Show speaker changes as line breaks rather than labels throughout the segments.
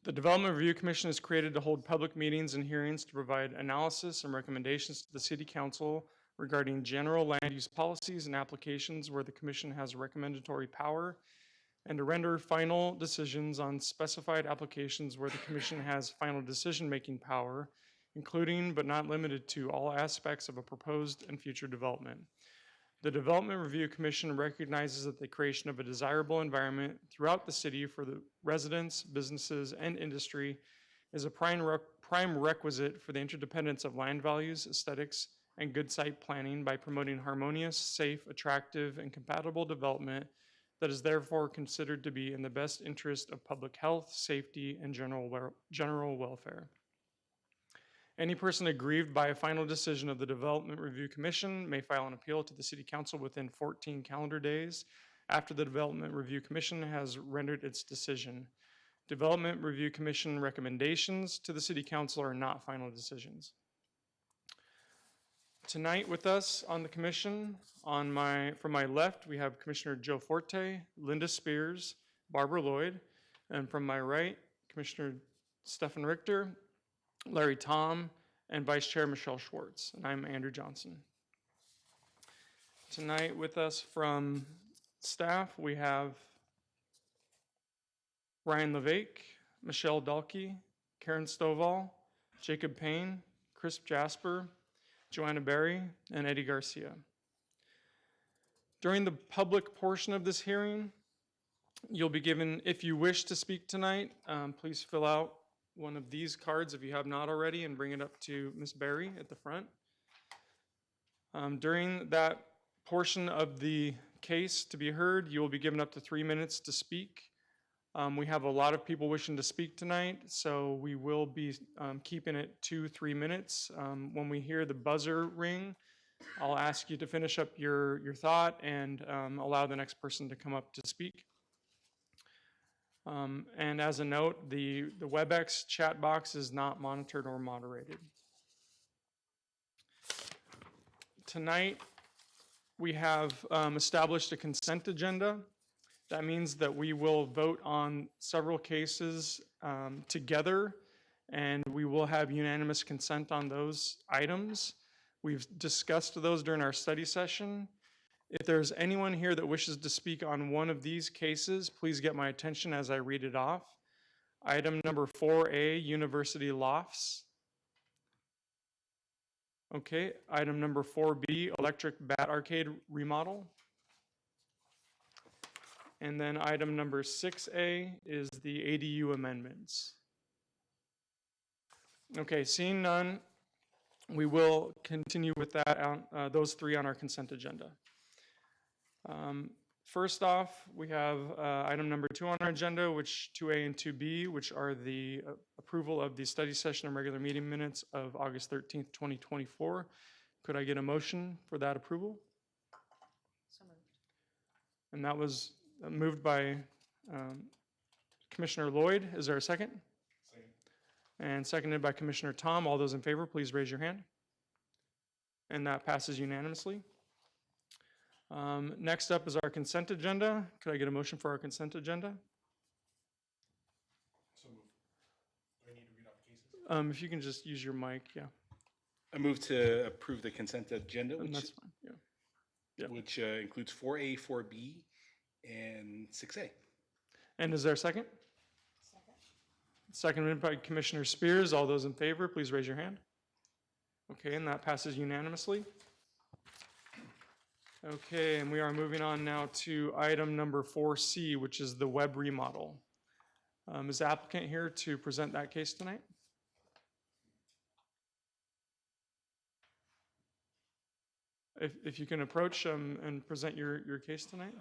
The Development Review Commission is created to hold public meetings and hearings to provide analysis and recommendations to the City Council regarding general land use policies and applications where the Commission has recommendatory power, and to render final decisions on specified applications where the Commission has final decision-making power, including but not limited to all aspects of a proposed and future development. The Development Review Commission recognizes that the creation of a desirable environment throughout the city for the residents, businesses, and industry is a prime requisite for the interdependence of land values, aesthetics, and good site planning by promoting harmonious, safe, attractive, and compatible development that is therefore considered to be in the best interest of public health, safety, and general welfare. Any person aggrieved by a final decision of the Development Review Commission may file an appeal to the City Council within 14 calendar days after the Development Review Commission has rendered its decision. Development Review Commission recommendations to the City Council are not final decisions. Tonight with us on the commission, from my left, we have Commissioner Joe Forte, Linda Spears, Barbara Lloyd, and from my right, Commissioner Stefan Richter, Larry Tom, and Vice Chair Michelle Schwartz. And I'm Andrew Johnson. Tonight with us from staff, we have Ryan Levake, Michelle Dalkey, Karen Stovall, Jacob Payne, Chris Jasper, Joanna Berry, and Eddie Garcia. During the public portion of this hearing, you'll be given, if you wish to speak tonight, please fill out one of these cards if you have not already and bring it up to Ms. Berry at the front. During that portion of the case to be heard, you will be given up to 3 minutes to speak. We have a lot of people wishing to speak tonight, so we will be keeping it to 3 minutes. When we hear the buzzer ring, I'll ask you to finish up your thought and allow the next person to come up to speak. And as a note, the WebEx chat box is not monitored or moderated. Tonight, we have established a consent agenda. That means that we will vote on several cases together, and we will have unanimous consent on those items. We've discussed those during our study session. If there's anyone here that wishes to speak on one of these cases, please get my attention as I read it off. Item number 4A, University Lofts. Okay, item number 4B, Electric Bat Arcade Remodel. And then item number 6A is the ADU amendments. Okay, seeing none, we will continue with that, those three on our consent agenda. First off, we have item number 2 on our agenda, which 2A and 2B, which are the approval of the study session and regular meeting minutes of August 13th, 2024. Could I get a motion for that approval?
So moved.
And that was moved by Commissioner Lloyd. Is there a second?
Second.
And seconded by Commissioner Tom. All those in favor, please raise your hand. And that passes unanimously. Next up is our consent agenda. Could I get a motion for our consent agenda?
So moved. Do I need to read off the cases?
If you can just use your mic, yeah.
I move to approve the consent agenda,
And that's fine, yeah. Yep.
which includes 4A, 4B, and 6A.
And is there a second?
Second.
Seconded by Commissioner Spears. All those in favor, please raise your hand. Okay, and that passes unanimously. Okay, and we are moving on now to item number 4C, which is the web remodel. Is the applicant here to present that case tonight? If you can approach and present your case tonight.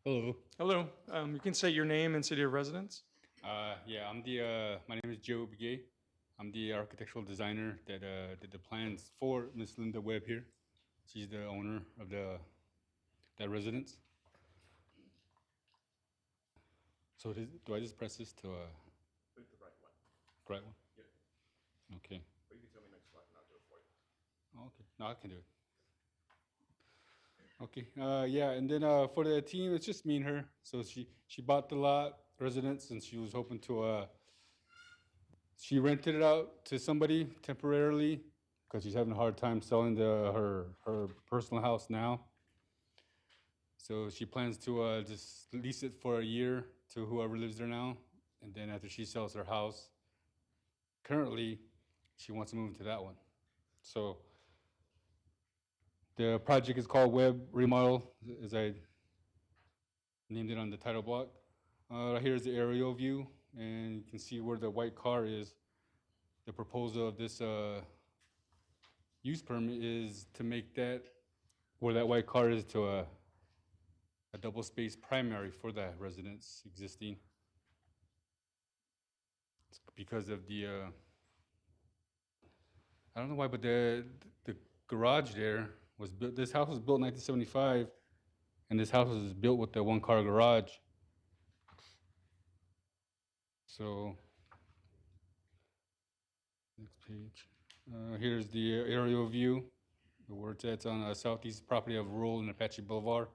Hello.
Hello, you can say your name and city of residence.
Yeah, my name is Joe Begay. I'm the architectural designer that did the plans for Miss Linda Webb here. She's the owner of that residence. So do I just press this to
Click the right one.
right one?
Yep.
Okay.
But you can tell me next slide and I'll do it for you.
Okay, no, I can do it. Okay, yeah, and then for the team, it's just me and her. So she bought the lot residence, and she was hoping to she rented it out to somebody temporarily because she's having a hard time selling her personal house now. So she plans to just lease it for a year to whoever lives there now, and then after she sells her house, currently she wants to move into that one. So the project is called Web Remodel, as I named it on the title block. Right here is the aerial view, and you can see where the white car is. The proposal of this use permit is to make that, where that white car is, to a double space primary for that residence existing. It's because of the, I don't know why, but the garage there was built, this house was built in 1975, and this house was built with the one-car garage. So, next page. Here's the aerial view, where it's at. It's on the southeast property of Rural and Apache Boulevard.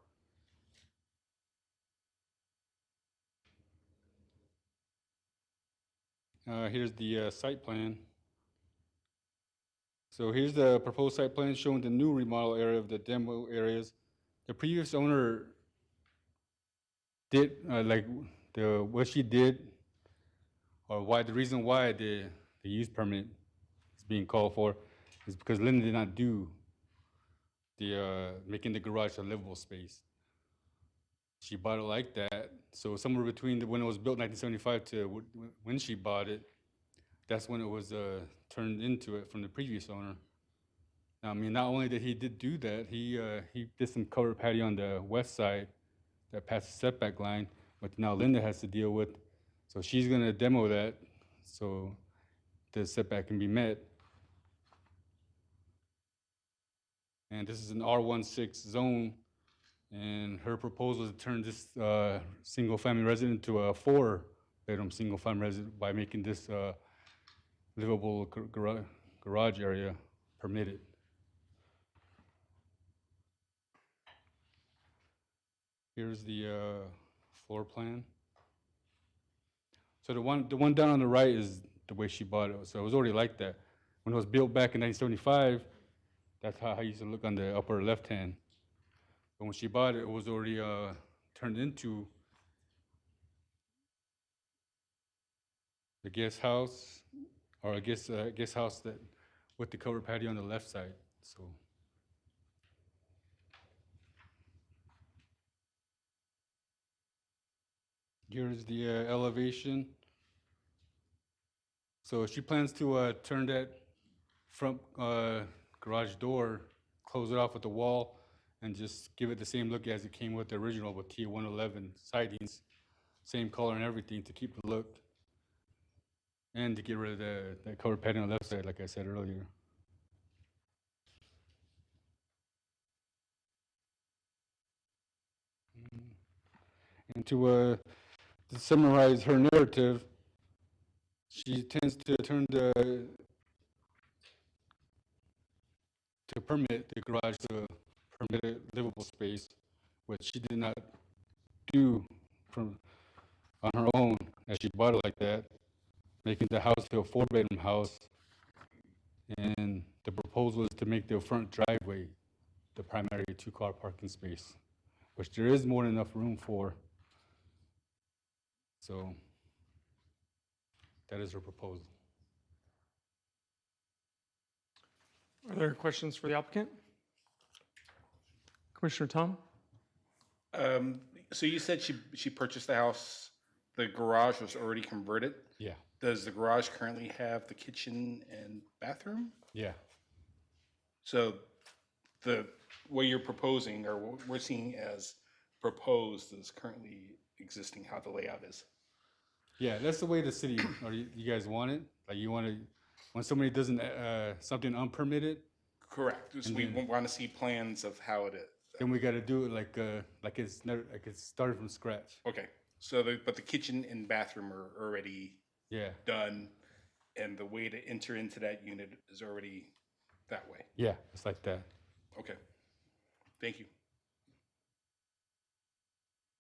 Here's the site plan. So here's the proposed site plan showing the new remodel area of the demo areas. The previous owner did, what she did, or why, the reason why the use permit is being called for is because Linda did not do the, making the garage a livable space. She bought it like that. So somewhere between when it was built in 1975 to when she bought it, that's when it was turned into it from the previous owner. I mean, not only did he do that, he did some covered patio on the west side that passed the setback line, but now Linda has to deal with. So she's gonna demo that so the setback can be met. And this is an R16 zone, and her proposal is to turn this single-family residence to a 4-bedroom single-family residence by making this livable garage area permitted. Here's the floor plan. So the one down on the right is the way she bought it. So it was already like that. When it was built back in 1975, that's how it used to look on the upper left hand. But when she bought it, it was already turned into the guest house, or I guess guest house that with the covered patio on the left side. So here's the elevation. So she plans to turn that front garage door, close it off with the wall, and just give it the same look as it came with the original with T111 sidings, same color and everything to keep the look, and to get rid of that covered patio on the left side, like I said earlier. And to summarize her narrative, she tends to turn to permit the garage to a permitted livable space, which she did not do on her own, as she bought it like that, making the house to a 4-bedroom house. And the proposal is to make the front driveway the primary 2-car parking space, which there is more than enough room for. So that is her proposal.
Are there questions for the applicant? Commissioner Tom?
So you said she purchased the house, the garage was already converted.
Yeah,
Does the garage currently have the kitchen and bathroom?
yeah.
So what you're proposing, or what we're seeing as proposed, is currently existing, how the layout is.
Yeah, that's the way the city, or you guys want it? Like you want to, when somebody does something unpermitted,
Correct. So we want to see plans of how it is.
then we got to do it like it's never, like it's started from scratch.
Okay. So but the kitchen and bathroom are already
Yeah,
done, and the way to enter into that unit is already that way.
Yeah, it's like that.
Okay. Thank you.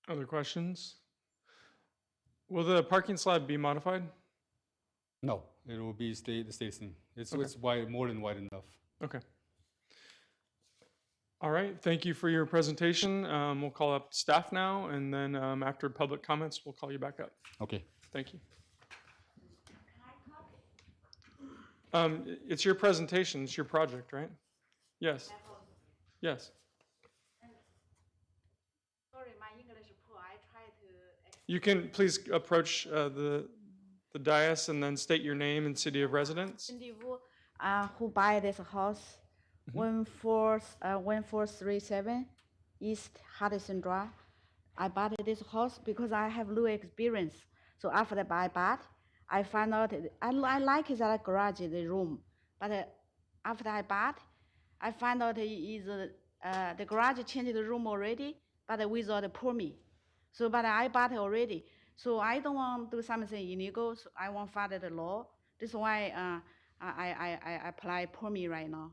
Other questions? Will the parking slab be modified?
No, it will be the same. It's
Okay.
it's wide, more than wide enough.
Okay. All right, thank you for your presentation. We'll call up staff now, and then after public comments, we'll call you back up.
Okay.
Thank you. It's your presentation, it's your project, right? Yes. Yes.
Sorry, my English poor. I try to.
You can please approach the dais and then state your name and city of residence.
Cindy Wu, who buy this house, 1437 East Hudson Drive. I bought this house because I have low experience. So after I bought, I found out I like that garage, the room. But after I bought, I found out the garage changed the room already, but without a permit. So, but I bought already. So I don't want to do something illegal. So I want to follow the law. This is why I apply permit right now.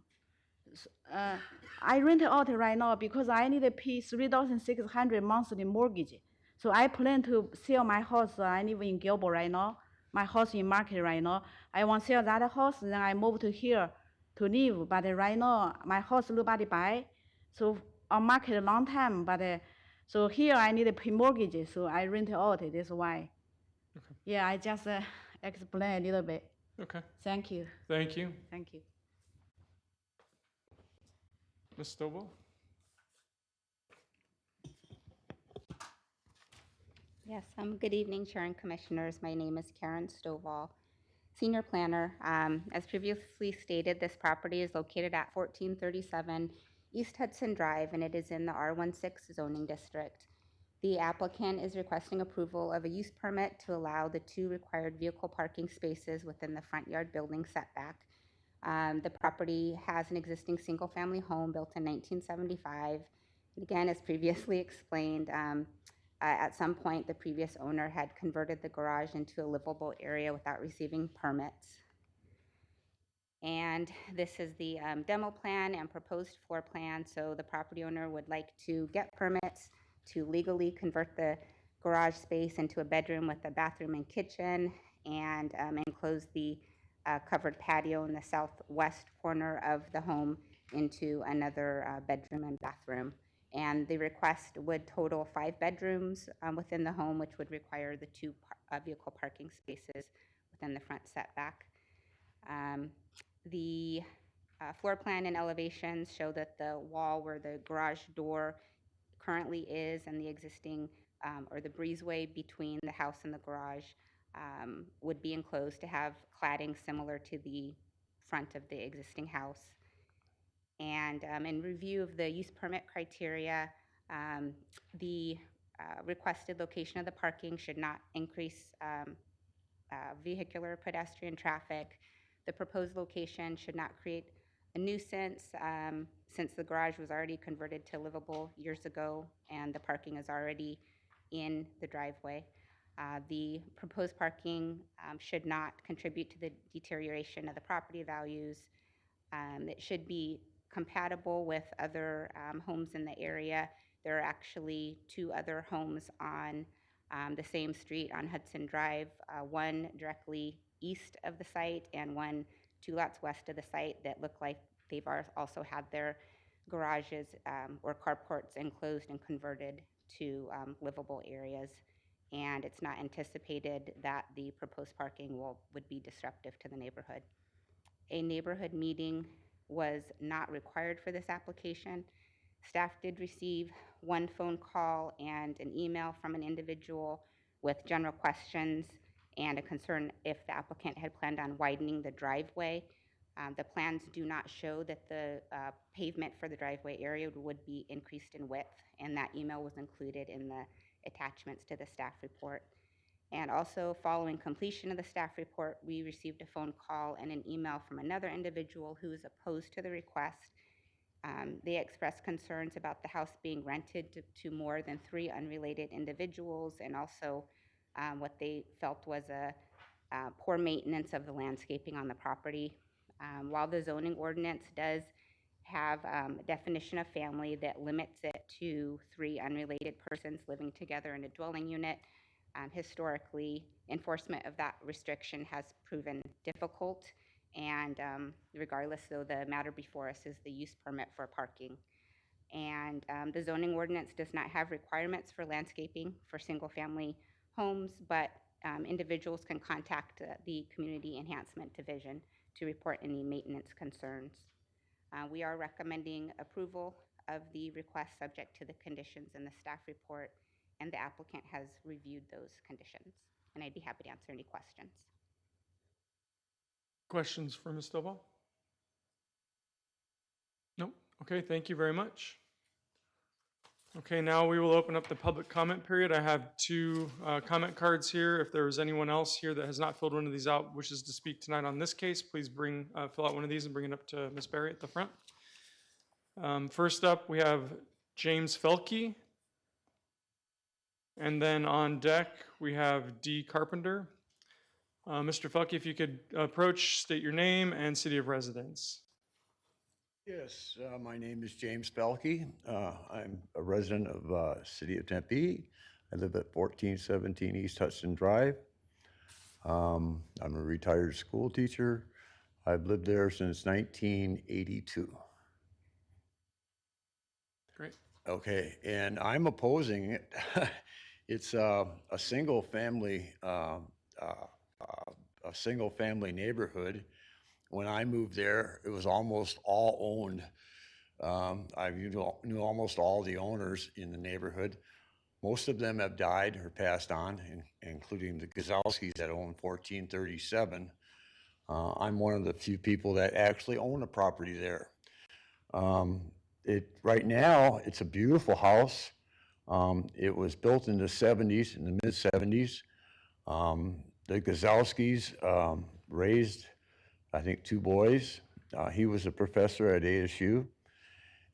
I rent out right now because I need to pay $3,600 monthly mortgage. So I plan to sell my house. I live in Gilbert right now. My house in market right now. I want to sell that house, then I move to here to live. But right now, my house nobody buy. So on market a long time. But so here I need to pay mortgage. So I rent out. That's why.
Okay.
Yeah, I just explain a little bit.
Okay,
Thank you.
thank you.
Thank you.
Ms. Stovall?
Yes, good evening, Chair and Commissioners. My name is Karen Stovall, Senior Planner. As previously stated, this property is located at 1437 East Hudson Drive, and it is in the R16 zoning district. The applicant is requesting approval of a use permit to allow the 2 required vehicle parking spaces within the front yard building setback. The property has an existing single-family home built in 1975. And again, as previously explained, at some point, the previous owner had converted the garage into a livable area without receiving permits. And this is the demo plan and proposed floor plan. So the property owner would like to get permits to legally convert the garage space into a bedroom with a bathroom and kitchen, and enclose the covered patio in the southwest corner of the home into another bedroom and bathroom. And the request would total 5 bedrooms within the home, which would require the 2 vehicle parking spaces within the front setback. The floor plan and elevations show that the wall where the garage door currently is and the existing or the breezeway between the house and the garage would be enclosed to have cladding similar to the front of the existing house. And in review of the use permit criteria, the requested location of the parking should not increase vehicular pedestrian traffic. The proposed location should not create a nuisance since the garage was already converted to livable years ago and the parking is already in the driveway. The proposed parking should not contribute to the deterioration of the property values. It should be compatible with other homes in the area. There are actually 2 other homes on the same street on Hudson Drive, one directly east of the site and one 2 lots west of the site that look like they've also had their garages or carports enclosed and converted to livable areas. And it's not anticipated that the proposed parking would be disruptive to the neighborhood. A neighborhood meeting was not required for this application. Staff did receive 1 phone call and an email from an individual with general questions and a concern if the applicant had planned on widening the driveway. The plans do not show that the pavement for the driveway area would be increased in width, and that email was included in the attachments to the staff report. And also, following completion of the staff report, we received a phone call and an email from another individual who is opposed to the request. They expressed concerns about the house being rented to more than 3 unrelated individuals, and also what they felt was a poor maintenance of the landscaping on the property. While the zoning ordinance does have a definition of family that limits it to 3 unrelated persons living together in a dwelling unit, historically, enforcement of that restriction has proven difficult. And regardless, though, the matter before us is the use permit for parking. And the zoning ordinance does not have requirements for landscaping for single-family homes, but individuals can contact the Community Enhancement Division to report any maintenance concerns. We are recommending approval of the request subject to the conditions in the staff report, and the applicant has reviewed those conditions. And I'd be happy to answer any questions.
Questions for Ms. Stovall? No? Okay, thank you very much. Okay, now we will open up the public comment period. I have 2 comment cards here. If there is anyone else here that has not filled one of these out, wishes to speak tonight on this case, please fill out one of these and bring it up to Ms. Berry at the front. First up, we have James Felke. And then on deck, we have D. Carpenter. Mr. Felke, if you could approach, state your name and city of residence.
Yes, my name is James Belkey. I'm a resident of City of Tempe. I live at 1417 East Hudson Drive. I'm a retired school teacher. I've lived there since 1982.
Great.
Okay, and I'm opposing it. It's a single family neighborhood. When I moved there, it was almost all owned. I knew almost all the owners in the neighborhood. Most of them have died or passed on, including the Gazowskis that own 1437. I'm one of the few people that actually own a property there. Right now, it's a beautiful house. It was built in the 70s, in the mid 70s. The Gazowskis raised, I think, 2 boys. He was a professor at ASU,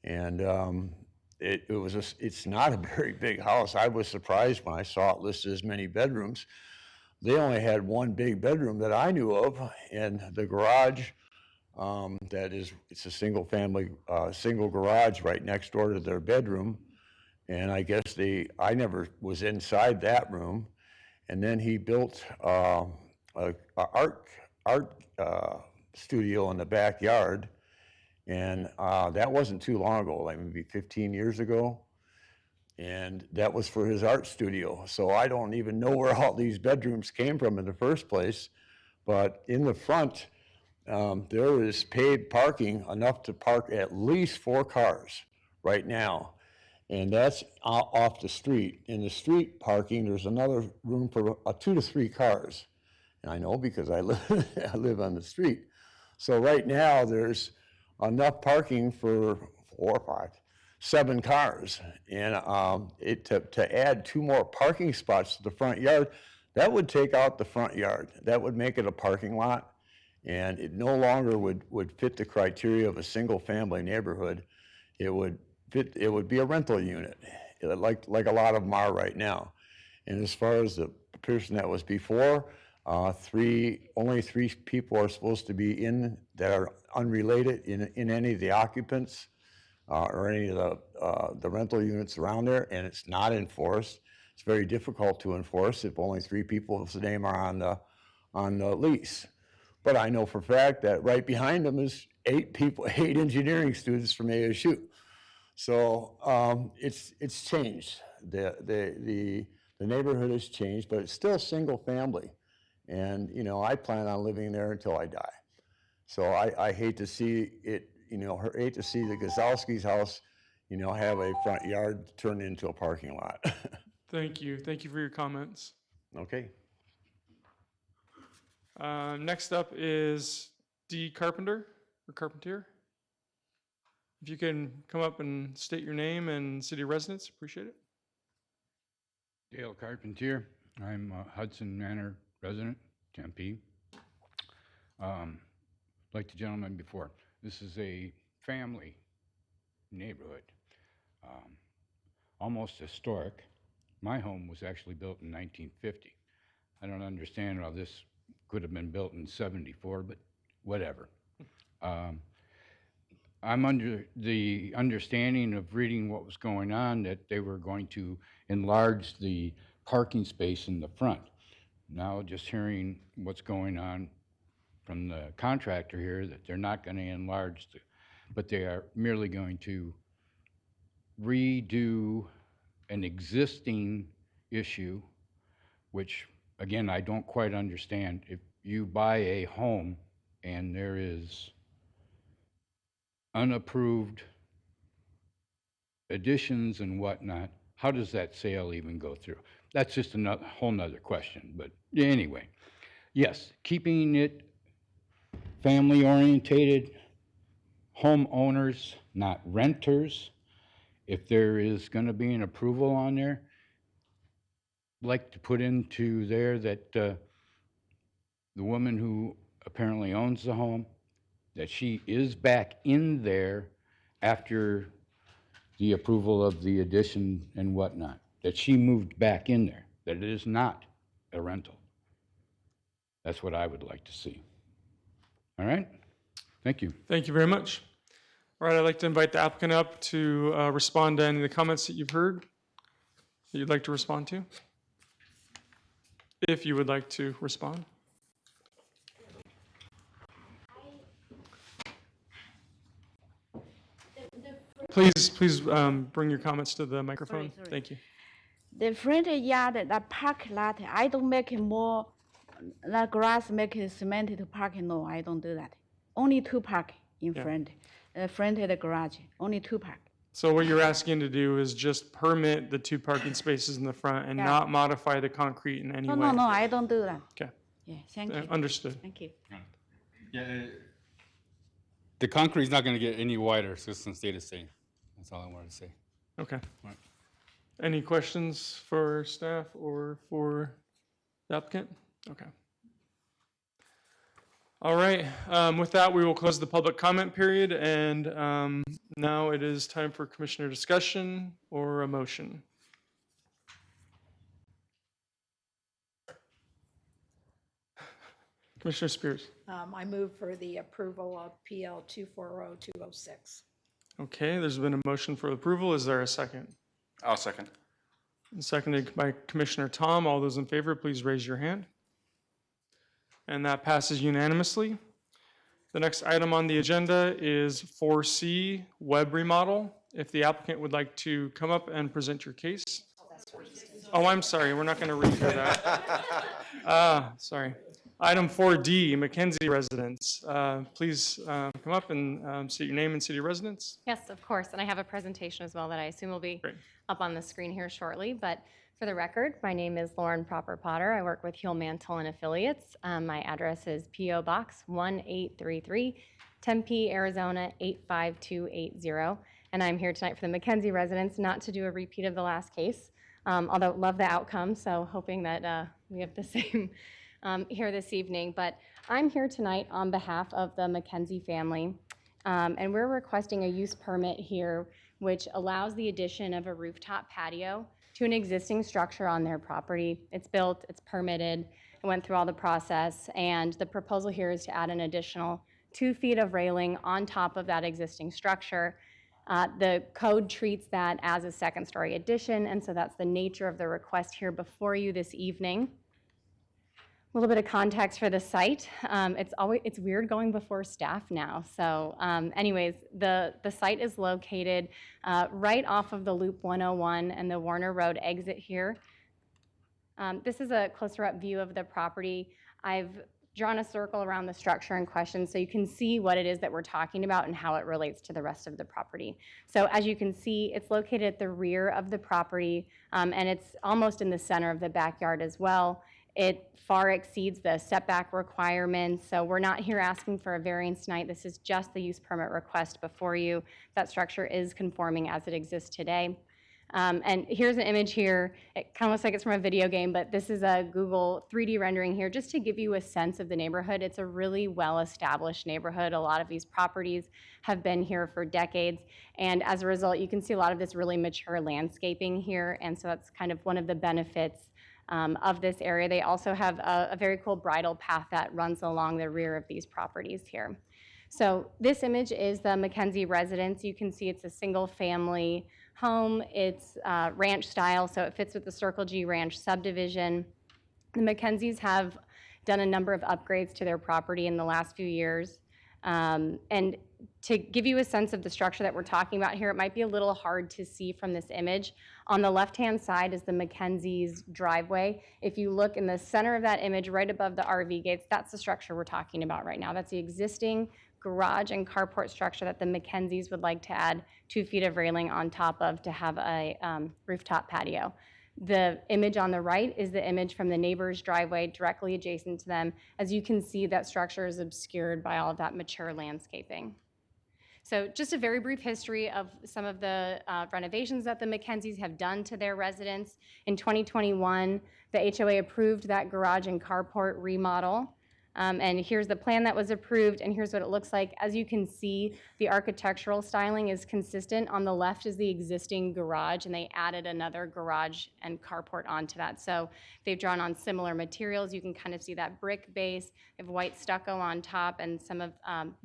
and it's not a very big house. I was surprised when I saw it listed as many bedrooms. They only had 1 big bedroom that I knew of, and the garage, it's a single garage right next door to their bedroom. And I guess I never was inside that room. And then he built an art studio in the backyard. And that wasn't too long ago, like maybe 15 years ago. And that was for his art studio. So I don't even know where all these bedrooms came from in the first place. But in the front, there is paid parking, enough to park at least 4 cars right now. And that's off the street. In the street parking, there's another room for 2 to 3 cars. And I know because I live on the street. So right now, there's enough parking for 4 or 5, 7 cars. And to add 2 more parking spots to the front yard, that would take out the front yard. That would make it a parking lot. And it no longer would fit the criteria of a single-family neighborhood. It would be a rental unit, like a lot of them are right now. And as far as the person that was before, only 3 people are supposed to be in that are unrelated in any of the occupants or any of the rental units around there, and it's not enforced. It's very difficult to enforce if only 3 people's name are on the lease. But I know for a fact that right behind them is 8 engineering students from ASU. So it's changed. The neighborhood has changed, but it's still single family. And, I plan on living there until I die. So I hate to see it, hate to see the Gazowski's house, have a front yard turned into a parking lot.
Thank you. Thank you for your comments.
Okay.
Next up is D. Carpenter, or Carpentier. If you can come up and state your name and city of residence, appreciate it.
Dale Carpentier. I'm a Hudson Manor resident, Tempe. Like the gentleman before, this is a family neighborhood, almost historic. My home was actually built in 1950. I don't understand how this could have been built in 74, but whatever. Um, I'm under the understanding of reading what was going on that they were going to enlarge the parking space in the front. Now, just hearing what's going on from the contractor here, that they're not going to enlarge, but they are merely going to redo an existing issue, which, again, I don't quite understand. If you buy a home and there is unapproved additions and whatnot, how does that sale even go through? That's just a whole nother question, but anyway. Yes, keeping it family orientated, homeowners, not renters. If there is going to be an approval on there, I'd like to put into there that the woman who apparently owns the home, that she is back in there after the approval of the addition and whatnot, that she moved back in there, that it is not a rental. That's what I would like to see. All right? Thank you.
Thank you very much. All right, I'd like to invite the applicant up to respond to any of the comments that you've heard that you'd like to respond to. If you would like to respond. Please bring your comments to the microphone.
Sorry.
Thank you.
The front yard, the park lot, I don't make it more, the grass make it cemented parking. No, I don't do that. Only two park in
Yeah.
front of the garage, only two park.
So what you're asking to do is just permit the 2 parking spaces in the front and
Yeah.
not modify the concrete in any
No,
way?
no, no, I don't do that.
Okay,
Yeah, thank you.
understood.
Thank you.
Yeah, the concrete is not going to get any wider, so it's going to stay the same. That's all I wanted to say.
Okay.
Right.
Any questions for staff or for the applicant? Okay. All right, with that, we will close the public comment period, and now it is time for commissioner discussion or a motion. Commissioner Spears.
I move for the approval of PL 240206.
Okay, there's been a motion for approval. Is there a second?
I'll second.
Seconded by Commissioner Tom. All those in favor, please raise your hand. And that passes unanimously. The next item on the agenda is 4C, web remodel. If the applicant would like to come up and present your case. Oh, I'm sorry, we're not going to read through that. Sorry. Item 4D, Mackenzie residence. Please come up and state your name and city of residence.
Yes, of course, and I have a presentation as well that I assume will be
Great.
up on the screen here shortly, but for the record, my name is Lauren Proper Potter. I work with Huell Mantle and Affiliates. My address is P.O. Box 1833, Tempe, Arizona 85280, and I'm here tonight for the Mackenzie residents, not to do a repeat of the last case, although love the outcome, so hoping that we have the same here this evening. But I'm here tonight on behalf of the Mackenzie family, and we're requesting a use permit here which allows the addition of a rooftop patio to an existing structure on their property. It's built, it's permitted, it went through all the process, and the proposal here is to add an additional 2 feet of railing on top of that existing structure. The code treats that as a second-story addition, and so that's the nature of the request here before you this evening. A little bit of context for the site. It's weird going before staff now. So anyways, the site is located right off of the Loop 101 and the Warner Road exit here. This is a closer up view of the property. I've drawn a circle around the structure in question so you can see what it is that we're talking about and how it relates to the rest of the property. So as you can see, it's located at the rear of the property, and it's almost in the center of the backyard as well. It far exceeds the setback requirements, so we're not here asking for a variance tonight. This is just the use permit request before you. That structure is conforming as it exists today. And here's an image here. It kind of looks like it's from a video game, but this is a Google 3D rendering here just to give you a sense of the neighborhood. It's a really well-established neighborhood. A lot of these properties have been here for decades, and as a result, you can see a lot of this really mature landscaping here, and so that's kind of one of the benefits of this area. They also have a very cool bridle path that runs along the rear of these properties here. So this image is the Mackenzie residence. You can see it's a single family home. It's ranch style, so it fits with the Circle G Ranch subdivision. The Mackenzies have done a number of upgrades to their property in the last few years. And to give you a sense of the structure that we're talking about here, it might be a little hard to see from this image. On the left-hand side is the Mackenzie's driveway. If you look in the center of that image, right above the RV gates, that's the structure we're talking about right now. That's the existing garage and carport structure that the Mackenzies would like to add 2 feet of railing on top of to have a rooftop patio. The image on the right is the image from the neighbor's driveway directly adjacent to them. As you can see, that structure is obscured by all of that mature landscaping. So just a very brief history of some of the renovations that the Mackenzies have done to their residence. In 2021, the HOA approved that garage and carport remodel. And here's the plan that was approved, and here's what it looks like. As you can see, the architectural styling is consistent. On the left is the existing garage, and they added another garage and carport onto that. So they've drawn on similar materials. You can kind of see that brick base. They have white stucco on top and some of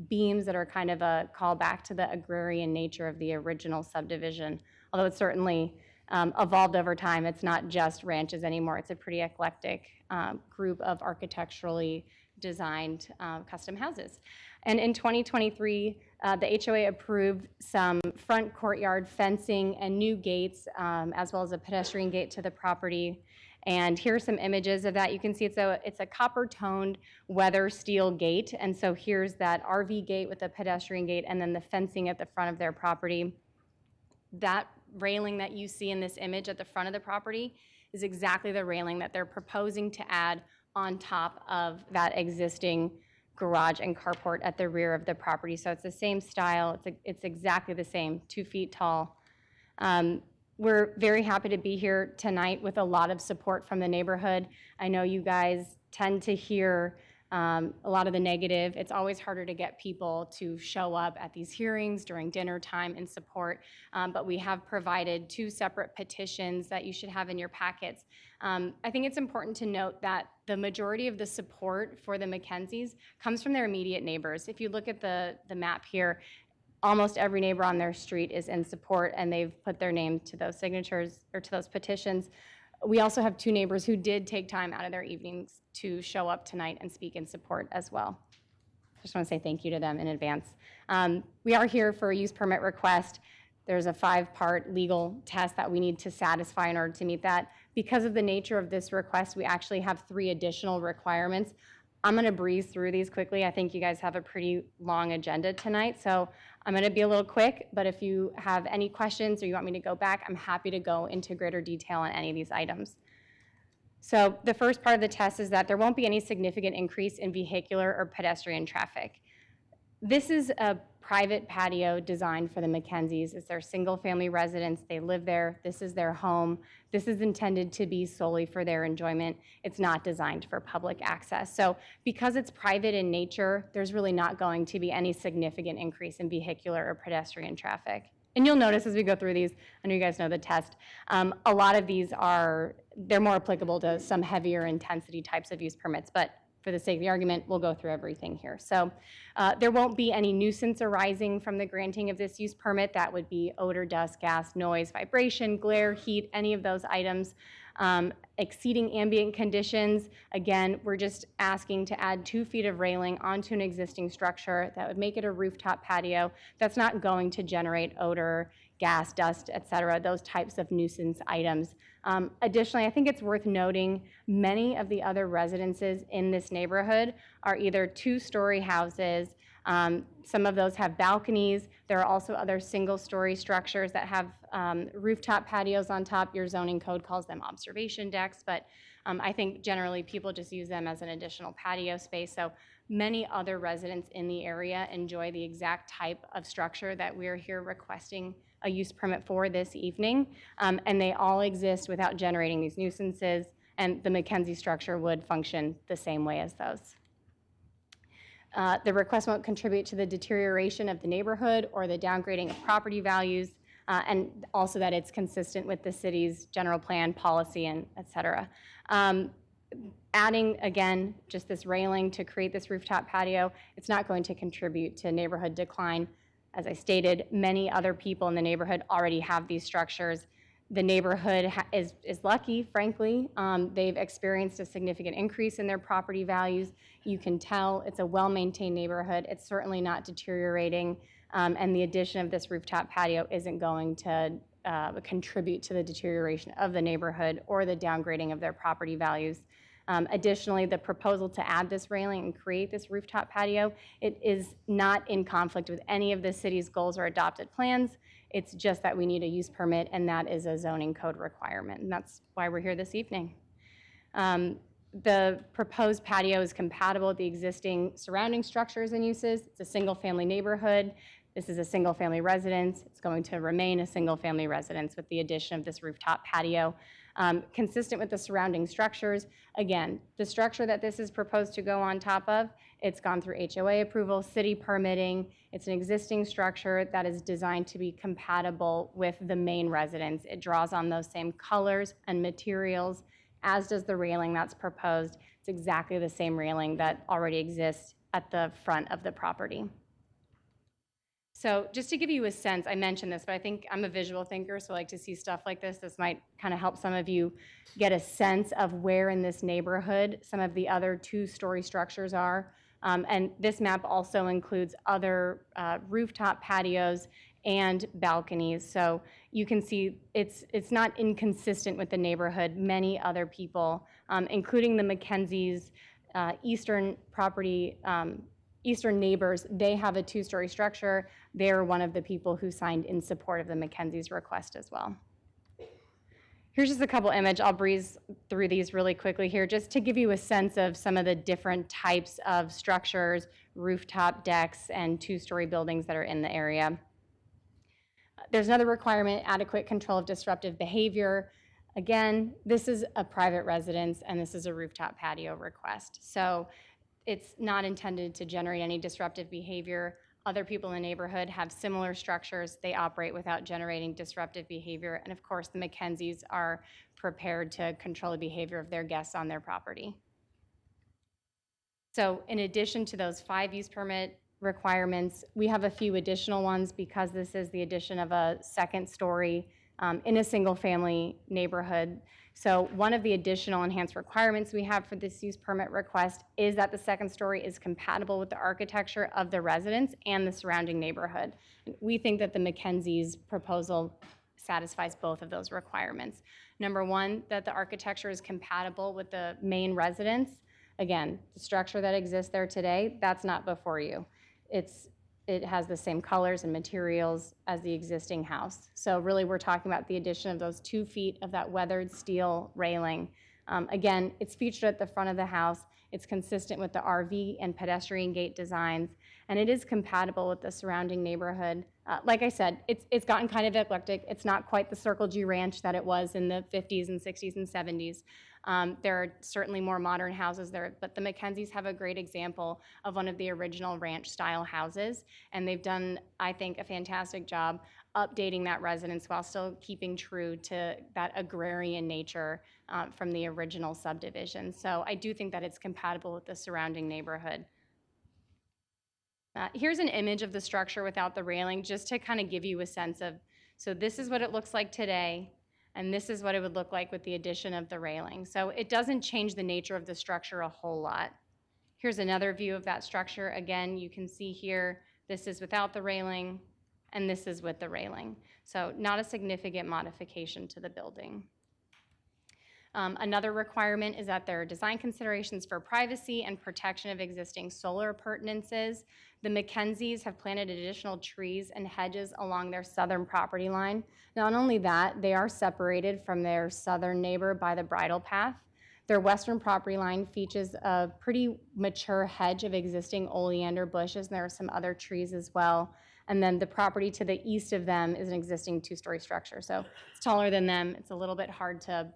beams that are kind of a callback to the agrarian nature of the original subdivision, although it's certainly evolved over time. It's not just ranches anymore. It's a pretty eclectic group of architecturally designed custom houses. And in 2023, the HOA approved some front courtyard fencing and new gates, as well as a pedestrian gate to the property. And here are some images of that. You can see it's a copper-toned weather steel gate. And so here's that RV gate with the pedestrian gate and then the fencing at the front of their property. That railing that you see in this image at the front of the property is exactly the railing that they're proposing to add on top of that existing garage and carport at the rear of the property. So it's the same style, it's exactly the same, 2 feet tall. We're very happy to be here tonight with a lot of support from the neighborhood. I know you guys tend to hear a lot of the negative. It's always harder to get people to show up at these hearings during dinner time and support, but we have provided 2 separate petitions that you should have in your packets. I think it's important to note that the majority of the support for the Mackenzies comes from their immediate neighbors. If you look at the map here, almost every neighbor on their street is in support, and they've put their name to those signatures or to those petitions. We also have 2 neighbors who did take time out of their evenings to show up tonight and speak in support as well. Just want to say thank you to them in advance. We are here for a use permit request. There's a 5-part legal test that we need to satisfy in order to meet that. Because of the nature of this request, we actually have 3 additional requirements. I'm going to breeze through these quickly. I think you guys have a pretty long agenda tonight, so I'm going to be a little quick, but if you have any questions or you want me to go back, I'm happy to go into greater detail on any of these items. So the first part of the test is that there won't be any significant increase in vehicular or pedestrian traffic. This is a private patio designed for the Mackenzies. It's their single-family residence. They live there. This is their home. This is intended to be solely for their enjoyment. It's not designed for public access. So because it's private in nature, there's really not going to be any significant increase in vehicular or pedestrian traffic. And you'll notice as we go through these, I know you guys know the test, a lot of these they're more applicable to some heavier intensity types of use permits, but for the sake of the argument, we'll go through everything here. So there won't be any nuisance arising from the granting of this use permit. That would be odor, dust, gas, noise, vibration, glare, heat, any of those items. Exceeding ambient conditions, again, we're just asking to add 2 feet of railing onto an existing structure that would make it a rooftop patio. That's not going to generate odor, gas, dust, et cetera, those types of nuisance items. Additionally, I think it's worth noting many of the other residences in this neighborhood are either 2-story houses. Some of those have balconies. There are also other single-story structures that have rooftop patios on top. Your zoning code calls them observation decks, but I think generally people just use them as an additional patio space. So many other residents in the area enjoy the exact type of structure that we're here requesting a use permit for this evening, and they all exist without generating these nuisances, and the Mackenzie structure would function the same way as those. The request won't contribute to the deterioration of the neighborhood or the downgrading of property values, and also that it's consistent with the city's general plan, policy, and et cetera. adding, again, just this railing to create this rooftop patio, it's not going to contribute to neighborhood decline. As I stated, many other people in the neighborhood already have these structures. The neighborhood is lucky, frankly. They've experienced a significant increase in their property values. You can tell it's a well-maintained neighborhood. It's certainly not deteriorating, and the addition of this rooftop patio isn't going to contribute to the deterioration of the neighborhood or the downgrading of their property values. Additionally, the proposal to add this railing and create this rooftop patio, it is not in conflict with any of the city's goals or adopted plans. It's just that we need a use permit, and that is a zoning code requirement, and that's why we're here this evening. The proposed patio is compatible with the existing surrounding structures and uses. It's a single-family neighborhood. This is a single-family residence. It's going to remain a single-family residence with the addition of this rooftop patio. Consistent with the surrounding structures. Again, the structure that this is proposed to go on top of, it's gone through HOA approval, city permitting. It's an existing structure that is designed to be compatible with the main residence. It draws on those same colors and materials, as does the railing that's proposed. It's exactly the same railing that already exists at the front of the property. So just to give you a sense, I mentioned this, but I think I'm a visual thinker, so I like to see stuff like this. This might kind of help some of you get a sense of where in this neighborhood some of the other two-story structures are. And this map also includes other rooftop patios and balconies. So you can see it's not inconsistent with the neighborhood. Many other people, including the Mackenzies, Eastern property, Eastern neighbors, they have a two-story structure. They're one of the people who signed in support of the Mackenzies' request as well. Here's just a couple images. I'll breeze through these really quickly here, just to give you a sense of some of the different types of structures, rooftop decks, and two-story buildings that are in the area. There's another requirement, adequate control of disruptive behavior. Again, this is a private residence, and this is a rooftop patio request. So it's not intended to generate any disruptive behavior. Other people in the neighborhood have similar structures. They operate without generating disruptive behavior. And of course, the Mackenzies are prepared to control the behavior of their guests on their property. So in addition to those 5 use permit requirements, we have a few additional ones because this is the addition of a second story in a single family neighborhood. So one of the additional enhanced requirements we have for this use permit request is that the second story is compatible with the architecture of the residence and the surrounding neighborhood. We think that the Mackenzies' proposal satisfies both of those requirements. Number one, that the architecture is compatible with the main residence. Again, the structure that exists there today, that's not before you. It has the same colors and materials as the existing house. So really we're talking about the addition of those 2 feet of that weathered steel railing. Again, it's featured at the front of the house. It's consistent with the RV and pedestrian gate designs, and it is compatible with the surrounding neighborhood. Like I said, it's gotten kind of eclectic. It's not quite the Circle G Ranch that it was in the 50s and 60s and 70s. There are certainly more modern houses there, but the Mackenzies have a great example of one of the original ranch-style houses, and they've done, I think, a fantastic job updating that residence while still keeping true to that agrarian nature from the original subdivision. So I do think that it's compatible with the surrounding neighborhood. Here's an image of the structure without the railing, just to kind of give you a sense of, so this is what it looks like today, and this is what it would look like with the addition of the railing. So it doesn't change the nature of the structure a whole lot. Here's another view of that structure. Again, you can see here, this is without the railing, and this is with the railing. So not a significant modification to the building. Another requirement is that there are design considerations for privacy and protection of existing solar appurtenances. The Mackenzies have planted additional trees and hedges along their southern property line. Not only that, they are separated from their southern neighbor by the bridle path. Their western property line features a pretty mature hedge of existing oleander bushes, and there are some other trees as well. And then the property to the east of them is an existing 2-story structure. So it's taller than them. It's a little bit hard to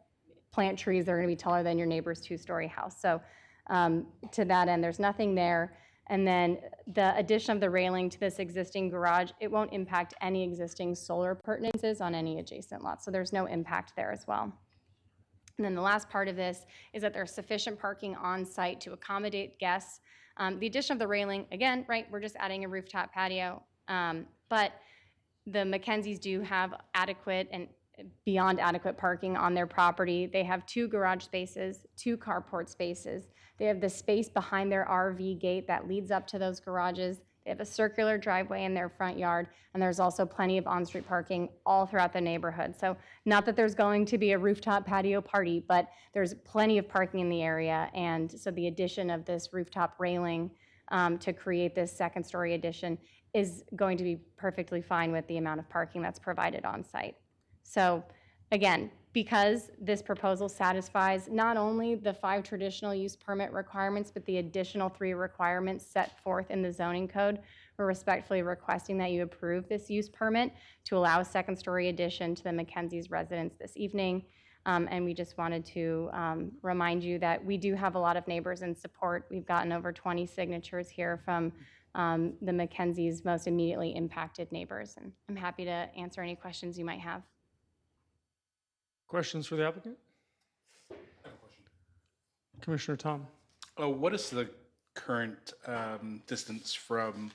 plant trees that are going to be taller than your neighbor's 2-story house. So to that end, there's nothing there. And then the addition of the railing to this existing garage, it won't impact any existing solar appurtenances on any adjacent lots. So there's no impact there as well. And then the last part of this is that there's sufficient parking on site to accommodate guests. The addition of the railing, again, right, we're just adding a rooftop patio, but the Mackenzies do have adequate and beyond adequate parking on their property. They have 2 garage spaces, 2 carport spaces. They have the space behind their RV gate that leads up to those garages. They have a circular driveway in their front yard, and there's also plenty of on-street parking all throughout the neighborhood. So not that there's going to be a rooftop patio party, but there's plenty of parking in the area, and so the addition of this rooftop railing to create this second-story addition is going to be perfectly fine with the amount of parking that's provided on site. So again, because this proposal satisfies not only the 5 traditional use permit requirements, but the additional 3 requirements set forth in the zoning code, we're respectfully requesting that you approve this use permit to allow a second-story addition to the Mackenzie's residence this evening. And we just wanted to remind you that we do have a lot of neighbors in support. We've gotten over 20 signatures here from the Mackenzie's most immediately impacted neighbors. And I'm happy to answer any questions you might have.
Questions for the applicant? Commissioner Tom.
What is the current distance from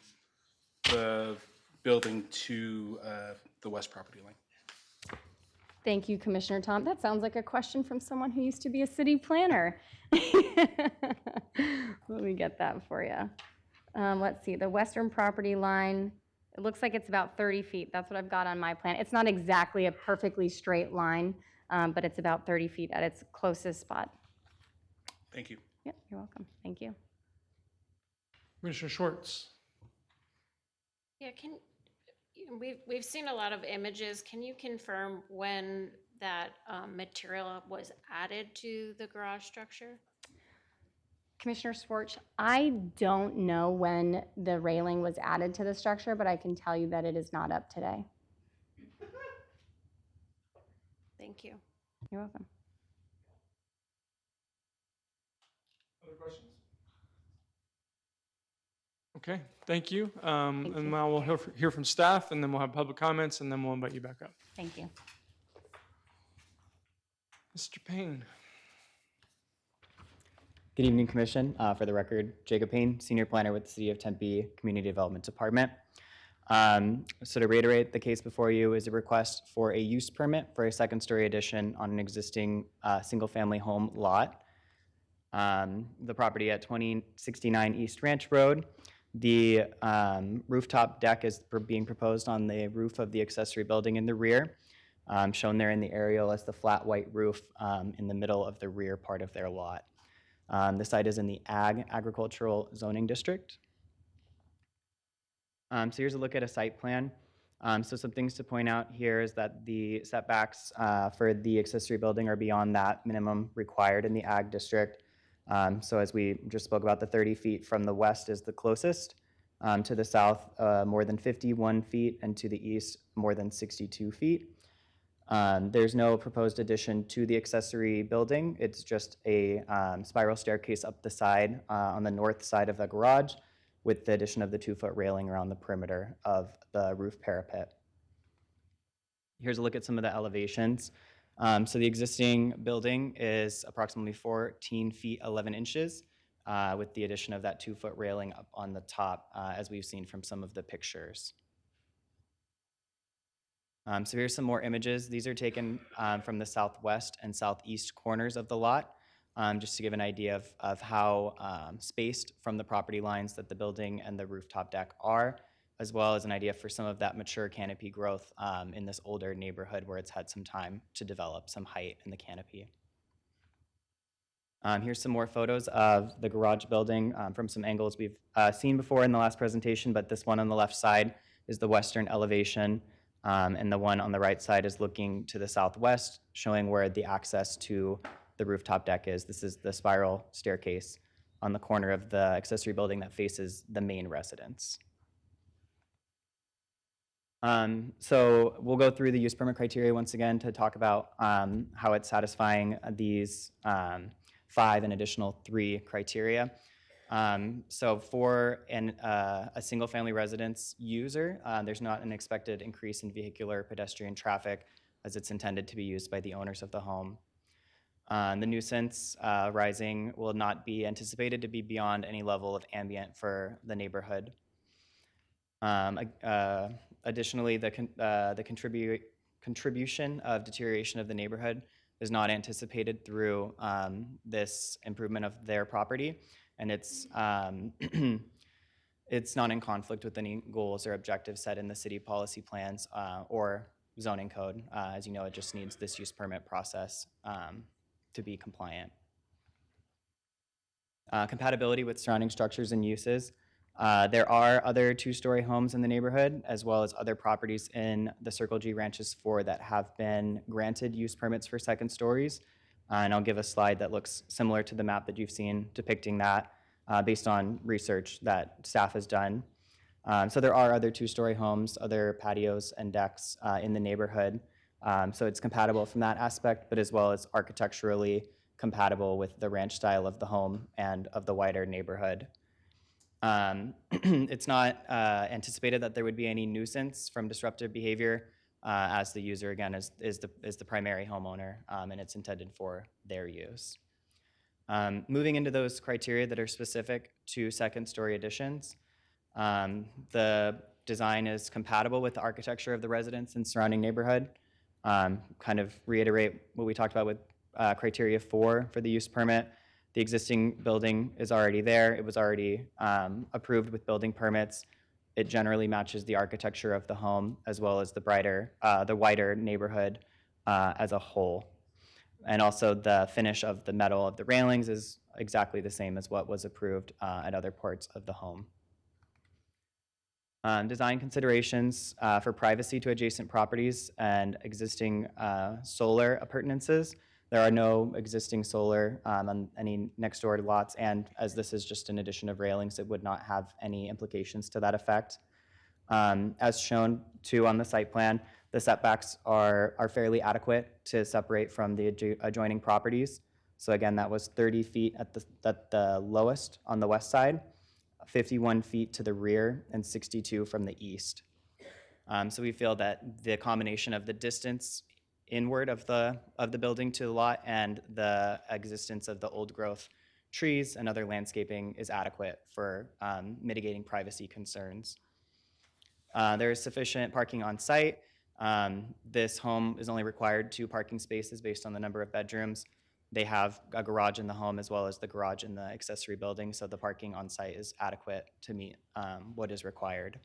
the building to the west property line?
Thank you, Commissioner Tom. That sounds like a question from someone who used to be a city planner. Let me get that for you. Let's see, the western property line, it looks like it's about 30 feet. That's what I've got on my plan. It's not exactly a perfectly straight line, but it's about 30 feet at its closest spot.
Thank you.
Yep, you're welcome. Thank you.
Commissioner Schwartz.
Yeah, we've seen a lot of images. Can you confirm when that material was added to the garage structure?
Commissioner Schwartz, I don't know when the railing was added to the structure, but I can tell you that it is not up today.
Thank you.
You're welcome.
Other questions? Okay, thank you. And now we'll hear from staff, and then we'll have public comments, and then we'll invite you back up.
Thank you.
Mr. Payne.
Good evening, Commission. For the record, Jacob Payne, Senior Planner with the City of Tempe Community Development Department. So to reiterate, the case before you is a request for a use permit for a second-story addition on an existing single-family home lot. The property at 2069 East Ranch Road. The rooftop deck is being proposed on the roof of the accessory building in the rear, shown there in the aerial as the flat white roof in the middle of the rear part of their lot. The site is in the agricultural zoning district. So here's a look at a site plan. So some things to point out here is that the setbacks for the accessory building are beyond that minimum required in the ag district. So as we just spoke about, the 30 feet from the west is the closest. To the south, more than 51 feet, and to the east, more than 62 feet. There's no proposed addition to the accessory building. It's just a spiral staircase up the side on the north side of the garage with the addition of the 2-foot railing around the perimeter of the roof parapet. Here's a look at some of the elevations. So the existing building is approximately 14 feet 11 inches with the addition of that 2-foot railing up on the top as we've seen from some of the pictures. So here's some more images. These are taken from the southwest and southeast corners of the lot, just to give an idea of how spaced from the property lines that the building and the rooftop deck are, as well as an idea for some of that mature canopy growth in this older neighborhood where it's had some time to develop some height in the canopy. Here's some more photos of the garage building from some angles we've seen before in the last presentation, but this one on the left side is the western elevation. And the one on the right side is looking to the southwest, showing where the access to the rooftop deck is. This is the spiral staircase on the corner of the accessory building that faces the main residence. So we'll go through the use permit criteria once again to talk about how it's satisfying these 5 and additional 3 criteria. So for a single-family residence user, there's not an expected increase in vehicular pedestrian traffic as it's intended to be used by the owners of the home. The nuisance rising will not be anticipated to be beyond any level of ambient for the neighborhood. Additionally, the contribution of deterioration of the neighborhood is not anticipated through this improvement of their property, and it's it's not in conflict with any goals or objectives set in the city policy plans or zoning code. As you know, it just needs this use permit process to be compliant. Compatibility with surrounding structures and uses. There are other two-story homes in the neighborhood, as well as other properties in the Circle G Ranches 4 that have been granted use permits for second stories. And I'll give a slide that looks similar to the map that you've seen depicting that based on research that staff has done. So there are other two-story homes, other patios and decks in the neighborhood. So it's compatible from that aspect, but as well as architecturally compatible with the ranch style of the home and of the wider neighborhood. It's not anticipated that there would be any nuisance from disruptive behavior as the user, again, is the primary homeowner, and it's intended for their use. Moving into those criteria that are specific to second-story additions, the design is compatible with the architecture of the residents and surrounding neighborhood. Kind of reiterate what we talked about with criteria 4 for the use permit. The existing building is already there. It was already approved with building permits. It generally matches the architecture of the home as well as the wider neighborhood as a whole. And also the finish of the metal of the railings is exactly the same as what was approved at other parts of the home. Design considerations for privacy to adjacent properties and existing solar appurtenances. There are no existing solar on any next door lots, and as this is just an addition of railings, it would not have any implications to that effect. As shown too on the site plan, the setbacks are fairly adequate to separate from the adjoining properties. So again, that was 30 feet at the lowest on the west side, 51 feet to the rear, and 62 from the east. So we feel that the combination of the distance inward of the building to the lot and the existence of the old growth trees and other landscaping is adequate for mitigating privacy concerns. There is sufficient parking on site. This home is only required 2 parking spaces based on the number of bedrooms. They have a garage in the home as well as the garage in the accessory building, so the parking on site is adequate to meet what is required.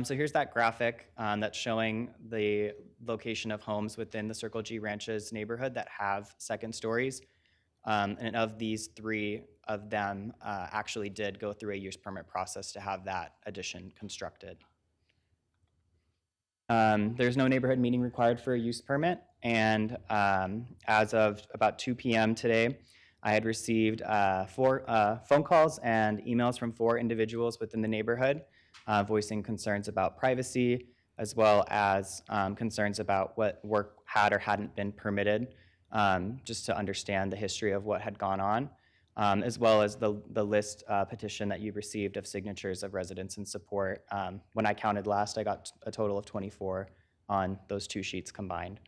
So here's that graphic that's showing the location of homes within the Circle G Ranches neighborhood that have second stories. And of these, 3 of them actually did go through a use permit process to have that addition constructed. There's no neighborhood meeting required for a use permit, and as of about 2 p.m. today, I had received 4 phone calls and emails from 4 individuals within the neighborhood voicing concerns about privacy, as well as concerns about what work had or hadn't been permitted, just to understand the history of what had gone on, as well as the list petition that you received of signatures of residents in support. When I counted last, I got a total of 24 on those 2 sheets combined.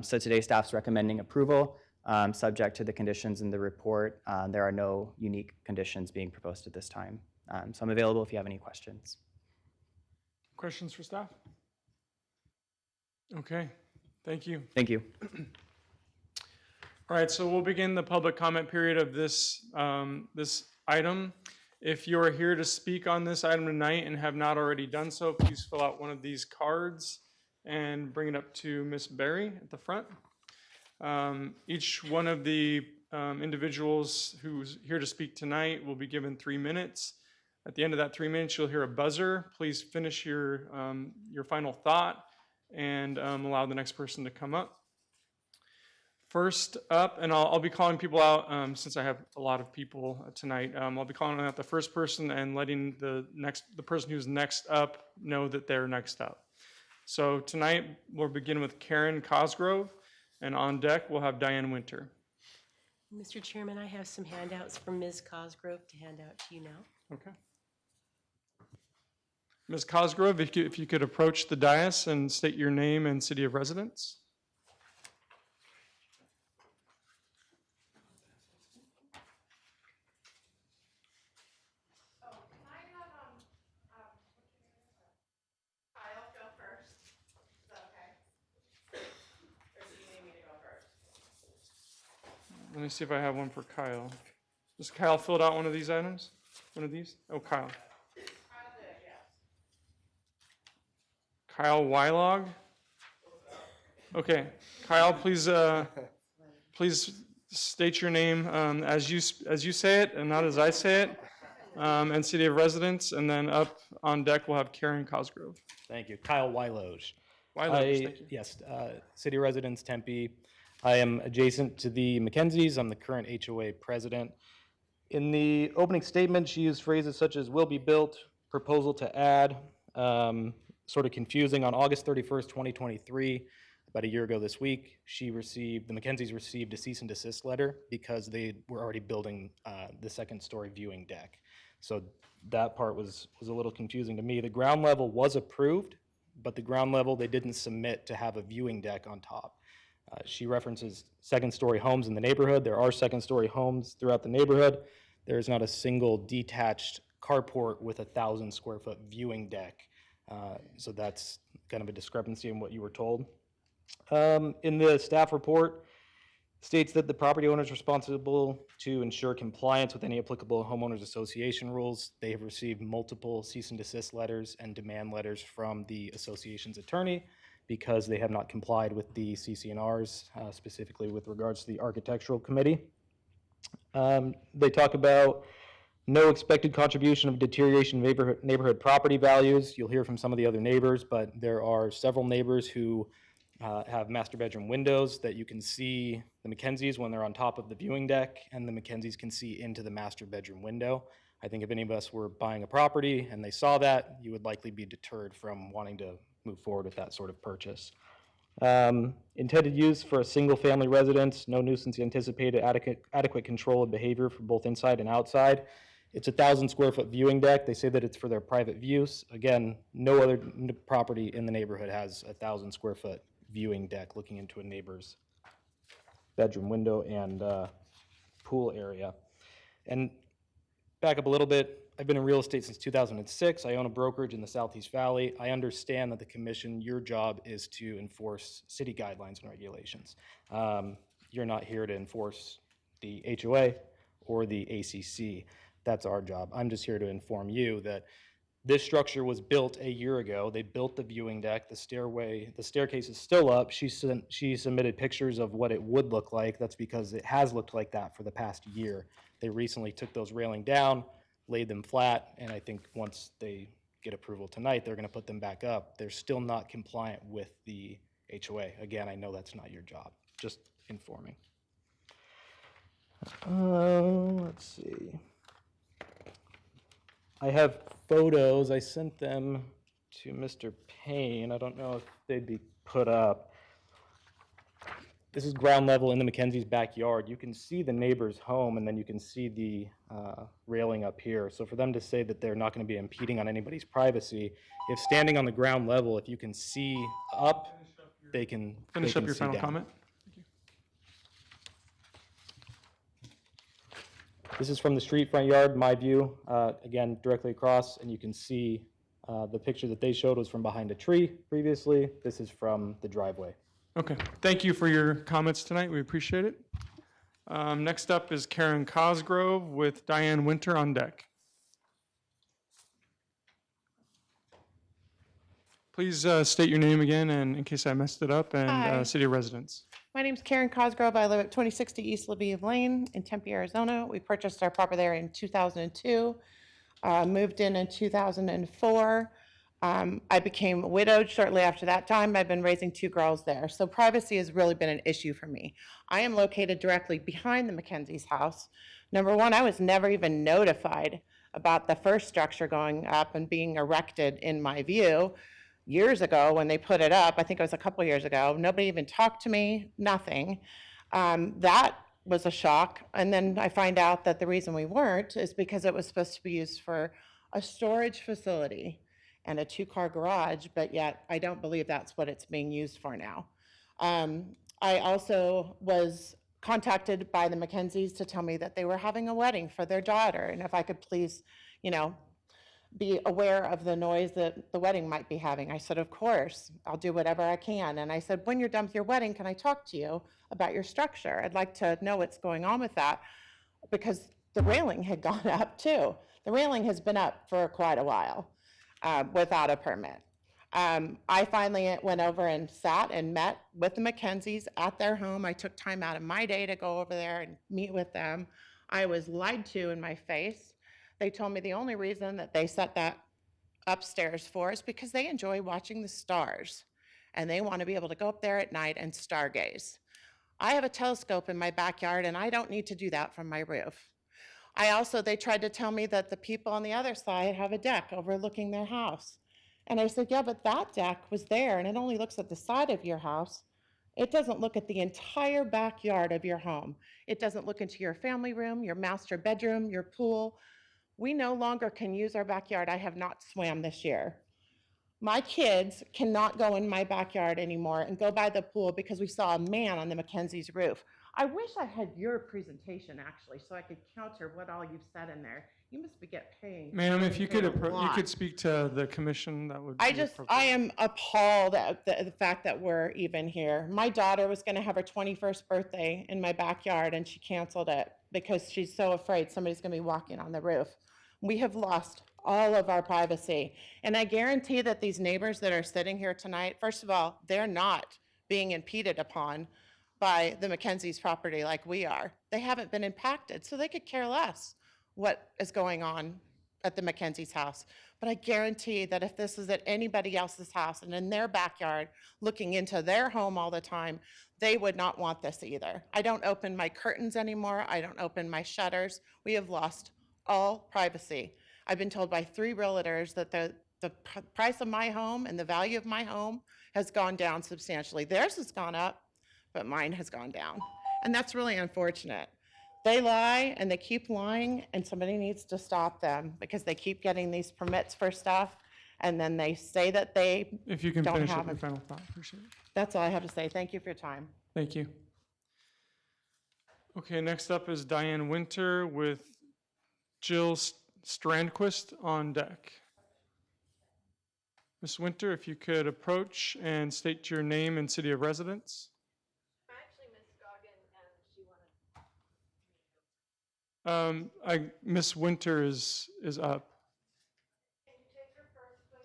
So today staff's recommending approval, subject to the conditions in the report. There are no unique conditions being proposed at this time. So I'm available if you have any questions.
Questions for staff? Okay, thank you.
Thank you.
All right, so we'll begin the public comment period of this item. If you are here to speak on this item tonight and have not already done so, please fill out one of these cards and bring it up to Ms. Berry at the front. Each one of the individuals who's here to speak tonight will be given 3 minutes. At the end of that 3 minutes, you'll hear a buzzer. Please finish your final thought and allow the next person to come up. First up, and I'll be calling people out since I have a lot of people tonight. I'll be calling out the first person and letting the person who's next up know that they're next up. So tonight we'll begin with Karen Cosgrove, and on deck we'll have Diane Winter.
Mr. Chairman, I have some handouts from Ms. Cosgrove to hand out to you now.
Okay. Ms. Cosgrove, if you could approach the dais and state your name and city of residence. Let me see if I have one for Kyle. Does Kyle filled out one of these items? One of these? Oh, Kyle. Kyle Wylog? Okay, Kyle, please state your name as you say it and not as I say it, and city of residence, and then up on deck we'll have Karen Cosgrove.
Thank you. Kyle Wyloge.
Wyloge, thank you.
Yes, city residence, Tempe. I am adjacent to the Mackenzies. I'm the current HOA president. In the opening statement, she used phrases such as will be built, proposal to add, sort of confusing. On August 31st, 2023, about a year ago this week, the Mackenzies received a cease and desist letter because they were already building the second story viewing deck. So that part was a little confusing to me. The ground level was approved, but the ground level they didn't submit to have a viewing deck on top. She references second story homes in the neighborhood. There are second story homes throughout the neighborhood. There is not a single detached carport with 1,000 square foot viewing deck. So that's kind of a discrepancy in what you were told. In the staff report, states that the property owner is responsible to ensure compliance with any applicable homeowners association rules. They have received multiple cease and desist letters and demand letters from the association's attorney because they have not complied with the CC&Rs, specifically with regards to the architectural committee. They talk about no expected contribution of deterioration of neighborhood property values. You'll hear from some of the other neighbors, but there are several neighbors who have master bedroom windows that you can see the Mackenzies when they're on top of the viewing deck, and the Mackenzies can see into the master bedroom window. I think if any of us were buying a property and they saw that, you would likely be deterred from wanting to move forward with that sort of purchase. Intended use for a single family residence, no nuisance anticipated, adequate control of behavior for both inside and outside. It's 1,000 square foot viewing deck. They say that it's for their private use. Again, no other property in the neighborhood has 1,000 square foot viewing deck looking into a neighbor's bedroom window and pool area. And back up a little bit, I've been in real estate since 2006. I own a brokerage in the Southeast Valley. I understand that the commission, your job is to enforce city guidelines and regulations. You're not here to enforce the HOA or the ACC. That's our job. I'm just here to inform you that this structure was built a year ago. They built the viewing deck, the staircase is still up. She submitted pictures of what it would look like. That's because it has looked like that for the past year. They recently took those railing down, laid them flat, and I think once they get approval tonight, they're gonna put them back up. They're still not compliant with the HOA. Again, I know that's not your job, just informing. Let's see. I have photos. I sent them to Mr. Payne. I don't know if they'd be put up. This is ground level in the Mackenzies' backyard. You can see the neighbor's home, and then you can see the railing up here. So for them to say that they're not going to be impeding on anybody's privacy, if standing on the ground level, if you can see up, they can
Finish up your
see
final
down.
comment.
This is from the street front yard, my view, again, directly across, and you can see the picture that they showed was from behind a tree previously. This is from the driveway.
Okay, thank you for your comments tonight. We appreciate it. Next up is Karen Cosgrove with Diane Winter on deck. Please state your name again, and in case I messed it up, and
Hi.
city of residence.
My name's Karen Cosgrove. I live at 2060 East Levine Lane in Tempe, Arizona. We purchased our property there in 2002, moved in 2004. I became widowed shortly after that time. I've been raising 2 girls there. So privacy has really been an issue for me. I am located directly behind the Mackenzies' house. Number one, I was never even notified about the first structure going up and being erected in my view. Years ago when they put it up, I think it was a couple years ago, nobody even talked to me, nothing. That was a shock. And then I find out that the reason we weren't is because it was supposed to be used for a storage facility and a 2-car garage, but yet I don't believe that's what it's being used for now. I also was contacted by the Mackenzies to tell me that they were having a wedding for their daughter and if I could please, be aware of the noise that the wedding might be having. I said, of course, I'll do whatever I can. And I said, when you're done with your wedding, can I talk to you about your structure? I'd like to know what's going on with that, because the railing had gone up too. The railing has been up for quite a while without a permit. I finally went over and sat and met with the Mackenzies at their home. I took time out of my day to go over there and meet with them. I was lied to in my face. They told me the only reason that they set that upstairs for is because they enjoy watching the stars and they want to be able to go up there at night and stargaze. I have a telescope in my backyard and I don't need to do that from my roof. They tried to tell me that the people on the other side have a deck overlooking their house. And I said, yeah, but that deck was there and it only looks at the side of your house. It doesn't look at the entire backyard of your home. It doesn't look into your family room, your master bedroom, your pool. We no longer can use our backyard. I have not swam this year. My kids cannot go in my backyard anymore and go by the pool because we saw a man on the Mackenzie's roof. I wish I had your presentation actually, so I could counter what all you've said in there. You must be paying.
Ma'am, if you could,
a
you
lot.
could speak to the commission, that would be
I
appropriate.
am appalled at the fact that we're even here. My daughter was going to have her 21st birthday in my backyard and she canceled it because she's so afraid somebody's going to be walking on the roof. We have lost all of our privacy. And I guarantee that these neighbors that are sitting here tonight, first of all, they're not being impeded upon by the Mackenzie's property like we are. They haven't been impacted, so they could care less what is going on at the Mackenzie's house. But I guarantee that if this is at anybody else's house and in their backyard, looking into their home all the time, they would not want this either. I don't open my curtains anymore. I don't open my shutters. We have lost all privacy. I've been told by 3 realtors that the price of my home and the value of my home has gone down substantially. Theirs has gone up, but mine has gone down. And that's really unfortunate. They lie and they keep lying, and somebody needs to stop them because they keep getting these permits for stuff and then they say that they
If you can
don't
finish up
have
your
it.
final thought, appreciate it.
That's all I have to say. Thank you for your time.
Thank you. Okay, next up is Diane Winter with Jill Strandquist on deck. Ms. Winter, if you could approach and state your name and city of residence. Miss Winter is up.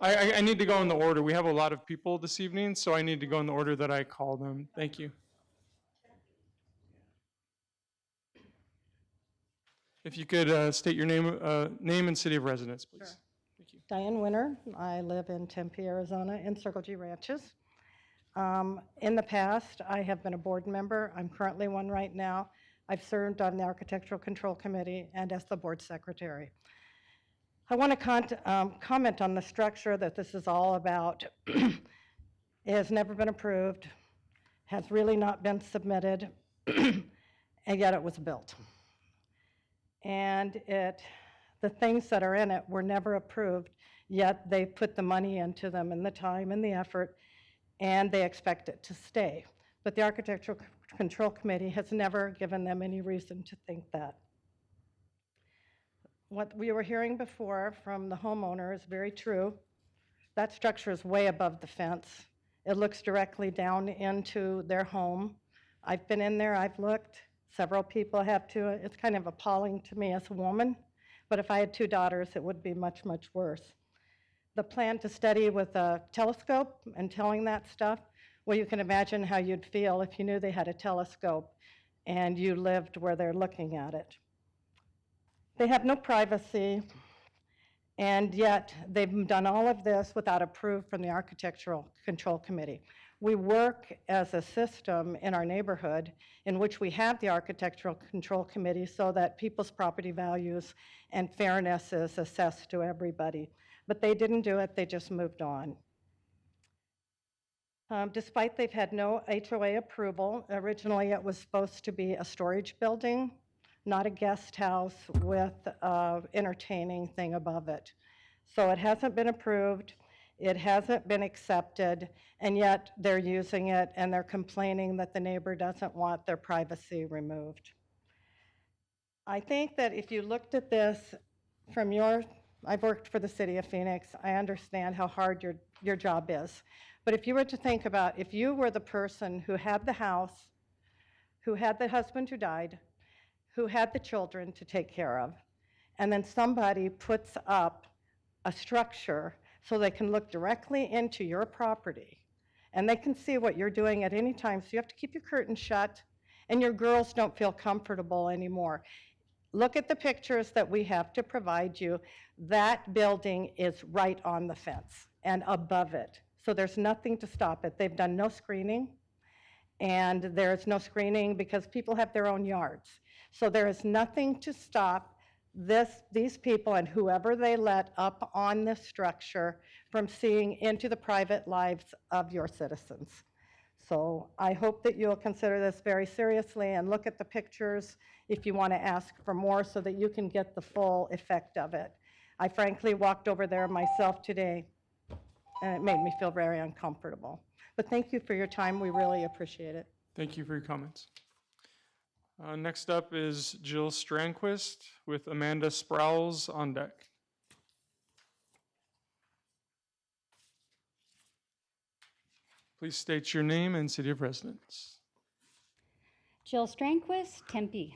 I need to go in the order. We have a lot of people this evening, so I need to go in the order that I call them. Thank you. If you could state your name and city of residence, please.
Sure. Diane Winter. I live in Tempe, Arizona, in Circle G Ranches. In the past, I have been a board member. I'm currently one right now. I've served on the Architectural Control Committee and as the board secretary. I want to comment on the structure that this is all about. It has never been approved, has really not been submitted, and yet it was built. And the things that are in it were never approved, yet they put the money into them and the time and the effort, and they expect it to stay. But the Architectural Control Committee has never given them any reason to think that. What we were hearing before from the homeowner is very true. That structure is way above the fence. It looks directly down into their home. I've been in there, I've looked. Several people have too. It's kind of appalling to me as a woman, but if I had 2 daughters, it would be much, much worse. The plan to study with a telescope and telling that stuff, well, you can imagine how you'd feel if you knew they had a telescope and you lived where they're looking at it. They have no privacy, and yet they've done all of this without approval from the Architectural Control Committee. We work as a system in our neighborhood in which we have the Architectural Control Committee so that people's property values and fairness is assessed to everybody. But they didn't do it, they just moved on. Despite they've had no HOA approval, originally it was supposed to be a storage building, not a guest house with an entertaining thing above it. So it hasn't been approved, it hasn't been accepted, and yet they're using it and they're complaining that the neighbor doesn't want their privacy removed. I think that if you looked at this from your I've worked for the city of Phoenix. I understand how hard your job is. But if you were to think about, if you were the person who had the house, who had the husband who died, who had the children to take care of, and then somebody puts up a structure so they can look directly into your property, and they can see what you're doing at any time, so you have to keep your curtains shut, and your girls don't feel comfortable anymore. Look at the pictures that we have to provide you. That building is right on the fence and above it. So there's nothing to stop it. They've done no screening, and there's no screening because people have their own yards. So there is nothing to stop these people and whoever they let up on this structure from seeing into the private lives of your citizens. So I hope that you'll consider this very seriously and look at the pictures if you want to ask for more so that you can get the full effect of it. I frankly walked over there myself today, and it made me feel very uncomfortable. But thank you for your time. We really appreciate it.
Thank you for your comments. Next up is Jill Strandquist with Amanda Sprouse on deck. Please state your name and city of residence.
Jill Strandquist, Tempe.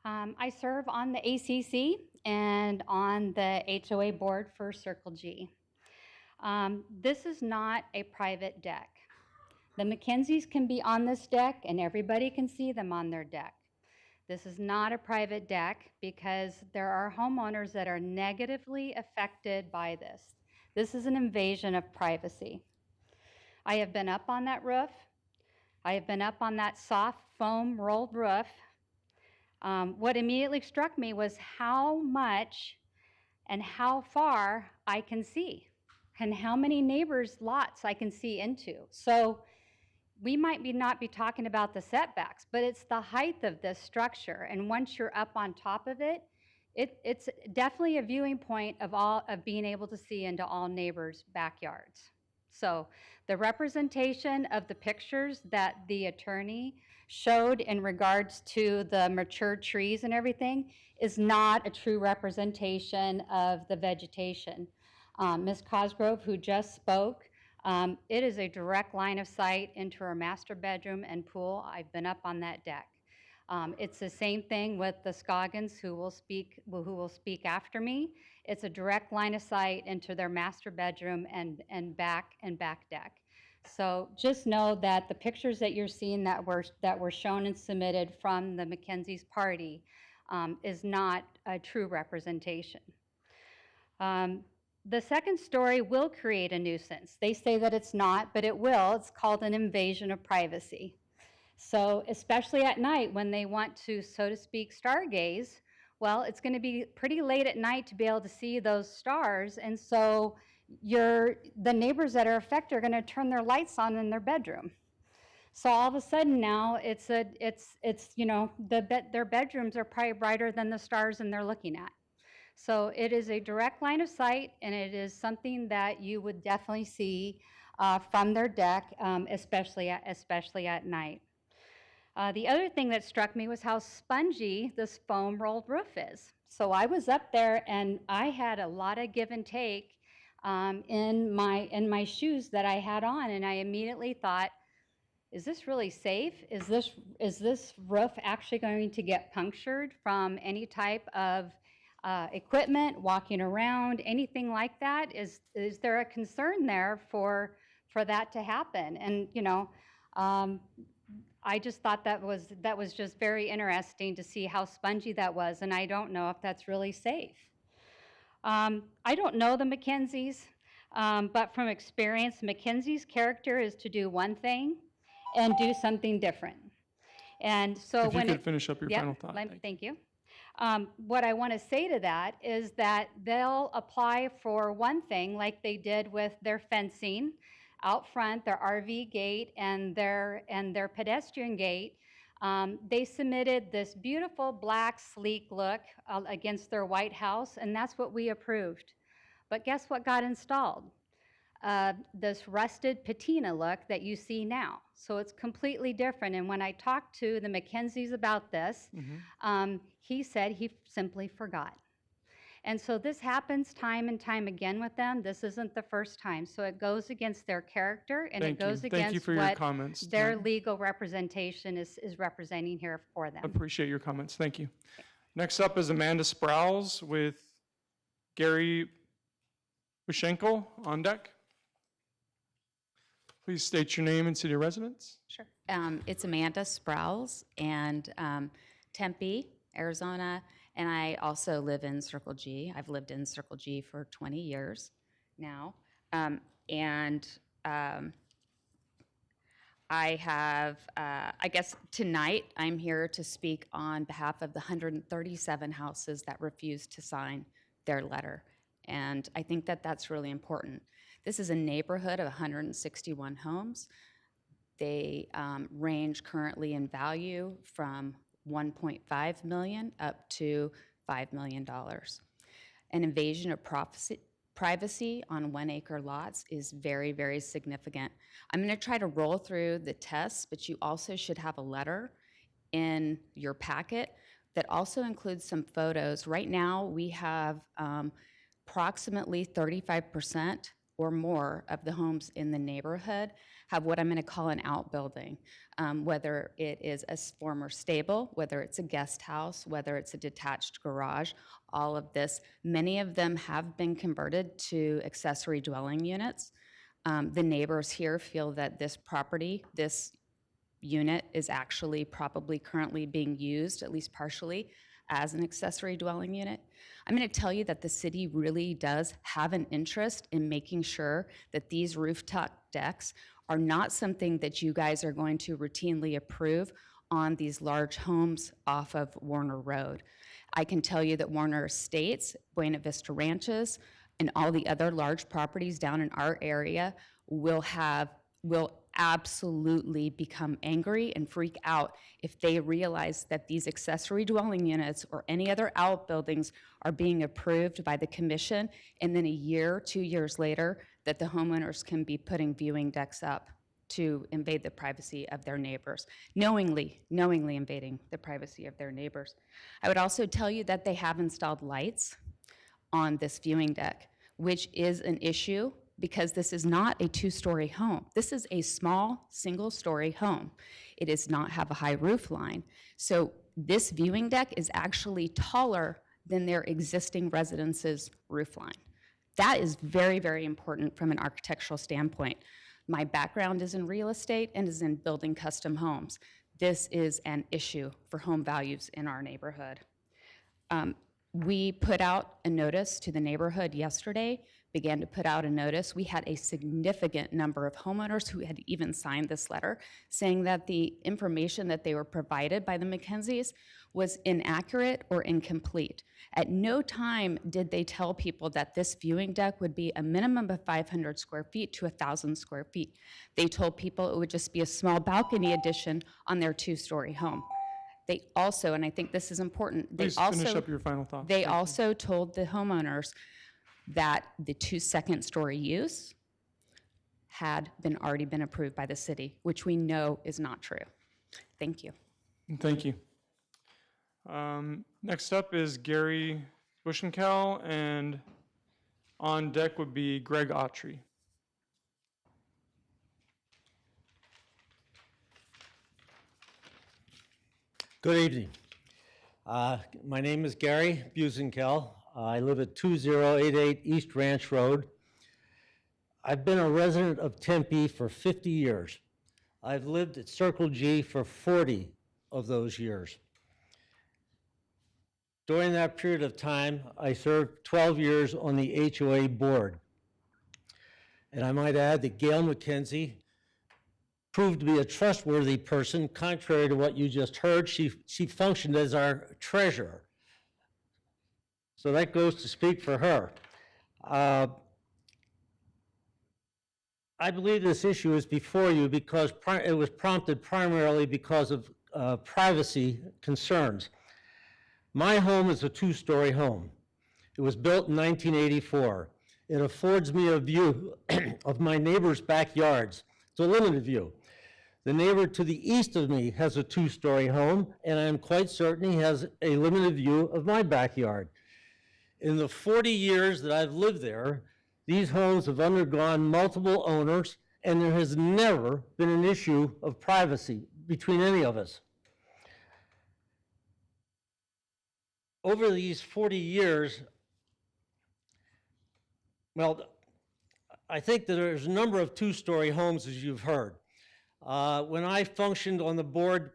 I serve on the ACC and on the HOA board for Circle G. This is not a private deck. The Mackenzies can be on this deck and everybody can see them on their deck. This is not a private deck because there are homeowners that are negatively affected by this. This is an invasion of privacy. I have been up on that roof. I have been up on that soft foam rolled roof. What immediately struck me was how much and how far I can see and how many neighbors' lots I can see into. So we might not be talking about the setbacks, but it's the height of this structure. And once you're up on top of it, it's definitely a viewing point of being able to see into all neighbors' backyards. So the representation of the pictures that the attorney showed in regards to the mature trees and everything is not a true representation of the vegetation. Ms. Cosgrove, who just spoke, it is a direct line of sight into our master bedroom and pool. I've been up on that deck. It's the same thing with the Scoggins, who will speak after me. It's a direct line of sight into their master bedroom and back deck. So just know that the pictures that you're seeing that were shown and submitted from the Mackenzie's party is not a true representation. The second story will create a nuisance. They say that it's not, but it will. It's called an invasion of privacy. So especially at night when they want to, so to speak, stargaze, well, it's going to be pretty late at night to be able to see those stars. And so the neighbors that are affected are going to turn their lights on in their bedroom. So all of a sudden now their bedrooms are probably brighter than the stars and they're looking at. So it is a direct line of sight, and it is something that you would definitely see from their deck, especially at night. The other thing that struck me was how spongy this foam rolled roof is. So I was up there, and I had a lot of give and take in my shoes that I had on, and I immediately thought, is this really safe? Is this roof actually going to get punctured from any type of equipment, walking around, anything like that? Is there a concern there for that to happen? And I just thought that was just very interesting to see how spongy that was, and I don't know if that's really safe. I don't know the Mackenzies, but from experience, Mackenzie's character is to do one thing and do something different. And so
if you could finish up your final thought.
Thank you. What I want to say to that is that they'll apply for one thing like they did with their fencing out front, their RV gate and their pedestrian gate. They submitted this beautiful black sleek look against their white house, and that's what we approved. But guess what got installed? This rusted patina look that you see now. So it's completely different. And when I talked to the Mackenzies about this, he said he simply forgot. And so this happens time and time again with them. This isn't the first time. So it goes against their character and
Thank
it goes
you. Thank you
against
for your
what
comments
their
tonight.
legal representation is representing here for them.
Appreciate your comments. Thank you. Next up is Amanda Sprouse with Gary Bushenko on deck. Please state your name and city of residence.
Sure. It's Amanda Sprouse and Tempe, Arizona, and I also live in Circle G. I've lived in Circle G for 20 years now. I have, I guess tonight I'm here to speak on behalf of the 137 houses that refused to sign their letter. And I think that that's really important. This is a neighborhood of 161 homes. They range currently in value from 1.5 million up to $5 million. An invasion of privacy on 1 acre lots is very, very significant. I'm going to try to roll through the tests, but you also should have a letter in your packet that also includes some photos. Right now, we have approximately 35% or more of the homes in the neighborhood have what I'm going to call an outbuilding, whether it is a former stable, whether it's a guest house, whether it's a detached garage, all of this. Many of them have been converted to accessory dwelling units. The neighbors here feel that this property, this unit is actually probably currently being used, at least partially, as an accessory dwelling unit. I'm going to tell you that the city really does have an interest in making sure that these rooftop decks are not something that you guys are going to routinely approve on these large homes off of Warner Road. I can tell you that Warner Estates, Buena Vista Ranches, and all the other large properties down in our area will absolutely become angry and freak out if they realize that these accessory dwelling units or any other outbuildings are being approved by the commission, and then a year, 2 years later, that the homeowners can be putting viewing decks up to invade the privacy of their neighbors, knowingly invading the privacy of their neighbors. I would also tell you that they have installed lights on this viewing deck, which is an issue because this is not a two-story home. This is a small, single-story home. It does not have a high roof line. So this viewing deck is actually taller than their existing residence's roof line. That is very, very important from an architectural standpoint. My background is in real estate and is in building custom homes. This is an issue for home values in our neighborhood. We put out a notice to the neighborhood yesterday, began to put out a notice. We had a significant number of homeowners who had even signed this letter saying that the information that they were provided by the McKenzies was inaccurate or incomplete. At no time did they tell people that this viewing deck would be a minimum of 500 square feet to 1,000 square feet. They told people it would just be a small balcony addition on their two-story home. They also, and I think this is important,
Please finish up your final thoughts.
They also told the homeowners that the second story use had already been approved by the city, which we know is not true. Thank you.
Thank you. Next up is Gary Bushenkel, and on deck would be Greg Autry.
Good evening. My name is Gary Busenkel. I live at 2088 East Ranch Road. I've been a resident of Tempe for 50 years. I've lived at Circle G for 40 of those years. During that period of time, I served 12 years on the HOA board. And I might add that Gail McKenzie proved to be a trustworthy person. Contrary to what you just heard, she functioned as our treasurer. So that goes to speak for her. I believe this issue is before you because it was prompted primarily because of privacy concerns. My home is a two-story home. It was built in 1984. It affords me a view of my neighbor's backyards. It's a limited view. The neighbor to the east of me has a two-story home, and I'm quite certain he has a limited view of my backyard. In the 40 years that I've lived there, these homes have undergone multiple owners, and there has never been an issue of privacy between any of us. Over these 40 years, well, I think that there's a number of two-story homes, as you've heard. When I functioned on the board,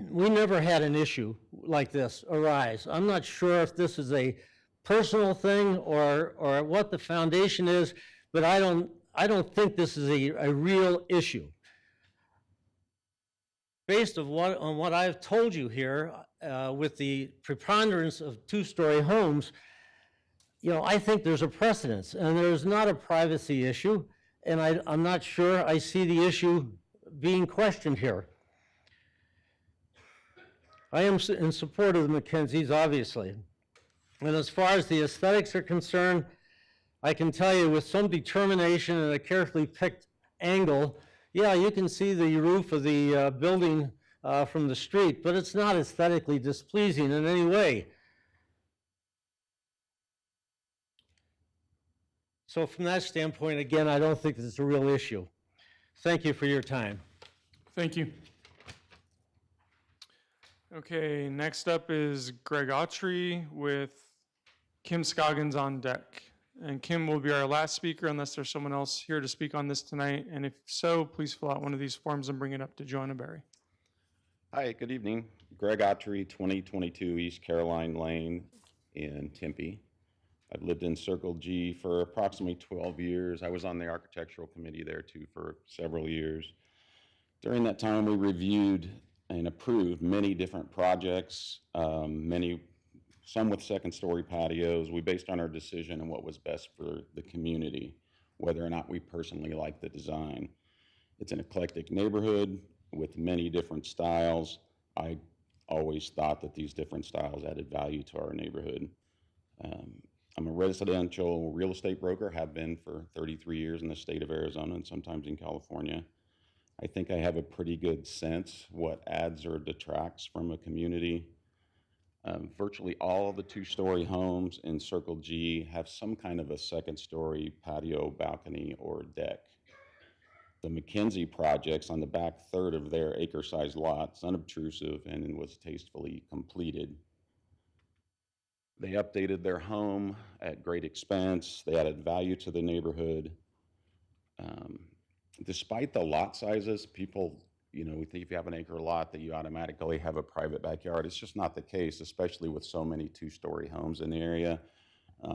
we never had an issue like this arise. I'm not sure if this is a personal thing or what the foundation is, but I don't think this is a real issue. Based on what I've told you here, with the preponderance of two-story homes, you know, I think there's a precedence, and there's not a privacy issue, and I'm not sure I see the issue being questioned here. I am in support of the Mackenzies, obviously. And as far as the aesthetics are concerned, I can tell you with some determination and a carefully picked angle, yeah, you can see the roof of the building from the street, but it's not aesthetically displeasing in any way. So from that standpoint, again, I don't think it's a real issue. Thank you for your time.
Thank you. Okay, next up is Greg Autry with Kim Scoggins on deck. And Kim will be our last speaker unless there's someone else here to speak on this tonight. And if so, please fill out one of these forms and bring it up to Joanna Berry.
Hi, good evening. Greg Autry, 2022 East Caroline Lane in Tempe. I've lived in Circle G for approximately 12 years. I was on the architectural committee there too for several years. During that time, we reviewed and approved many different projects, some with second-story patios. We based on our decision on what was best for the community, whether or not we personally liked the design. It's an eclectic neighborhood with many different styles. I always thought that these different styles added value to our neighborhood. I'm a residential real estate broker, have been for 33 years in the state of Arizona and sometimes in California. I think I have a pretty good sense what adds or detracts from a community. Virtually all of the two-story homes in Circle G have some kind of a second-story patio, balcony, or deck. The Mackenzie projects on the back third of their acre-sized lots, unobtrusive and was tastefully completed. They updated their home at great expense. They added value to the neighborhood. Despite the lot sizes, people, you know, think if you have an acre lot that you automatically have a private backyard. It's just not the case, especially with so many two-story homes in the area.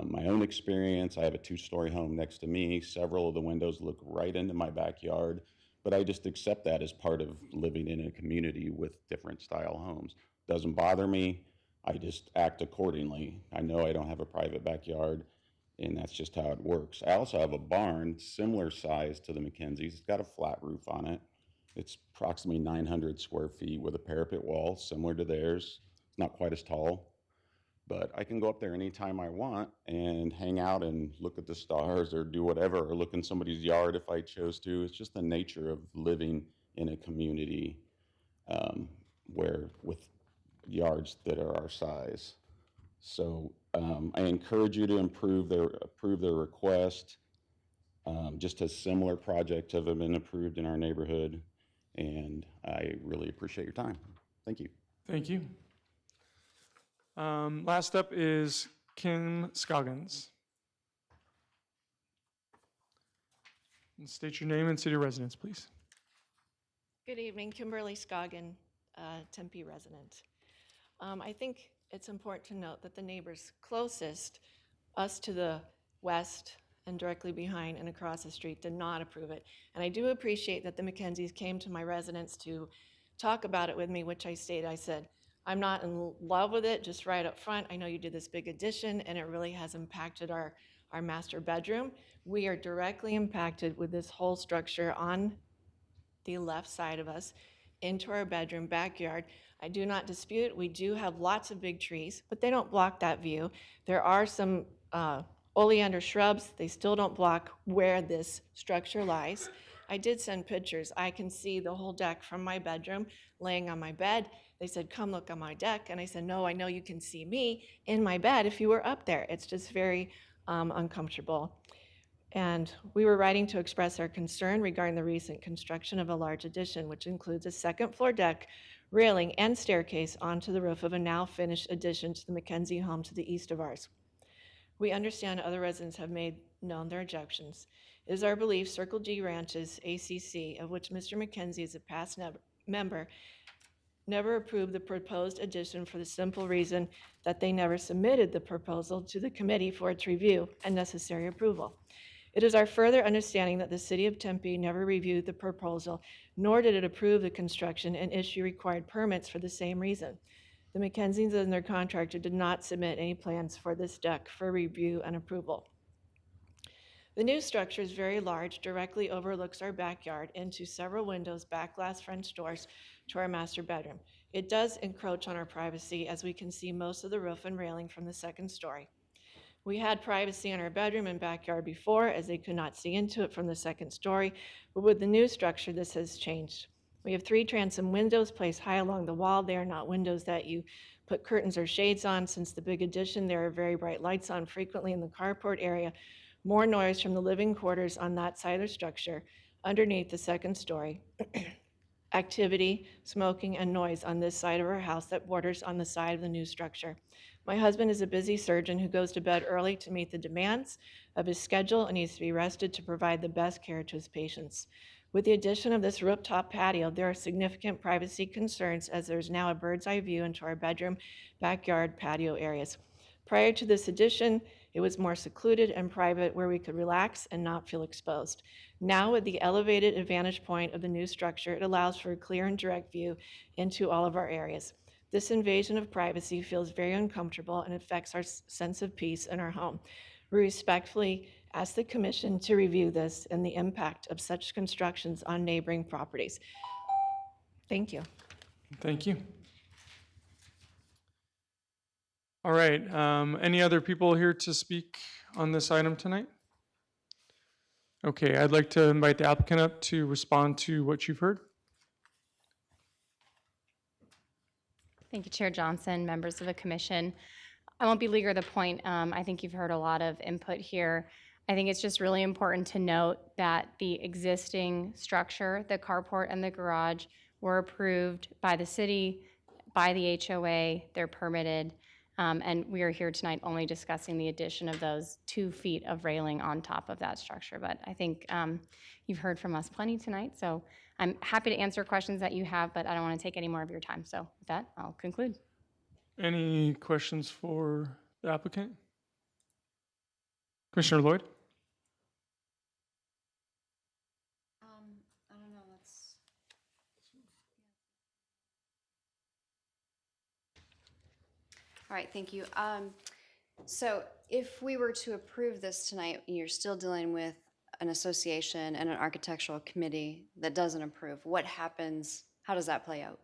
My own experience, I have a two-story home next to me. Several of the windows look right into my backyard, but I just accept that as part of living in a community with different style homes. Doesn't bother me. I just act accordingly. I know I don't have a private backyard, and that's just how it works. I also have a barn, similar size to the Mackenzies. It's got a flat roof on it. It's approximately 900 square feet with a parapet wall, similar to theirs. It's not quite as tall, but I can go up there anytime I want and hang out and look at the stars or do whatever, or look in somebody's yard if I chose to. It's just the nature of living in a community where with yards that are our size. So I encourage you to approve their request. Just a similar project have been approved in our neighborhood, and I really appreciate your time. Thank you.
Thank you. Last up is Kim Scoggins. And state your name and city of residence, please.
Good evening, Kimberly Scoggin, Tempe resident. I think it's important to note that the neighbors closest, us to the west and directly behind and across the street, did not approve it. And I do appreciate that the Mackenzies came to my residence to talk about it with me, which I stated. I said, I'm not in love with it, just right up front. I know you did this big addition and it really has impacted our master bedroom. We are directly impacted with this whole structure on the left side of us into our bedroom backyard. I do not dispute, we do have lots of big trees, but they don't block that view. There are some oleander shrubs. They still don't block where this structure lies. I did send pictures. I can see the whole deck from my bedroom laying on my bed. They said, come look on my deck. And I said, no, I know you can see me in my bed if you were up there. It's just very uncomfortable. And we were writing to express our concern regarding the recent construction of a large addition, which includes a second floor deck, railing, and staircase onto the roof of a now finished addition to the Mackenzie home to the east of ours. We understand other residents have made known their objections. It is our belief Circle G Ranches, ACC, of which Mr. Mackenzie is a past member, never approved the proposed addition for the simple reason that they never submitted the proposal to the committee for its review and necessary approval. It is our further understanding that the City of Tempe never reviewed the proposal, nor did it approve the construction and issue required permits for the same reason. The Mackenzies and their contractor did not submit any plans for this deck for review and approval. The new structure is very large, directly overlooks our backyard into several windows, back glass French doors to our master bedroom. It does encroach on our privacy as we can see most of the roof and railing from the second story. We had privacy in our bedroom and backyard before, as they could not see into it from the second story, but with the new structure, this has changed. We have 3 transom windows placed high along the wall. They are not windows that you put curtains or shades on. Since the big addition, there are very bright lights on frequently in the carport area. More noise from the living quarters on that side of the structure, underneath the second story. Activity, smoking, and noise on this side of our house that borders on the side of the new structure. My husband is a busy surgeon who goes to bed early to meet the demands of his schedule and needs to be rested to provide the best care to his patients. With the addition of this rooftop patio, there are significant privacy concerns as there is now a bird's eye view into our bedroom, backyard, patio areas. Prior to this addition, it was more secluded and private where we could relax and not feel exposed. Now with the elevated vantage point of the new structure, it allows for a clear and direct view into all of our areas. This invasion of privacy feels very uncomfortable and affects our sense of peace in our home. We respectfully ask the Commission to review this and the impact of such constructions on neighboring properties. Thank you.
Thank you. All right, any other people here to speak on this item tonight? Okay, I'd like to invite the applicant up to respond to what you've heard.
Thank you, Chair Johnson, members of the commission. I won't belabor the point. I think you've heard a lot of input here. I think it's just really important to note that the existing structure, the carport and the garage, were approved by the city, by the HOA, they're permitted, and we are here tonight only discussing the addition of those 2 feet of railing on top of that structure. But I think you've heard from us plenty tonight, so I'm happy to answer questions that you have, but I don't want to take any more of your time. So with that, I'll conclude.
Any questions for the applicant? Commissioner Lloyd?
I don't know, let's. All right, thank you. So if we were to approve this tonight, you're still dealing with an association and an architectural committee that doesn't approve. What happens? How does that play out?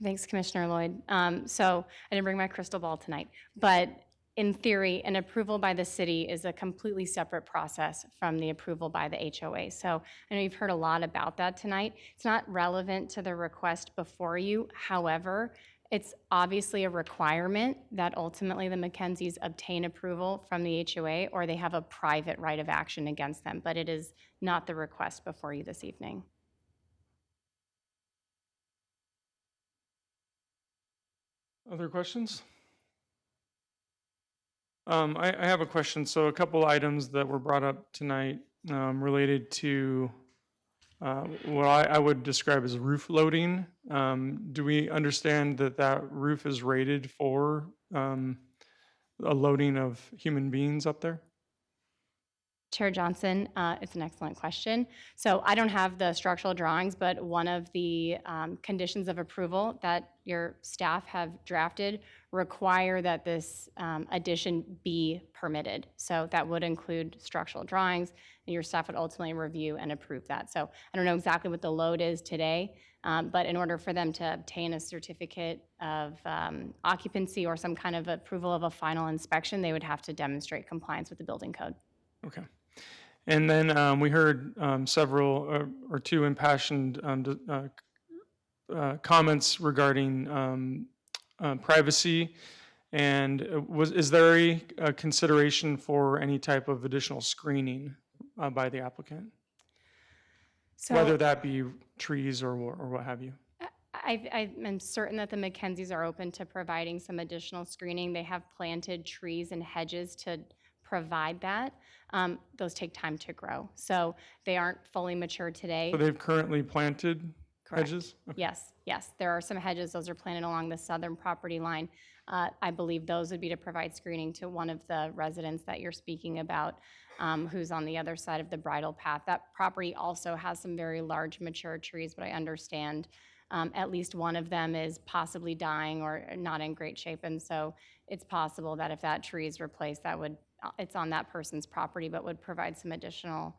Thanks, Commissioner Lloyd. So I didn't bring my crystal ball tonight, but in theory, an approval by the city is a completely separate process from the approval by the HOA. So I know you've heard a lot about that tonight. It's not relevant to the request before you. However, it's obviously a requirement that ultimately the Mackenzies obtain approval from the HOA or they have a private right of action against them, but it is not the request before you this evening.
Other questions? I have a question. So a couple items that were brought up tonight related to what I would describe as roof loading. Do we understand that that roof is rated for a loading of human beings up there?
Chair Johnson, it's an excellent question. So I don't have the structural drawings, but one of the conditions of approval that your staff have drafted require that this addition be permitted. So that would include structural drawings, and your staff would ultimately review and approve that. So I don't know exactly what the load is today, but in order for them to obtain a certificate of occupancy or some kind of approval of a final inspection, they would have to demonstrate compliance with the building code.
Okay. And then we heard several or 2 impassioned comments regarding privacy. And is there a consideration for any type of additional screening by the applicant? Whether that be trees or what have you?
I'm certain that the Mackenzies are open to providing some additional screening. They have planted trees and hedges to provide that. Those take time to grow, so they aren't fully mature today.
So they've currently planted
Correct.
hedges? Okay.
Yes, there are some hedges. Those are planted along the southern property line. I believe those would be to provide screening to one of the residents that you're speaking about, who's on the other side of the bridle path. That property also has some very large mature trees, but I understand at least one of them is possibly dying or not in great shape, and so it's possible that if that tree is replaced, it's on that person's property, but would provide some additional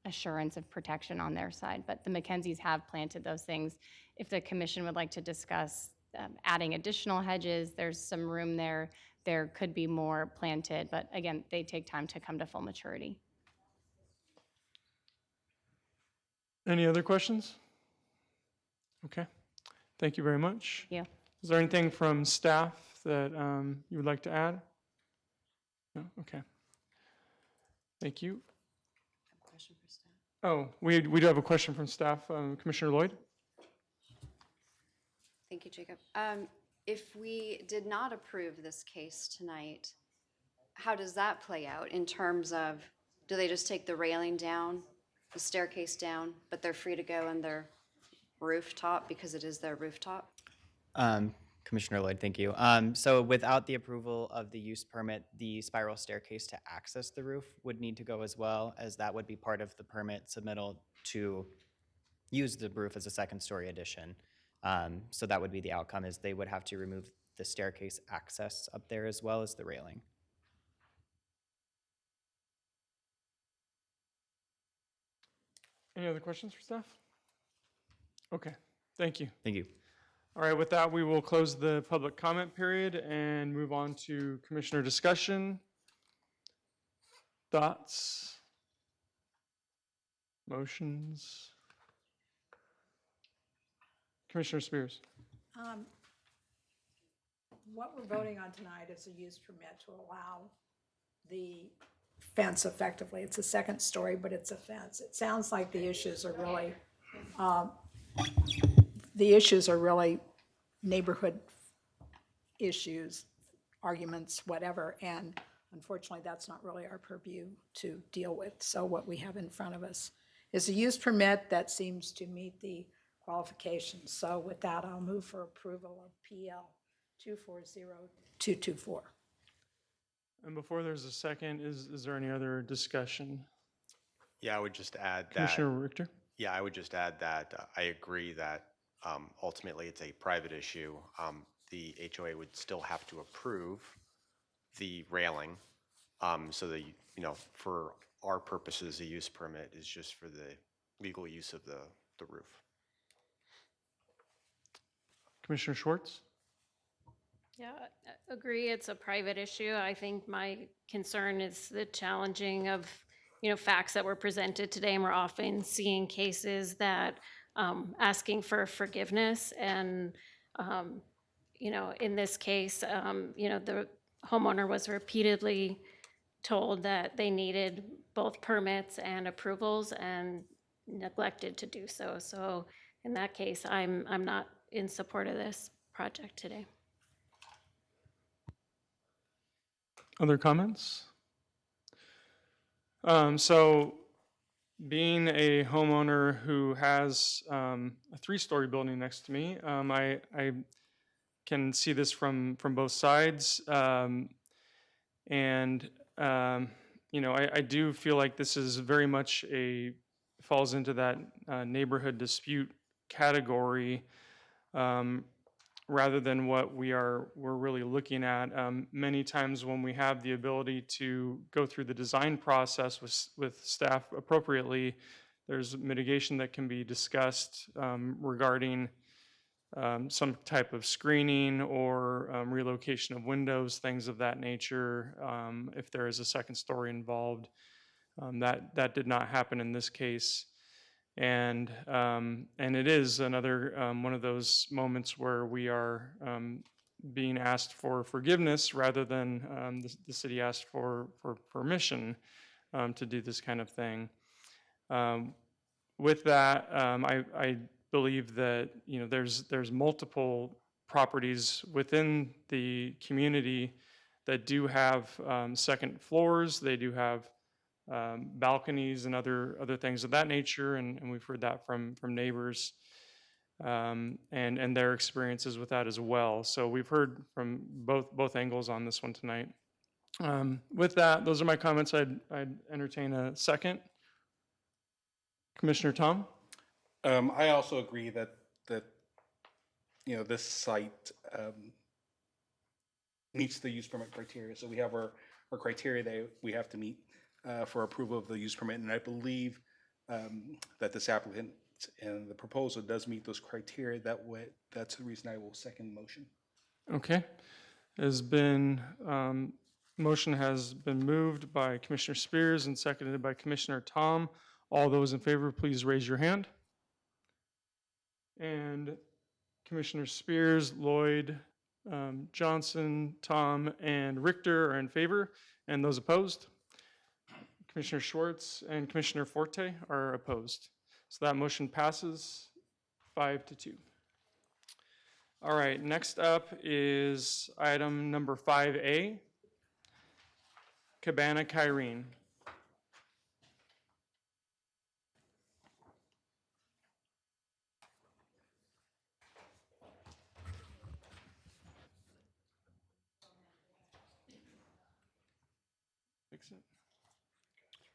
assurance of protection on their side. But the Mackenzies have planted those things. If the commission would like to discuss adding additional hedges, there's some room there. There could be more planted, but again, they take time to come to full maturity.
Any other questions? Okay, thank you very much.
Yeah.
Is there anything from staff that you would like to add? No? Okay. Thank you. Oh, we do have a question from staff. Commissioner Lloyd?
Thank you, Jacob. If we did not approve this case tonight, how does that play out in terms of, do they just take the railing down, the staircase down, but they're free to go on their rooftop because it is their rooftop?
Commissioner Lloyd, thank you. So without the approval of the use permit, the spiral staircase to access the roof would need to go as well, as that would be part of the permit submittal to use the roof as a second-story addition. So that would be the outcome, is they would have to remove the staircase access up there as well as the railing.
Any other questions for staff? Okay, thank you.
Thank you.
All right, with that, we will close the public comment period and move on to commissioner discussion. Thoughts? Motions? Commissioner Spears.
What we're voting on tonight is a use permit to allow the fence effectively. It's a second story, but it's a fence. It sounds like the issues are really neighborhood issues, arguments, whatever, and unfortunately, that's not really our purview to deal with. So what we have in front of us is a use permit that seems to meet the qualifications. So with that, I'll move for approval of PL 240224.
And before there's a second, is there any other discussion?
Yeah, I would just add that.
Commissioner Richter?
Yeah, I would just add that I agree that ultimately it's a private issue. The HOA would still have to approve the railing. So that, for our purposes, the use permit is just for the legal use of the roof.
Commissioner Schwartz?
Yeah, I agree. It's a private issue. I think my concern is the challenging of, facts that were presented today, and we're often seeing cases that asking for forgiveness, and in this case, the homeowner was repeatedly told that they needed both permits and approvals and neglected to do so. So in that case, I'm not in support of this project today.
Other comments? So being a homeowner who has a 3-story building next to me, I can see this from both sides. I do feel like this is very much falls into that neighborhood dispute category, rather than what we're really looking at. Many times when we have the ability to go through the design process with staff appropriately, there's mitigation that can be discussed regarding some type of screening or relocation of windows, things of that nature, if there is a second story involved. That did not happen in this case. And it is another one of those moments where we are being asked for forgiveness rather than the city asked for permission to do this kind of thing. With that, I believe that there's multiple properties within the community that do have second floors. They do have balconies and other things of that nature, and we've heard that from neighbors and their experiences with that as well. So we've heard from both angles on this one tonight. With that, those are my comments. I'd entertain a second. Commissioner Tom?
I also agree that this site meets the use permit criteria. So we have our criteria that we have to meet for approval of the use permit, and I believe that this applicant and the proposal does meet those criteria. That's the reason I will second the motion.
Okay. Motion has been moved by Commissioner Spears and seconded by Commissioner Tom. All those in favor, please raise your hand. And Commissioner Spears, Lloyd, Johnson, Tom, and Richter are in favor, and those opposed? Commissioner Schwartz and Commissioner Forte are opposed. So that motion passes 5-2. All right, next up is item number 5A, Cabana Kyrene.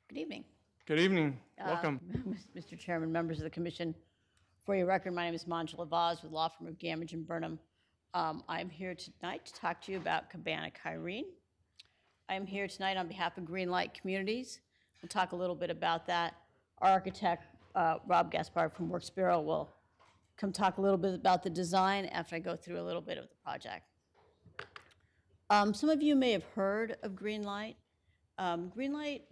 Good evening.
Good evening. Welcome.
Mr. Chairman, members of the commission. For your record, my name is Manjula Vaz with law firm of Gamage and Burnham. I'm here tonight to talk to you about Cabana Kyrene. I'm here tonight on behalf of Greenlight Communities. We'll talk a little bit about that. Our architect, Rob Gaspar from Works Bureau, will come talk a little bit about the design after I go through a little bit of the project. Some of you may have heard of Greenlight. Greenlight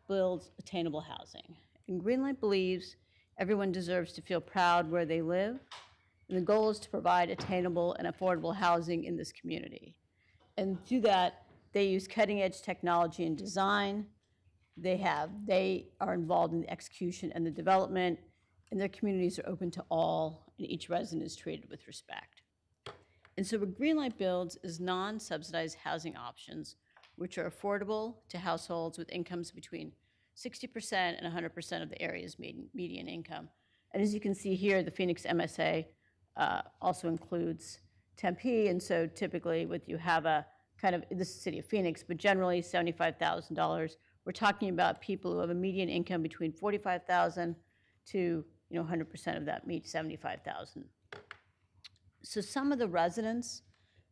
builds attainable housing. And Greenlight believes everyone deserves to feel proud where they live. And the goal is to provide attainable and affordable housing in this community. And to that, they use cutting-edge technology and design. They are involved in the execution and the development, and their communities are open to all, and each resident is treated with respect. And so what Greenlight builds is non-subsidized housing options, which are affordable to households with incomes between 60% and 100% of the area's median income. And as you can see here, the Phoenix MSA also includes Tempe, and so typically you have a kind of, this is the city of Phoenix, but generally $75,000. We're talking about people who have a median income between $45,000 to 100% of that meets $75,000. So some of the residents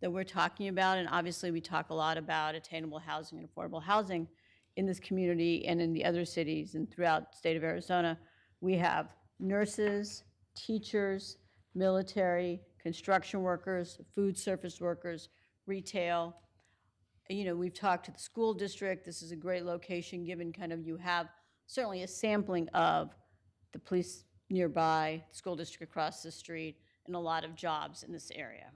that we're talking about, and obviously we talk a lot about attainable housing and affordable housing in this community and in the other cities and throughout the state of Arizona, we have nurses, teachers, military, construction workers, food service workers, retail. We've talked to the school district. This is a great location given you have certainly a sampling of the police nearby, the school district across the street, and a lot of jobs in this area.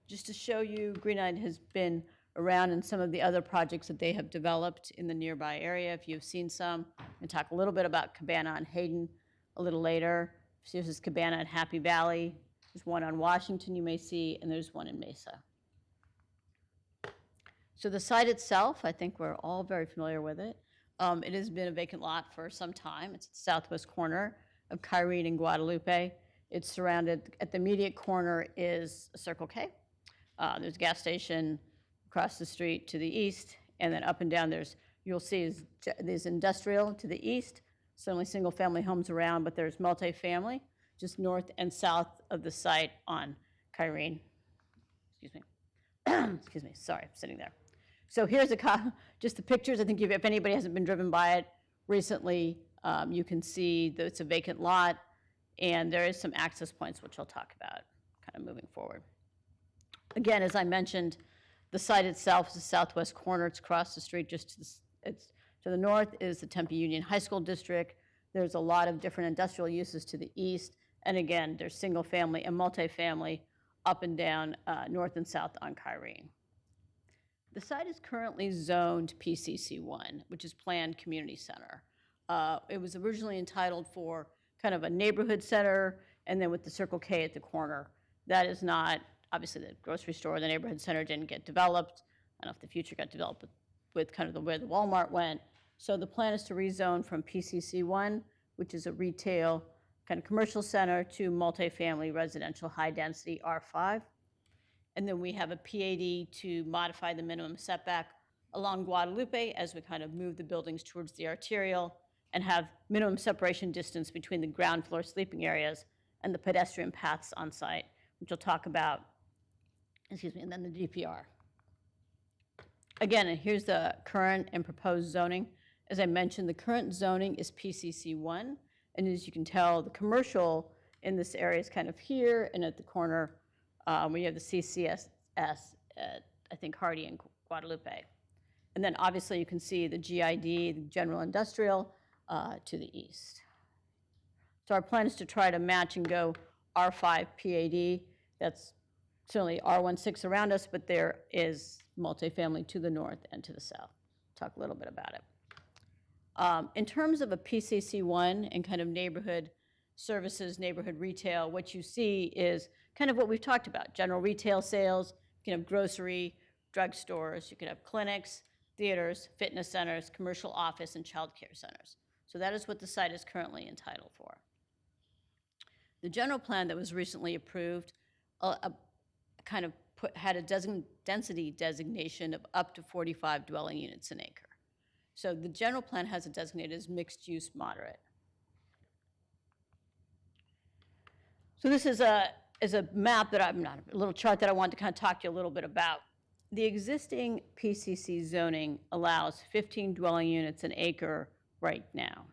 Just to show you, Greenlight has been around in some of the other projects that they have developed in the nearby area. If you've seen some, and talk a little bit about Cabana on Hayden a little later. So this is Cabana at Happy Valley. There's one on Washington you may see, and there's one in Mesa. So the site itself, I think we're all very familiar with it. It has been a vacant lot for some time. It's at the southwest corner of Kyrene and Guadalupe. It's surrounded, at the immediate corner is a Circle K. There's a gas station across the street to the east, and then up and down you'll see there's industrial to the east, certainly single-family homes around, but there's multifamily just north and south of the site on Kyrene. Excuse me. Excuse me, sorry, I'm sitting there. So here's just the pictures. I think if anybody hasn't been driven by it recently, you can see that it's a vacant lot, and there is some access points, which I'll talk about kind of moving forward. Again, as I mentioned, the site itself is the southwest corner. It's across the street. To the north is the Tempe Union High School District. There's a lot of different industrial uses to the east. And again, there's single family and multifamily up and down north and south on Kyrene. The site is currently zoned PCC1, which is Planned Community Center. It was originally entitled for kind of a neighborhood center, and then with the Circle K at the corner. That is not, obviously the grocery store, the neighborhood center didn't get developed. I don't know if the future got developed with kind of the way the Walmart went. So the plan is to rezone from PCC1, which is a retail kind of commercial center, to multifamily residential high density R5. And then we have a PAD to modify the minimum setback along Guadalupe as we kind of move the buildings towards the arterial and have minimum separation distance between the ground floor sleeping areas and the pedestrian paths on site, which we'll talk about, and then the DPR. Again, and here's the current and proposed zoning. As I mentioned, the current zoning is PCC1, and as you can tell, the commercial in this area is kind of here, and at the corner, we have the CCS at, I think, Hardy and Guadalupe. And then obviously you can see the GID, the general industrial, to the east. So our plan is to try to match and go R5 PAD. That's certainly R16 around us, but there is multifamily to the north and to the south. Talk a little bit about it. In terms of a PCC1 and kind of neighborhood services, neighborhood retail, what you see is kind of what we've talked about. General retail sales, you can have grocery, drugstores, you can have clinics, theaters, fitness centers, commercial office, and child care centers. So that is what the site is currently entitled for. The general plan that was recently approved kind of had a density designation of up to 45 dwelling units an acre. So the general plan has it designated as mixed use moderate. So this is a map that a little chart that I wanted to kind of talk to you a little bit about. The existing PCC zoning allows 15 dwelling units an acre right now.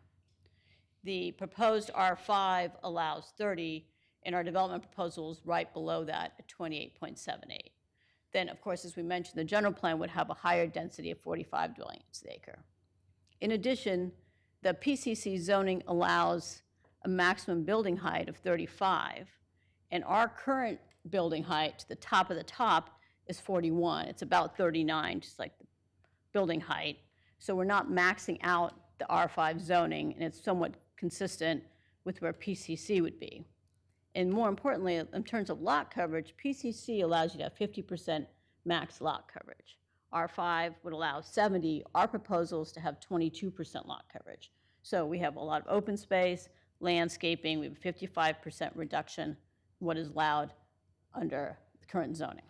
The proposed R5 allows 30, and our development proposal is right below that at 28.78. Then, of course, as we mentioned, the general plan would have a higher density of 45 dwelling units an acre. In addition, the PCC zoning allows a maximum building height of 35, and our current building height to the top of the top is 41. It's about 39, just like the building height. So we're not maxing out the R5 zoning, and it's somewhat consistent with where PCC would be. And more importantly, in terms of lot coverage, PCC allows you to have 50% max lot coverage. R5 would allow 70. Our proposal is to have 22% lot coverage. So we have a lot of open space, landscaping. We have a 55% reduction in what is allowed under the current zoning.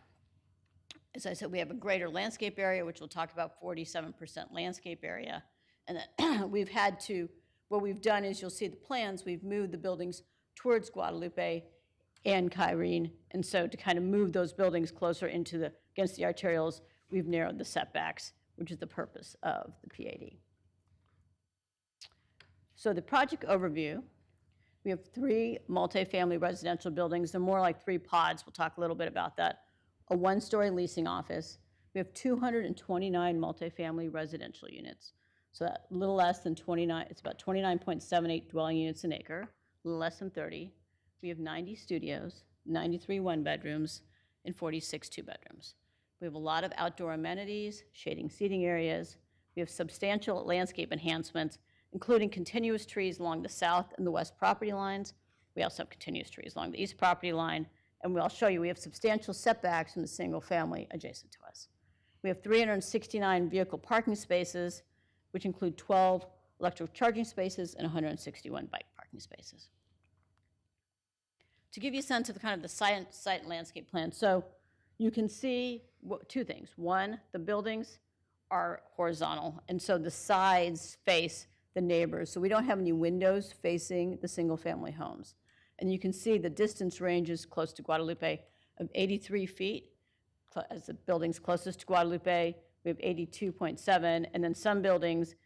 As I said, we have a greater landscape area, which we'll talk about, 47% landscape area. And then we've had to, what we've done is, you'll see the plans, we've moved the buildings towards Guadalupe and Kyrene. And so to kind of move those buildings closer into against the arterials, we've narrowed the setbacks, which is the purpose of the PAD. So the project overview, we have 3 multifamily residential buildings. They're more like 3 pods. We'll talk a little bit about that. A 1-story leasing office. We have 229 multifamily residential units. So that a little less than 29, it's about 29.78 dwelling units an acre, a little less than 30. We have 90 studios, 93 1-bedrooms, and 46 2-bedrooms. We have a lot of outdoor amenities, shading seating areas. We have substantial landscape enhancements, including continuous trees along the south and the west property lines. We also have continuous trees along the east property line. And I'll show you, we have substantial setbacks from the single family adjacent to us. We have 369 vehicle parking spaces, which include 12 electric charging spaces and 161 bike parking spaces. To give you a sense of kind of the site landscape plan, so you can see 2 things. One, the buildings are horizontal, and so the sides face the neighbors. So we don't have any windows facing the single family homes. And you can see the distance ranges close to Guadalupe of 83 feet. As the buildings closest to Guadalupe, we have 82.7, and then some buildings,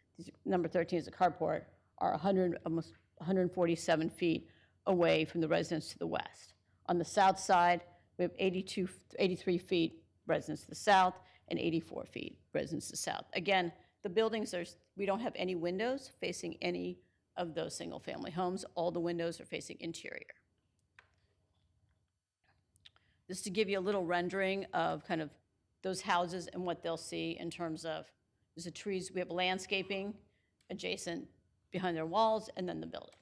number 13 is a carport, are almost 147 feet away from the residents to the west. On the south side, we have 83 feet residents to the south and 84 feet residents to the south. Again, the buildings we don't have any windows facing any of those single-family homes. All the windows are facing interior. Just to give you a little rendering of kind of those houses and what they'll see in terms of, there's the trees, we have landscaping adjacent behind their walls, and then the building.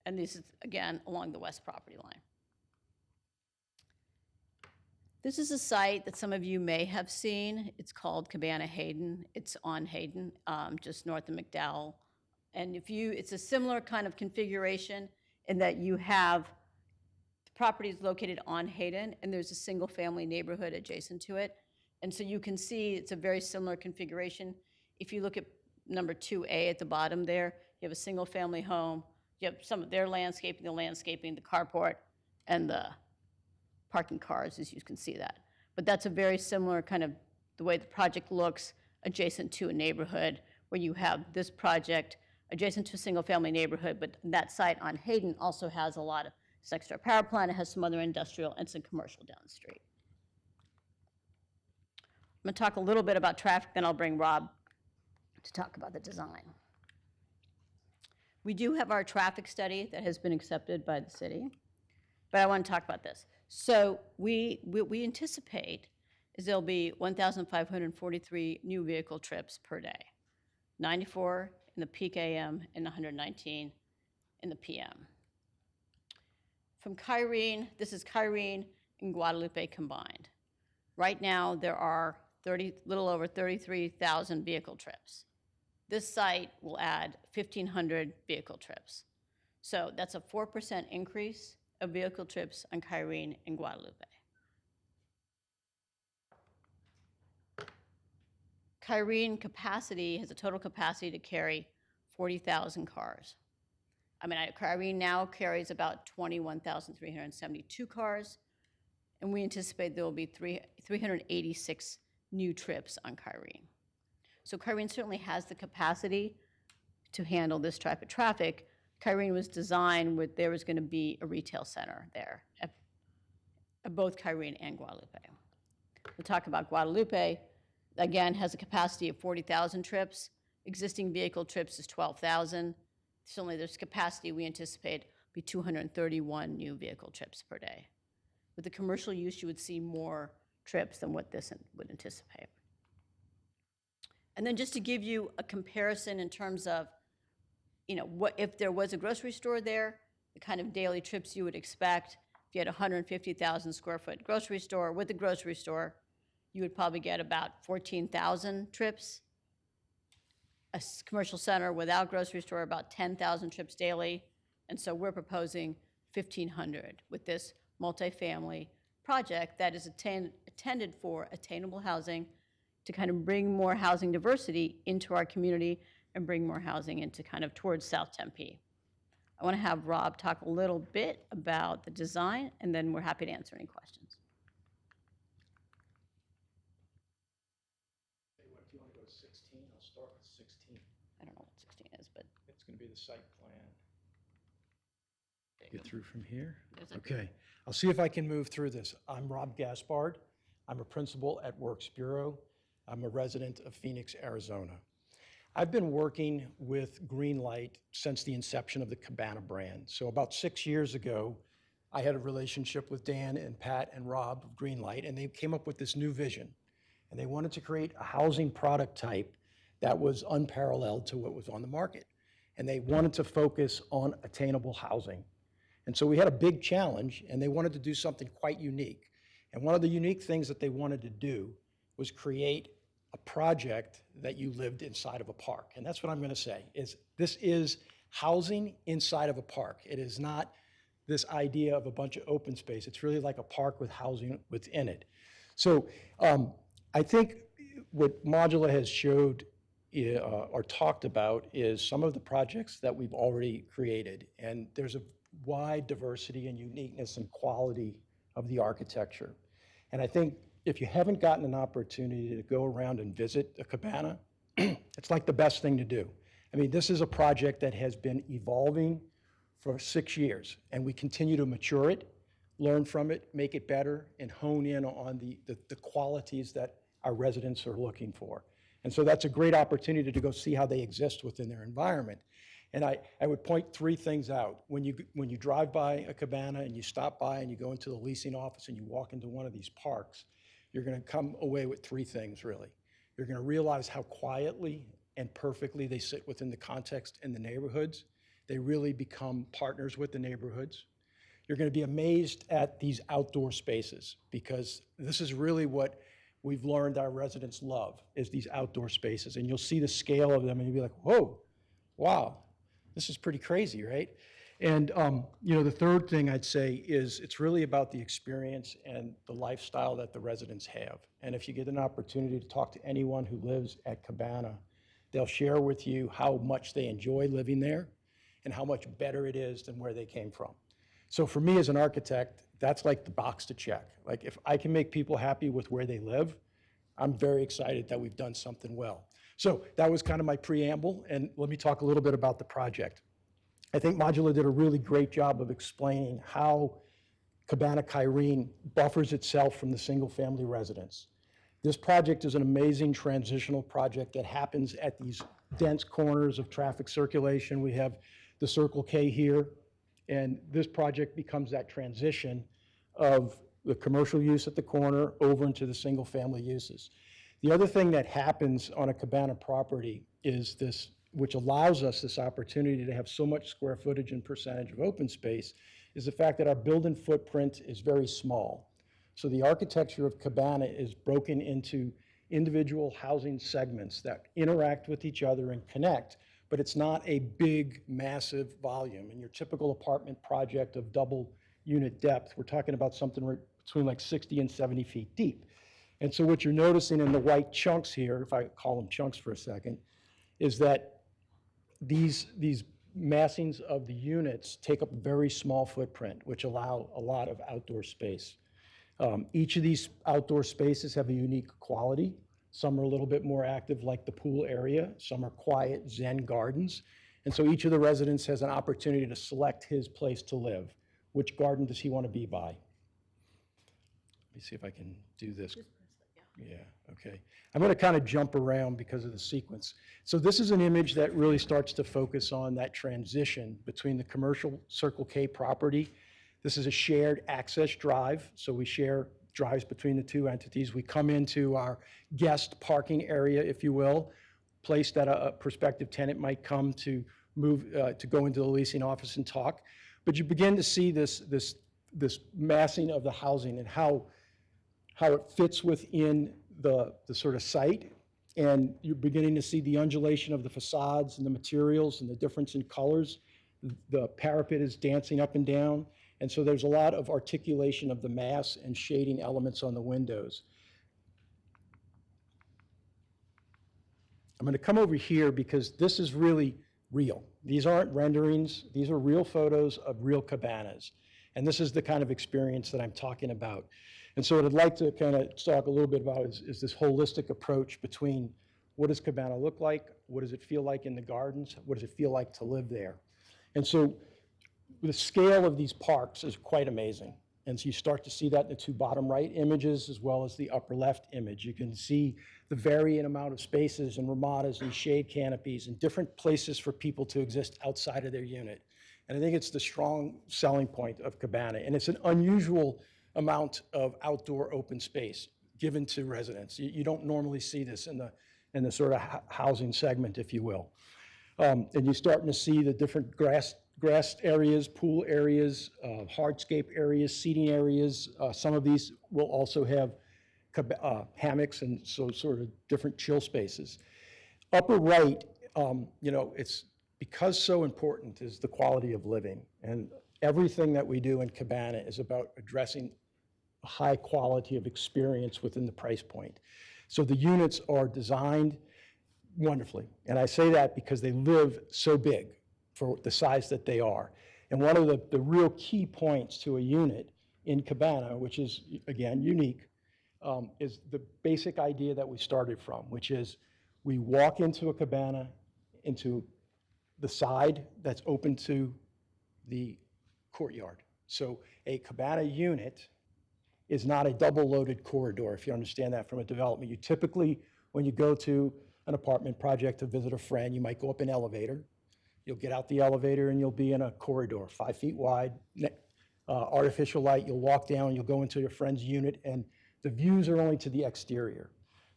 And this is, again, along the west property line. This is a site that some of you may have seen. It's called Cabana Hayden. It's on Hayden, just north of McDowell. And it's a similar kind of configuration in that you have property is located on Hayden, and there's a single-family neighborhood adjacent to it. And so you can see it's a very similar configuration. If you look at number 2A at the bottom there, you have a single-family home. You have some of their landscaping, the carport, and the parking cars, as you can see that. But that's a very similar kind of the way the project looks adjacent to a neighborhood where you have this project adjacent to a single-family neighborhood, but that site on Hayden also has a lot of Sexstar power plant. It has some other industrial and some commercial down the street. I'm going to talk a little bit about traffic, then I'll bring Rob to talk about the design. We do have our traffic study that has been accepted by the city, but I want to talk about this. So we anticipate is there'll be 1,543 new vehicle trips per day, 94 in the peak AM and 119 in the PM. From Kyrene, this is Kyrene and Guadalupe combined. Right now, there are little over 33,000 vehicle trips. This site will add 1,500 vehicle trips. So that's a 4% increase of vehicle trips on Kyrene and Guadalupe. Kyrene capacity has a total capacity to carry 40,000 cars. Kyrene now carries about 21,372 cars, and we anticipate there will be 386 new trips on Kyrene. So Kyrene certainly has the capacity to handle this type of traffic. Kyrene was designed with, there was going to be a retail center there at both Kyrene and Guadalupe. We'll talk about Guadalupe. Again, has a capacity of 40,000 trips. Existing vehicle trips is 12,000. Certainly there's capacity we anticipate be 231 new vehicle trips per day. With the commercial use, you would see more trips than what this would anticipate. And then just to give you a comparison in terms of, what if there was a grocery store there, the kind of daily trips you would expect. If you had a 150,000 square foot grocery store with a grocery store, you would probably get about 14,000 trips. A commercial center without grocery store, about 10,000 trips daily. And so we're proposing 1,500 with this multifamily project that is intended for attainable housing to kind of bring more housing diversity into our community and bring more housing into kind of towards South Tempe. I want to have Rob talk a little bit about the design, and then we're happy to answer any questions.
If you want to go to 16, I'll start with 16.
I don't know what 16 is, but
It's going to be the site plan. Get through from here? Okay. I'll see if I can move through this. I'm Rob Gaspard. I'm a principal at Works Bureau. I'm a resident of Phoenix, Arizona. I've been working with Greenlight since the inception of the Cabana brand. So about 6 years ago, I had a relationship with Dan and Pat and Rob of Greenlight, and they came up with this new vision. And they wanted to create a housing product type that was unparalleled to what was on the market. And they wanted to focus on attainable housing. And so we had a big challenge, and they wanted to do something quite unique. And one of the unique things that they wanted to do was create a project that you lived inside of a park. And that's what I'm going to say, is this is housing inside of a park. It is not this idea of a bunch of open space. It's really like a park with housing within it. So I think what Modula has showed or talked about is some of the projects that we've already created. And there's a wide diversity and uniqueness and quality of the architecture. And I think if you haven't gotten an opportunity to go around and visit a cabana, it's like the best thing to do. I mean, this is a project that has been evolving for 6 years, and we continue to mature it, learn from it, make it better, and hone in on the qualities that our residents are looking for. And so that's a great opportunity to go see how they exist within their environment. And I would point three things out. When you drive by a cabana and you stop by and you go into the leasing office and you walk into one of these parks, you're going to come away with three things, really. You're going to realize how quietly and perfectly they sit within the context in the neighborhoods. They really become partners with the neighborhoods. You're going to be amazed at these outdoor spaces, because this is really what we've learned our residents love, is these outdoor spaces. And you'll see the scale of them and you'll be like, whoa, wow, this is pretty crazy, right? And the third thing I'd say is it's really about the experience and the lifestyle that the residents have. And if you get an opportunity to talk to anyone who lives at Cabana, they'll share with you how much they enjoy living there and how much better it is than where they came from. So for me as an architect, that's like the box to check. Like, if I can make people happy with where they live, I'm very excited that we've done something well. So that was kind of my preamble, and let me talk a little bit about the project. I think Modular did a really great job of explaining how Cabana Kyrene buffers itself from the single-family residence. This project is an amazing transitional project that happens at these dense corners of traffic circulation. We have the Circle K here, and this project becomes that transition of the commercial use at the corner over into the single-family uses. The other thing that happens on a Cabana property is this, which allows us this opportunity to have so much square footage and percentage of open space, is the fact that our building footprint is very small. So the architecture of Cabana is broken into individual housing segments that interact with each other and connect, but it's not a big, massive volume. In your typical apartment project of double unit depth, we're talking about something between like 60 and 70 feet deep. And so what you're noticing in the white chunks here, if I call them chunks for a second, is that these massings of the units take up a very small footprint, which allow a lot of outdoor space. Each of these outdoor spaces have a unique quality. Some are a little bit more active, like the pool area. Some are quiet Zen gardens. And so each of the residents has an opportunity to select his place to live. Which garden does he want to be by? Let me see if I can do this. Yeah, okay. I'm going to kind of jump around because of the sequence. So this is an image that really starts to focus on that transition between the commercial Circle K property. This is a shared access drive, so we share drives between the two entities. We come into our guest parking area, if you will, place that a prospective tenant might come to move, to go into the leasing office and talk. But you begin to see this massing of the housing and how it fits within the sort of site. And you're beginning to see the undulation of the facades and the materials and the difference in colors. The parapet is dancing up and down. And so there's a lot of articulation of the mass and shading elements on the windows. I'm going to come over here because this is really real. These aren't renderings. These are real photos of real cabanas. And this is the kind of experience that I'm talking about. And so what I'd like to kind of talk a little bit about is this holistic approach between what does Cabana look like, what does it feel like in the gardens, what does it feel like to live there. And so the scale of these parks is quite amazing. And so you start to see that in the two bottom right images as well as the upper left image. You can see the varying amount of spaces and ramadas and shade canopies and different places for people to exist outside of their unit. And I think it's the strong selling point of Cabana. And it's an unusual amount of outdoor open space given to residents. You don't normally see this in the sort of housing segment, if you will. And you're starting to see the different grass areas, pool areas, hardscape areas, seating areas. Some of these will also have hammocks and so sort of different chill spaces. Upper right, it's because so important is the quality of living. And everything that we do in Cabana is about addressing a high quality of experience within the price point. So the units are designed wonderfully. And I say that because they live so big for the size that they are. And one of the real key points to a unit in Cabana, which is, again, unique, is the basic idea that we started from, which is we walk into a Cabana, into the side that's open to the courtyard. So a Cabana unit is not a double-loaded corridor, if you understand that from a development. You typically, when you go to an apartment project to visit a friend, you might go up an elevator. You'll get out the elevator and you'll be in a corridor, 5 feet wide, artificial light. You'll walk down, you'll go into your friend's unit, and the views are only to the exterior.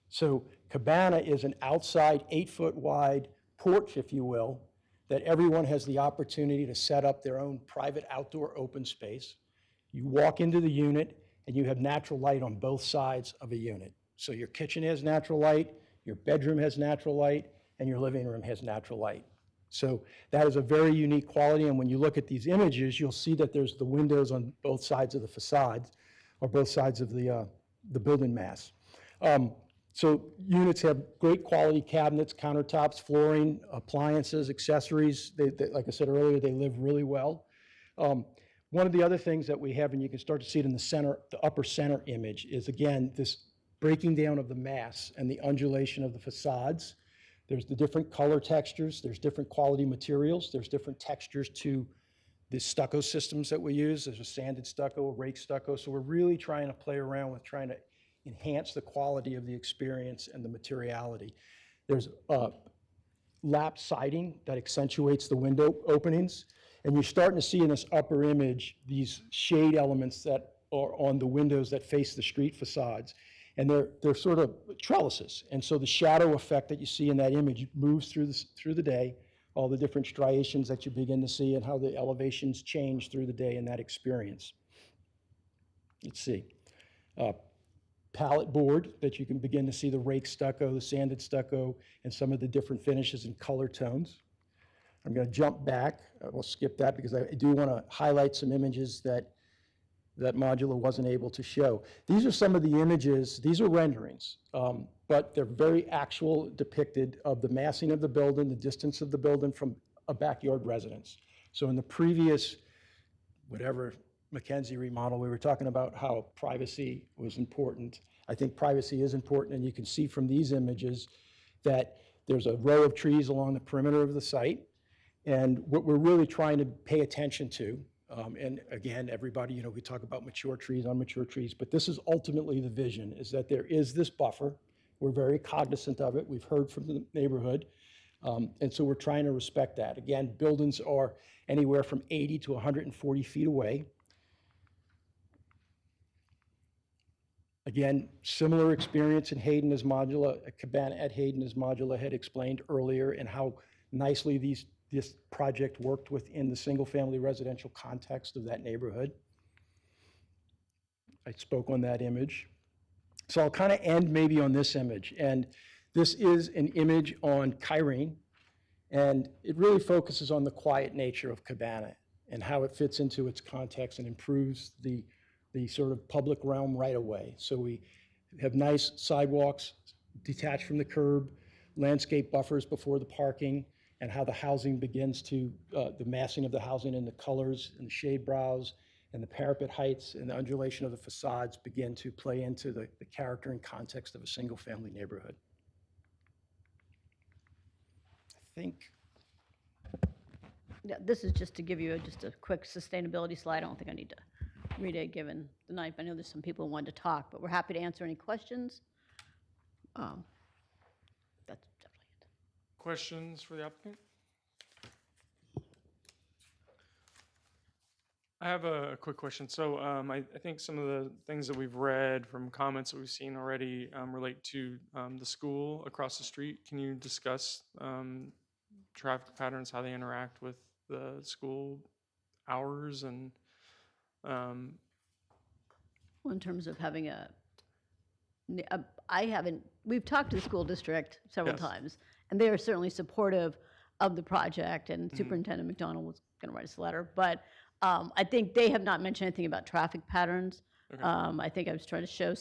So Cabana is an outside 8-foot wide porch, if you will, that everyone has the opportunity to set up their own private outdoor open space. You walk into the unit and you have natural light on both sides of a unit. So your kitchen has natural light, your bedroom has natural light, and your living room has natural light. So that is a very unique quality, and when you look at these images, you'll see that there's the windows on both sides of the facades, or both sides of the building mass. So units have great quality cabinets, countertops, flooring, appliances, accessories. Like I said earlier, they live really well. One of the other things that we have, and you can start to see it in the center, the upper center image, is again, this breaking down of the mass and the undulation of the facades. There's the different color textures, there's different quality materials, there's different textures to the stucco systems that we use. There's a sanded stucco, a rake stucco. So we're really trying to play around with trying to enhance the quality of the experience and the materiality. There's lap siding that accentuates the window openings. And you're starting to see in this upper image these shade elements that are on the windows that face the street facades. And they're sort of trellises. And so the shadow effect that you see in that image moves through the day, all the different striations that you begin to see and how the elevations change through the day in that experience. Let's see. Palette board that you can begin to see the rake stucco, the sanded stucco, and some of the different finishes and color tones. I'm going to jump back. We'll skip that because I do want to highlight some images that Modula wasn't able to show. These are some of the images. These are renderings, but they're very actual depicted of the massing of the building, the distance of the building from a backyard residence. So in the previous, whatever, Mackenzie remodel, we were talking about how privacy was important. I think privacy is important, and you can see from these images that there's a row of trees along the perimeter of the site. And what we're really trying to pay attention to, and again, everybody, we talk about mature trees, unmature trees, but this is ultimately the vision, is that there is this buffer. We're very cognizant of it. We've heard from the neighborhood. And so we're trying to respect that. Again, buildings are anywhere from 80 to 140 feet away. Again, similar experience in Hayden as Modula, Cabana at Hayden as Modula had explained earlier, and how nicely this project worked within the single-family residential context of that neighborhood. I spoke on that image. So I'll kind of end maybe on this image. And this is an image on Kyrene, and it really focuses on the quiet nature of Cabana and how it fits into its context and improves the sort of public realm right away. So we have nice sidewalks detached from the curb, landscape buffers before the parking, and how the housing begins to, the massing of the housing and the colors and the shade brows and the parapet heights and the undulation of the facades begin to play into the character and context of a single-family neighborhood. I think.
Yeah, this is just to give you just a quick sustainability slide. I don't think I need to read it given the night. I know there's some people who wanted to talk, but we're happy to answer any questions. That's definitely it.
Questions for the applicant? I have a quick question. So I think some of the things that we've read from comments that we've seen already relate to the school across the street. Can you discuss traffic patterns, how they interact with the school hours and
Well, in terms of having we've talked to the school district several
Yes.
times, and they are certainly supportive of the project, and Superintendent McDonald was going to write us a letter, but I think they have not mentioned anything about traffic patterns.
Okay.
I think I was trying to show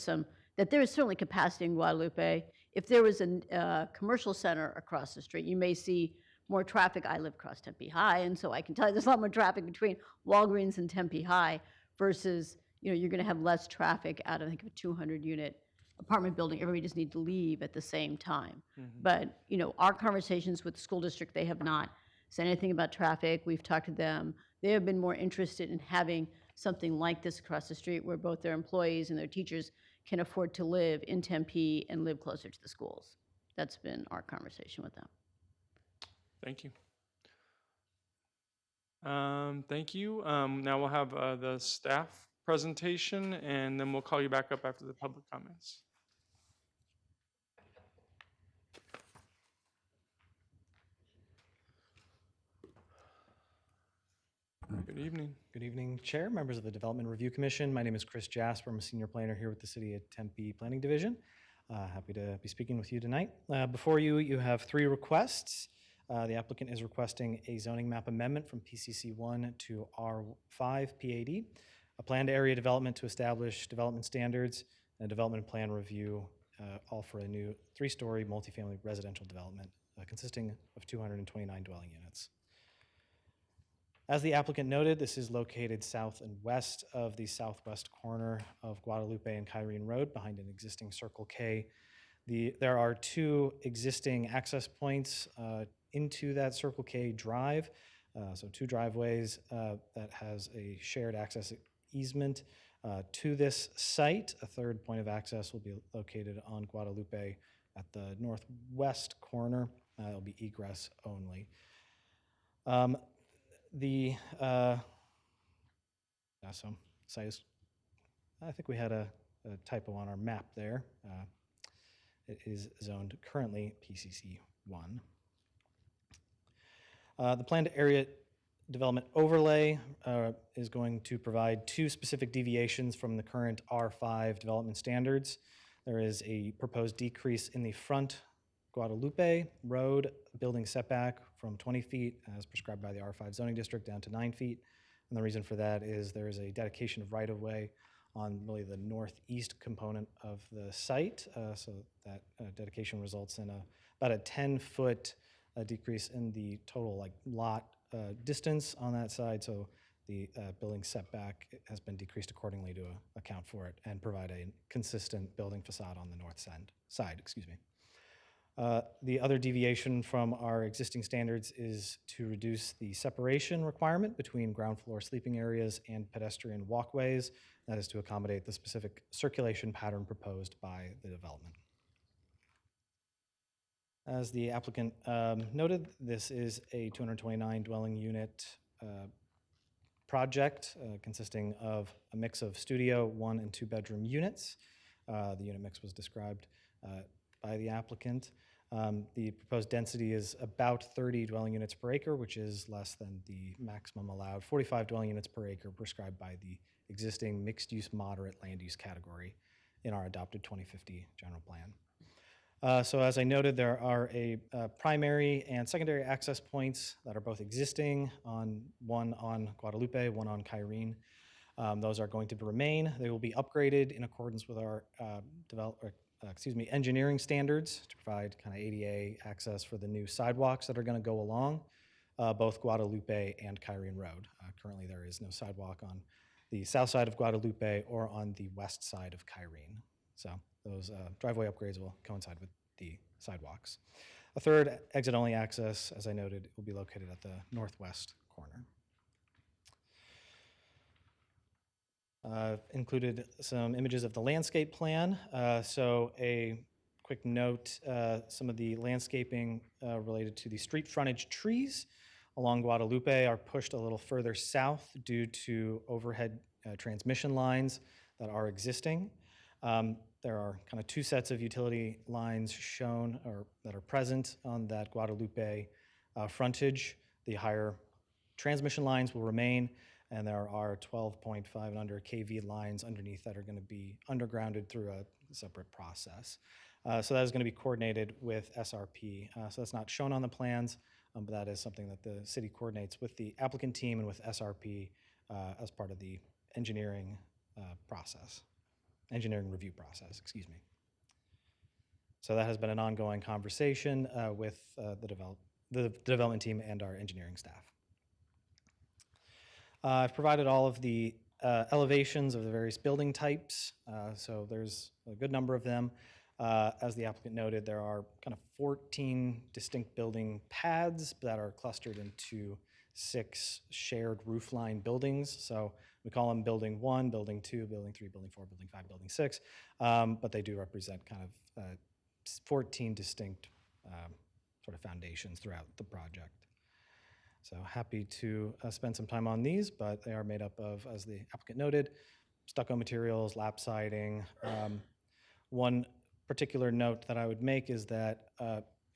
that there is certainly capacity in Guadalupe. If there was a commercial center across the street, you may see more traffic. I live across Tempe High, and so I can tell you there's a lot more traffic between Walgreens and Tempe High versus, you're going to have less traffic out of, I think, a 200-unit apartment building. Everybody just needs to leave at the same time. But, our conversations with the school district, they have not said anything about traffic. We've talked to them. They have been more interested in having something like this across the street where both their employees and their teachers can afford to live in Tempe and live closer to the schools. That's been our conversation with them.
Thank you. Thank you. Now we'll have the staff presentation, and then we'll call you back up after the public comments. Good evening.
Good evening, Chair, members of the Development Review Commission. My name is Chris Jasper. I'm a senior planner here with the City of Tempe Planning Division. Happy to be speaking with you tonight. Before you, you have three requests. The applicant is requesting a zoning map amendment from PCC 1 to R5 PAD, a planned area development to establish development standards, and a development plan review, all for a new 3-story multifamily residential development consisting of 229 dwelling units. As the applicant noted, this is located south and west of the southwest corner of Guadalupe and Kyrene Road behind an existing Circle K. There are 2 existing access points into that Circle K drive, so 2 driveways that has a shared access easement to this site. A 3rd point of access will be located on Guadalupe at the northwest corner. It'll be egress only. So size, I think we had a typo on our map there. It is zoned currently PCC 1. The planned area development overlay is going to provide 2 specific deviations from the current R5 development standards. There is a proposed decrease in the front Guadalupe Road building setback from 20 feet as prescribed by the R5 zoning district down to 9 feet. And the reason for that is there is a dedication of right-of-way on really the northeast component of the site. So that dedication results in about a 10-foot decrease in the total lot distance on that side. So the building setback has been decreased accordingly to account for it and provide a consistent building facade on the north side. Excuse me. The other deviation from our existing standards is to reduce the separation requirement between ground floor sleeping areas and pedestrian walkways. That is to accommodate the specific circulation pattern proposed by the development. As the applicant noted, this is a 229 dwelling unit project consisting of a mix of studio, 1- and 2-bedroom units. The unit mix was described by the applicant. The proposed density is about 30 dwelling units per acre, which is less than the maximum allowed 45 dwelling units per acre prescribed by the existing mixed-use moderate land use category in our adopted 2050 general plan. So as I noted, there are primary and secondary access points that are both existing, one on Guadalupe, one on Kyrene. Those are going to remain. They will be upgraded in accordance with our engineering standards to provide kind of ADA access for the new sidewalks that are going to go along both Guadalupe and Kyrene Road. Currently, there is no sidewalk on the south side of Guadalupe or on the west side of Kyrene. So those driveway upgrades will coincide with the sidewalks. A 3rd exit-only access, as I noted, will be located at the northwest corner. Included some images of the landscape plan. So a quick note, some of the landscaping related to the street frontage trees along Guadalupe are pushed a little further south due to overhead transmission lines that are existing. There are kind of 2 sets of utility lines shown or that are present on that Guadalupe frontage. The higher transmission lines will remain, and there are 12.5 and under kV lines underneath that are going to be undergrounded through a separate process. So that is going to be coordinated with SRP. So that's not shown on the plans, but that is something that the city coordinates with the applicant team and with SRP as part of the engineering review process, excuse me. So that has been an ongoing conversation with the development team and our engineering staff. I've provided all of the elevations of the various building types, so there's a good number of them. As the applicant noted, there are kind of 14 distinct building pads that are clustered into 6 shared roofline buildings. So we call them Building 1, Building 2, Building 3, Building 4, Building 5, Building 6, but they do represent kind of 14 distinct sort of foundations throughout the project. So happy to spend some time on these, but they are made up of, as the applicant noted, stucco materials, lap siding. One particular note that I would make is that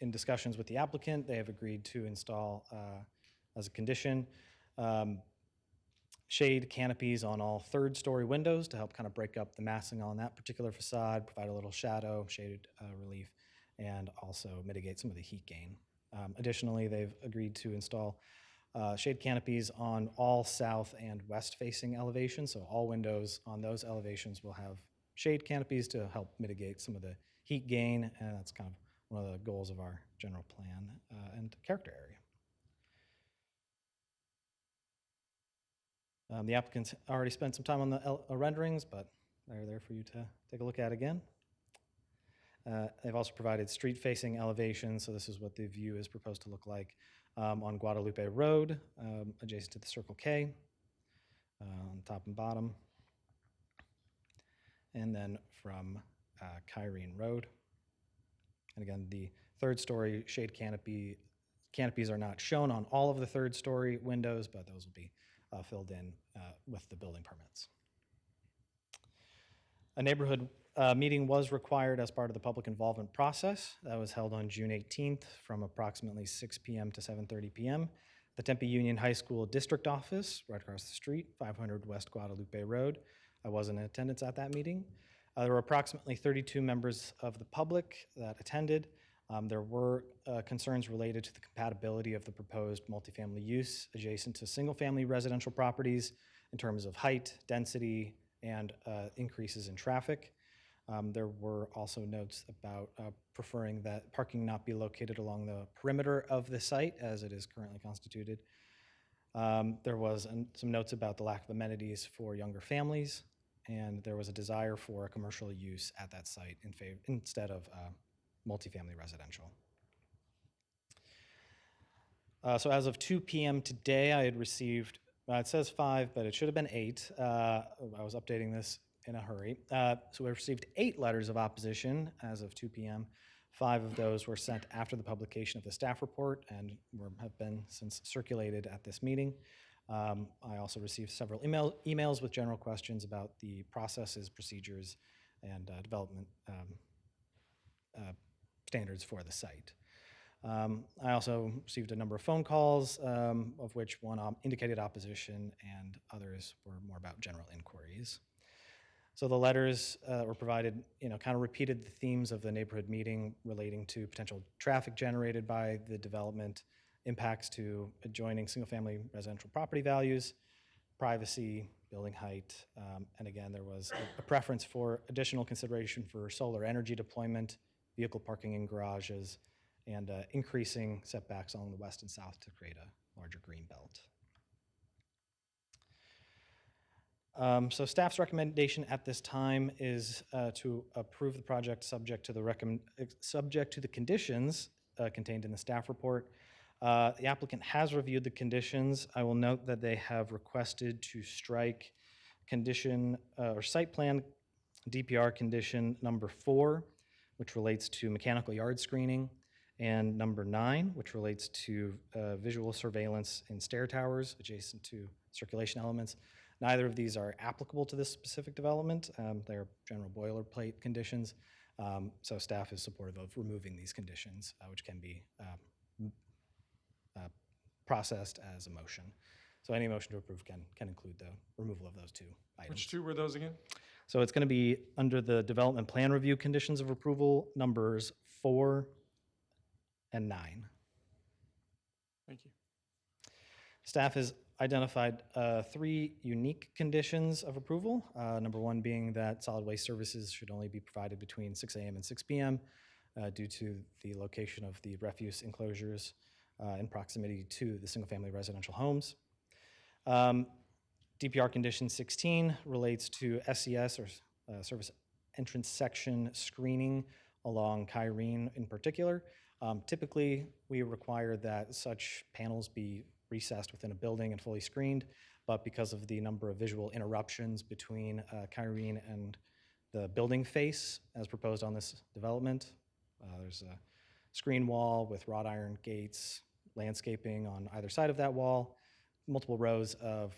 in discussions with the applicant, they have agreed to install as a condition shade canopies on all third-story windows to help kind of break up the massing on that particular facade, provide a little shadow, shaded relief, and also mitigate some of the heat gain. Additionally, they've agreed to install shade canopies on all south and west-facing elevations, so all windows on those elevations will have shade canopies to help mitigate some of the heat gain, and that's kind of one of the goals of our general plan and character area. The applicants already spent some time on the renderings, but they're there for you to take a look at again. They've also provided street-facing elevations, so this is what the view is proposed to look like on Guadalupe Road, adjacent to the Circle K, on top and bottom, and then from Kyrene Road. And again, the third-story shade canopies are not shown on all of the third-story windows, but those will be filled in with the building permits. A neighborhood meeting was required as part of the public involvement process. That was held on June 18th from approximately 6 p.m. to 7:30 p.m. The Tempe Union High School District Office, right across the street, 500 West Guadalupe Road. I was in attendance at that meeting. There were approximately 32 members of the public that attended. There were concerns related to the compatibility of the proposed multifamily use adjacent to single-family residential properties in terms of height, density, and increases in traffic. There were also notes about preferring that parking not be located along the perimeter of the site as it is currently constituted. There was some notes about the lack of amenities for younger families, and there was a desire for a commercial use at that site instead of multifamily residential. So as of 2 p.m. today, I had received, it says 5, but it should have been 8. I was updating this in a hurry. So we received 8 letters of opposition as of 2 p.m. 5 of those were sent after the publication of the staff report and have been since circulated at this meeting. I also received several emails with general questions about the processes, procedures, and development standards for the site. I also received a number of phone calls, of which one indicated opposition and others were more about general inquiries. So the letters were provided, kind of repeated the themes of the neighborhood meeting relating to potential traffic generated by the development, impacts to adjoining single-family residential property values, privacy, building height, and again, there was a preference for additional consideration for solar energy deployment, vehicle parking in garages, and increasing setbacks along the west and south to create a larger green belt. So staff's recommendation at this time is to approve the project subject to the conditions contained in the staff report. The applicant has reviewed the conditions. I will note that they have requested to strike condition or site plan DPR condition number 4, which relates to mechanical yard screening, and number 9, which relates to visual surveillance in stair towers adjacent to circulation elements. Neither of these are applicable to this specific development. They're general boilerplate conditions. So staff is supportive of removing these conditions, which can be processed as a motion. So any motion to approve can include the removal of those 2 items.
Which 2 were those again?
So it's going to be under the development plan review conditions of approval, numbers 4 and 9.
Thank you.
Staff has identified 3 unique conditions of approval. Number 1 being that solid waste services should only be provided between 6 a.m. and 6 p.m. Due to the location of the refuse enclosures in proximity to the single-family residential homes. DPR condition 16 relates to SES, or service entrance section screening along Kyrene in particular. Typically, we require that such panels be recessed within a building and fully screened, but because of the number of visual interruptions between Kyrene and the building face as proposed on this development, There's a screen wall with wrought iron gates, landscaping on either side of that wall, multiple rows of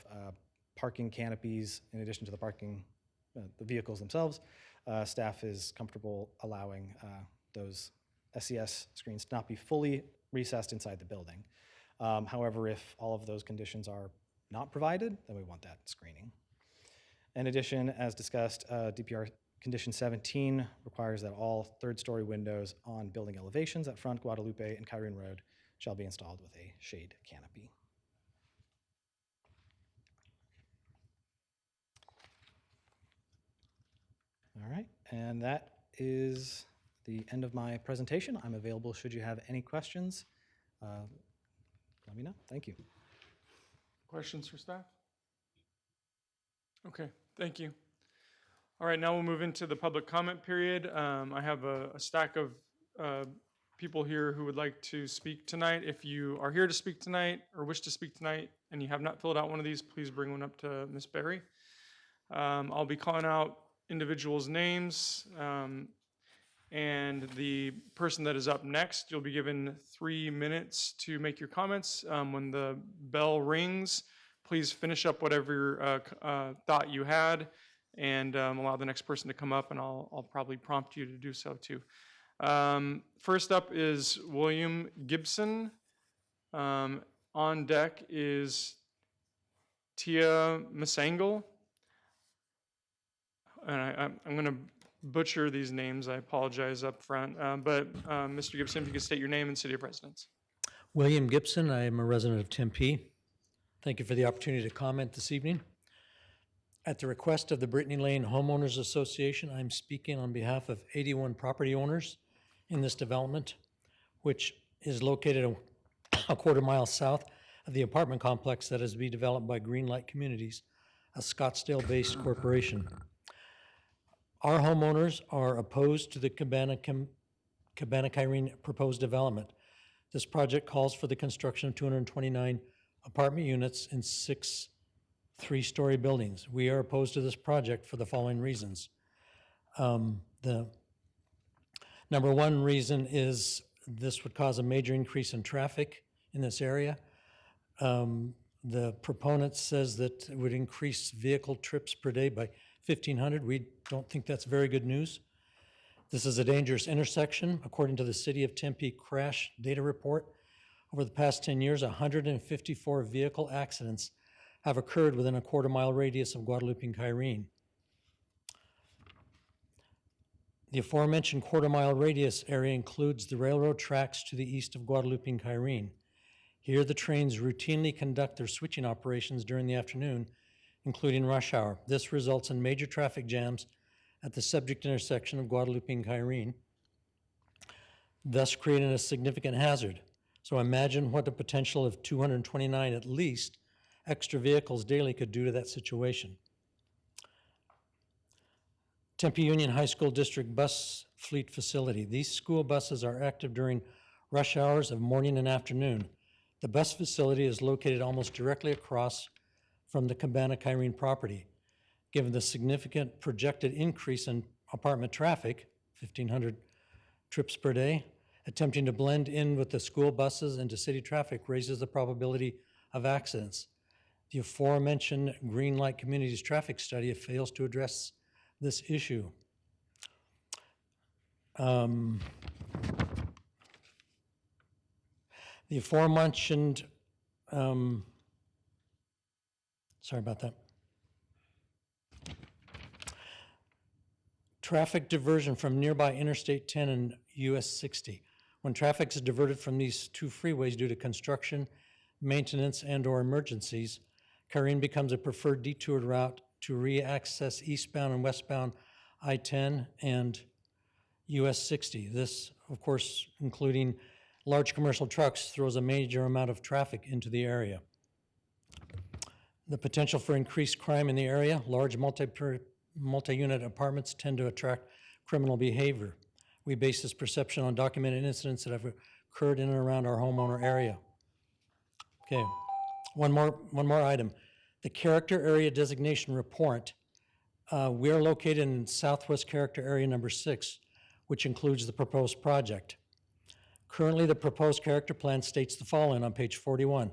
parking canopies in addition to the parking, the vehicles themselves. Staff is comfortable allowing those SES screens to not be fully recessed inside the building. However, if all of those conditions are not provided, then we want that screening. In addition, as discussed, DPR Condition 17 requires that all third-story windows on building elevations at Front, Guadalupe, and Kyrene Road shall be installed with a shade canopy. All right, and that is the end of my presentation. I'm available should you have any questions. Let me know. Thank you.
Questions for staff? Okay, thank you. All right, now we'll move into the public comment period. I have a stack of people here who would like to speak tonight. If you are here to speak tonight or wish to speak tonight and you have not filled out one of these, please bring one up to Ms. Berry. I'll be calling out individuals' names, and the person that is up next, you'll be given 3 minutes to make your comments. When the bell rings, please finish up whatever thought you had, and allow the next person to come up, and I'll probably prompt you to do so too. First up is William Gibson. On deck is Tia Masangal. And I'm going to butcher these names. I apologize up front. But Mr. Gibson, if you could state your name and city of residence.
William Gibson. I am a resident of Tempe. Thank you for the opportunity to comment this evening. At the request of the Brittany Lane Homeowners Association, I'm speaking on behalf of 81 property owners in this development, which is located a quarter mile south of the apartment complex that is to be developed by Greenlight Communities, a Scottsdale-based corporation. Our homeowners are opposed to the Cabana Kyrene proposed development. This project calls for the construction of 229 apartment units in 6 three-story buildings. We are opposed to this project for the following reasons. The number one reason is this would cause a major increase in traffic in this area. The proponent says that it would increase vehicle trips per day by 1,500. We don't think that's very good news. This is a dangerous intersection. According to the City of Tempe crash data report, over the past 10 years, 154 vehicle accidents have occurred within a quarter-mile radius of Guadalupe and Kyrene. The aforementioned quarter-mile radius area includes the railroad tracks to the east of Guadalupe and Kyrene. Here, the trains routinely conduct their switching operations during the afternoon, including rush hour. This results in major traffic jams at the subject intersection of Guadalupe and Kyrene, thus creating a significant hazard. So imagine what the potential of 229 at least extra vehicles daily could do to that situation. Tempe Union High School District Bus Fleet Facility. These school buses are active during rush hours of morning and afternoon. The bus facility is located almost directly across from the Cabana Kyrene property. Given the significant projected increase in apartment traffic, 1,500 trips per day, attempting to blend in with the school buses into city traffic raises the probability of accidents. The aforementioned Greenlight Communities traffic study fails to address this issue. The aforementioned, sorry about that. Traffic diversion from nearby Interstate 10 and US 60. When traffic is diverted from these two freeways due to construction, maintenance, and/or emergencies, Kyrene becomes a preferred detoured route to re-access eastbound and westbound I-10 and US 60. This, of course, including large commercial trucks, throws a major amount of traffic into the area. The potential for increased crime in the area, large multi-unit apartments tend to attract criminal behavior. We base this perception on documented incidents that have occurred in and around our homeowner area. Okay, one more item. The Character Area Designation Report. We are located in Southwest Character Area number 6, which includes the proposed project. Currently, the proposed character plan states the following on page 41.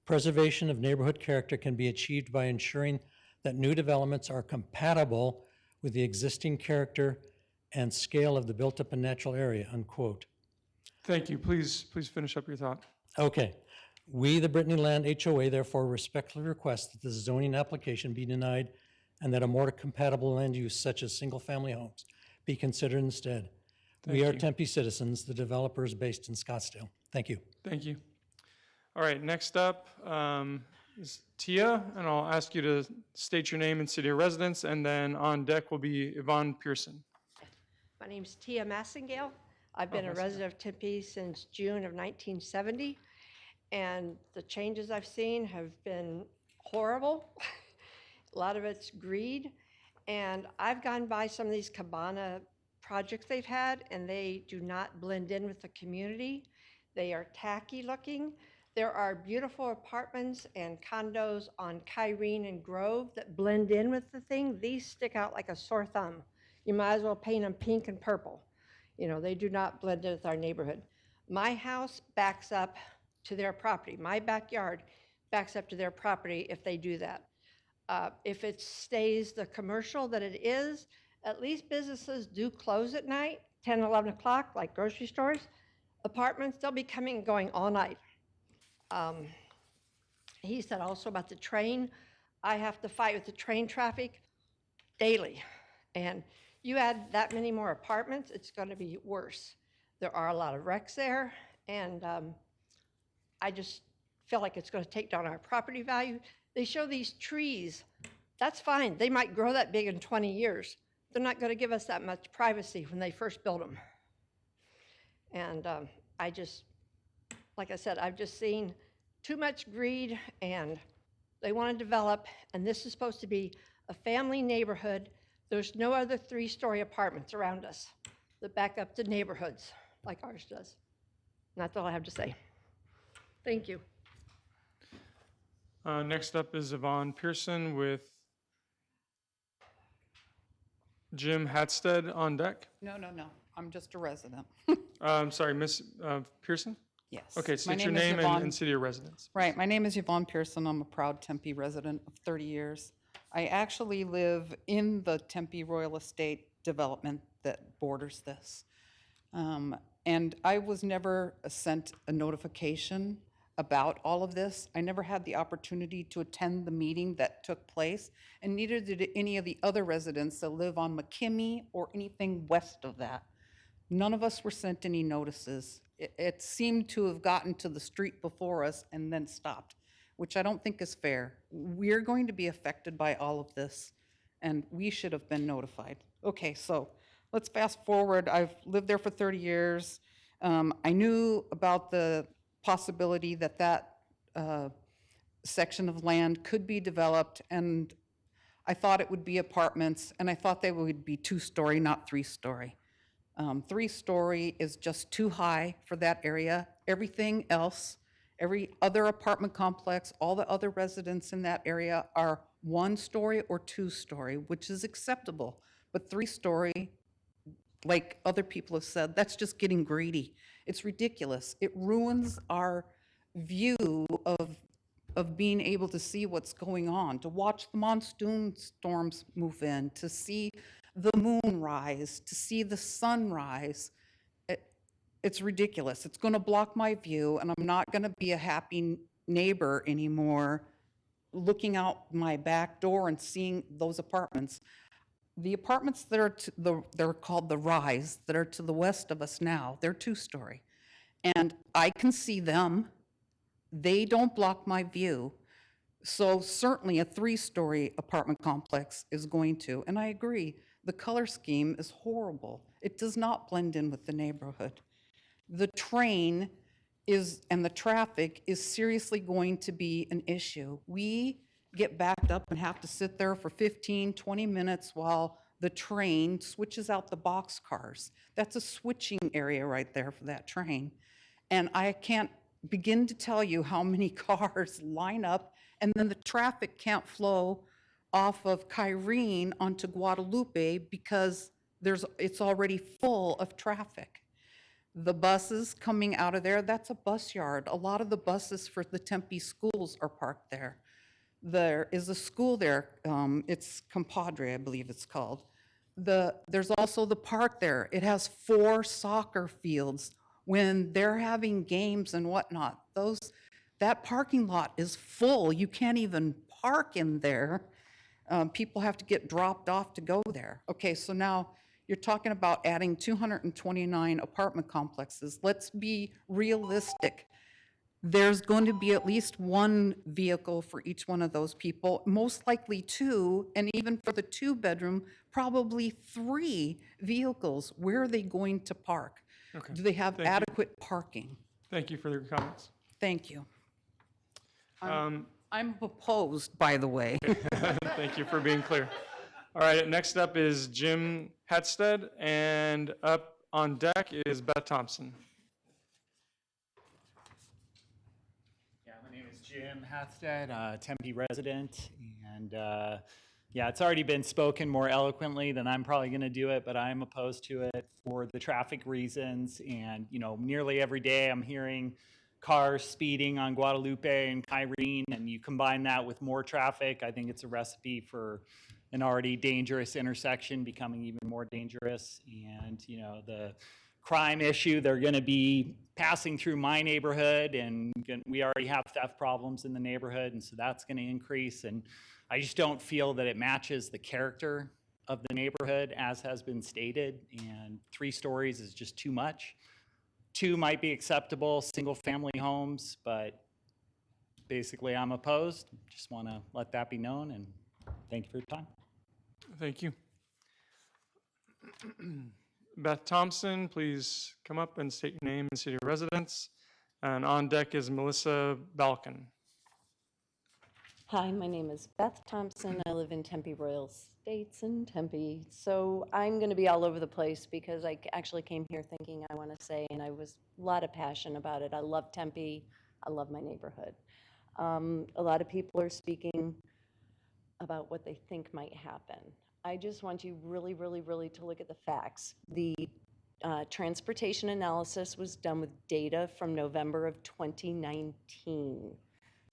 Preservation of neighborhood character can be achieved by ensuring that new developments are compatible with the existing character and scale of the built-up and natural area, unquote.
Thank you. Please finish up your thought.
Okay. We, the Brittany Land HOA, therefore respectfully request that the zoning application be denied and that a more compatible land use such as single-family homes be considered instead. We
Thank
are
you.
Tempe citizens. The developer is based in Scottsdale. Thank you.
Thank you. All right, next up is Tia, and I'll ask you to state your name and city of residence, and then on deck will be Yvonne Pearson.
My name's Tia Massengale. I've been a resident of Tempe since June of 1970, and the changes I've seen have been horrible. A lot of it's greed, and I've gone by some of these cabana projects they've had, and they do not blend in with the community. They are tacky looking. There are beautiful apartments and condos on Kyrene and Grove that blend in with the thing. These stick out like a sore thumb. You might as well paint them pink and purple. You know, they do not blend in with our neighborhood. My house backs up to their property. My backyard backs up to their property if they do that. If it stays the commercial that it is, at least businesses do close at night, 10, 11 o'clock, like grocery stores. Apartments, they'll be coming and going all night. He said also about the train. I have to fight with the train traffic daily. And you add that many more apartments, it's going to be worse. There are a lot of wrecks there, and I just feel like it's going to take down our property value. They show these trees. That's fine. They might grow that big in 20 years. They're not going to give us that much privacy when they first build them. And I just, like I said, I've just seen too much greed, and they want to develop, and this is supposed to be a family neighborhood. There's no other 3-story apartments around us that back up to neighborhoods like ours does. And that's all I have to say. Thank you.
Next up is Yvonne Pearson with Jim Hatstead on deck.
No. I'm just a resident.
I'm sorry, Miss Pearson?
Yes.
Okay, state
My
your
name is
name
Yvonne.
and city of residence.
Right. My name is Yvonne Pearson. I'm a proud Tempe resident of 30 years. I actually live in the Tempe Royal Estate development that borders this. And I was never sent a notification about all of this. I never had the opportunity to attend the meeting that took place, and neither did any of the other residents that live on McKimmie or anything west of that. None of us were sent any notices. It seemed to have gotten to the street before us and then stopped, which I don't think is fair. We're going to be affected by all of this, and we should have been notified. Okay, so let's fast forward. I've lived there for 30 years. I knew about the possibility that that section of land could be developed, and I thought it would be apartments, and I thought they would be 2-story, not 3-story. 3-story is just too high for that area. Everything else, every other apartment complex, all the other residents in that area are 1-story or 2-story, which is acceptable. But 3-story, like other people have said, that's just getting greedy. It's ridiculous. It ruins our view of being able to see what's going on, to watch the monsoon storms move in, to see the moon rise, to see the sun rise. It's ridiculous. It's going to block my view, and I'm not going to be a happy neighbor anymore looking out my back door and seeing those apartments. The apartments that are they're called the Rise, that are to the west of us now, they're 2-story. And I can see them. They don't block my view. So certainly a 3-story apartment complex is going to, and I agree, the color scheme is horrible. It does not blend in with the neighborhood. The train and the traffic is seriously going to be an issue. We get backed up and have to sit there for 15, 20 minutes while the train switches out the boxcars. That's a switching area right there for that train. And I can't begin to tell you how many cars line up, and then the traffic can't flow off of Kyrene onto Guadalupe because It's already full of traffic. The buses coming out of there, that's a bus yard. A lot of the buses for the Tempe schools are parked there. There is a school there, it's Compadre, I believe it's called. There's also the park there. It has 4 soccer fields. When they're having games and whatnot, that parking lot is full. You can't even park in there. People have to get dropped off to go there. Okay, so now you're talking about adding 229 apartment complexes. Let's be realistic. There's going to be at least 1 vehicle for each one of those people, most likely 2, and even for the 2-bedroom, probably 3 vehicles. Where are they going to park?
Okay.
Do they have
Thank you.
adequate parking?
Thank you for your comments.
Thank you.
Um,
I'm opposed, by the way.
Thank you for being clear. All right, next up is Jim Hetstead, and up on deck is Beth Thompson.
Yeah, my name is Jim Hatsted, Tempe resident, and yeah, it's already been spoken more eloquently than I'm probably going to do it, but I'm opposed to it for the traffic reasons. And nearly every day I'm hearing cars speeding on Guadalupe and Kyrene, and you combine that with more traffic, I think it's a recipe for an already dangerous intersection becoming even more dangerous. And the crime issue, they're going to be passing through my neighborhood, and we already have theft problems in the neighborhood, and so that's going to increase. And I just don't feel that it matches the character of the neighborhood as has been stated, and 3 stories is just too much. 2 might be acceptable, single-family homes, but basically I'm opposed. Just want to let that be known, and thank you for your time.
Thank you. Beth Thompson, please come up and state your name and city of residence. And on deck is Melissa Balkin.
Hi, my name is Beth Thompson. I live in Tempe Royal Estates in Tempe. So I'm going to be all over the place because I actually came here thinking I want to say, and I was a lot of passion about it. I love Tempe. I love my neighborhood. A lot of people are speaking about what they think might happen. I just want you really, really, really to look at the facts. The transportation analysis was done with data from November of 2019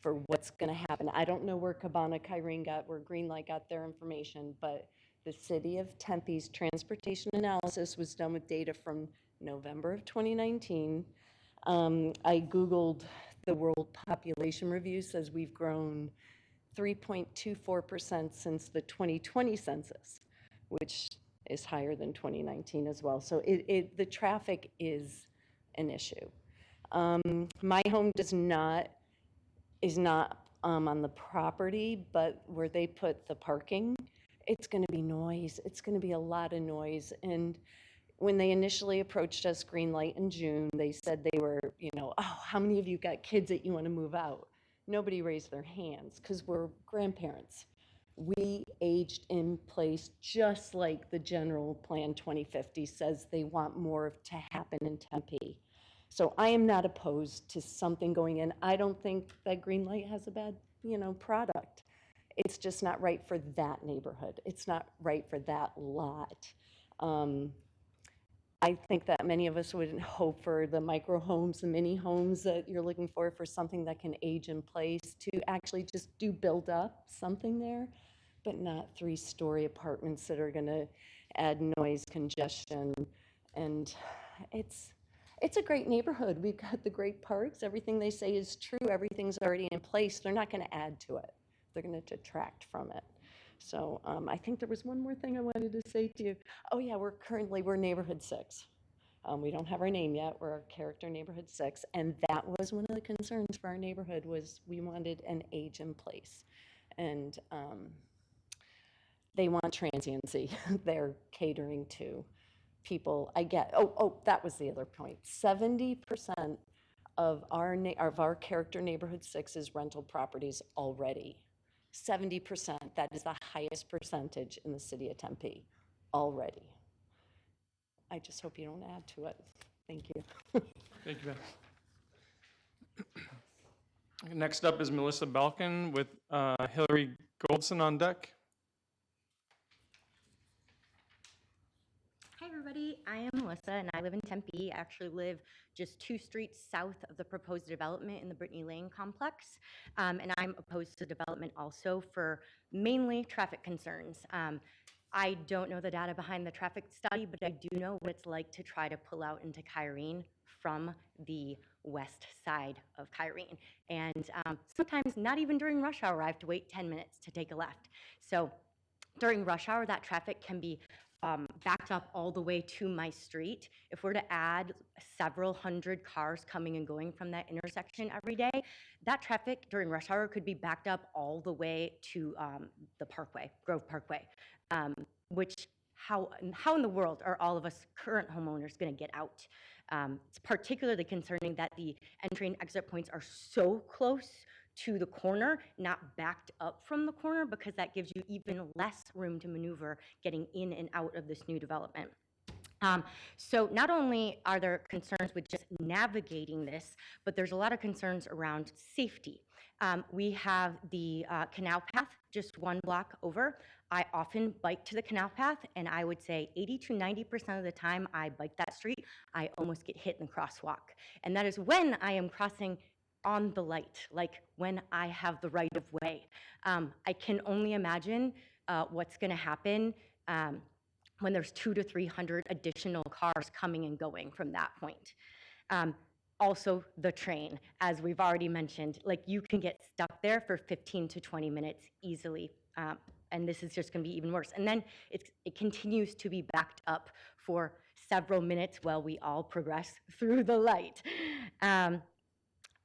for what's going to happen. I don't know where Cabana Kyrene got, where Greenlight got their information, but the city of Tempe's transportation analysis was done with data from November of 2019. I Googled the World Population Review, says we've grown 3.24% since the 2020 census, which is higher than 2019 as well. So the traffic is an issue. My home is not on the property, but where they put the parking, it's going to be noise. It's going to be a lot of noise. And when they initially approached us, Greenlight, in June, they said they were, oh, how many of you got kids that you want to move out? Nobody raised their hands because we're grandparents. We aged in place just like the general plan 2050 says they want more to happen in Tempe. So I am not opposed to something going in. I don't think that Greenlight has a bad, product. It's just not right for that neighborhood. It's not right for that lot. I think that many of us would hope for the micro homes, the mini homes that you're looking for something that can age in place to actually just build up something there, but not 3-story apartments that are going to add noise, congestion, and it's a great neighborhood. We've got the great parks. Everything they say is true. Everything's already in place. They're not going to add to it. They're going to detract from it. So I think there was one more thing I wanted to say to you. Oh yeah, we're neighborhood 6. We don't have our name yet. We're our character neighborhood 6. And that was one of the concerns for our neighborhood was we wanted an age in place. And they want transiency. They're catering to people. That was the other point. 70% of our character neighborhood 6 is rental properties already. 70%, that is the highest percentage in the city of Tempe already. I just hope you don't add to it. Thank you.
Thank you, Beth. Next up is Melissa Balkin with Hillary Goldson on deck.
everybody. I am Melissa, and I live in Tempe. I actually live just 2 streets south of the proposed development in the Brittany Lane complex. And I'm opposed to development also for mainly traffic concerns. I don't know the data behind the traffic study, but I do know what it's like to try to pull out into Kyrene from the west side of Kyrene. And sometimes not even during rush hour, I have to wait 10 minutes to take a left. So during rush hour, that traffic can be backed up all the way to my street. If we're to add several hundred cars coming and going from that intersection every day, that traffic during rush hour could be backed up all the way to the Parkway, Grove Parkway, which how in the world are all of us current homeowners going to get out? It's particularly concerning that the entry and exit points are so close to the corner, not backed up from the corner, because that gives you even less room to maneuver getting in and out of this new development. So not only are there concerns with just navigating this, but there's a lot of concerns around safety. We have the canal path just 1 block over. I often bike to the canal path, and I would say 80 to 90% of the time I bike that street, I almost get hit in the crosswalk. And that is when I am crossing on the light, like when I have the right of way. I can only imagine what's gonna happen when there's 200 to 300 additional cars coming and going from that point. Also the train, as we've already mentioned, like you can get stuck there for 15 to 20 minutes easily. And this is just gonna be even worse. And then it continues to be backed up for several minutes while we all progress through the light.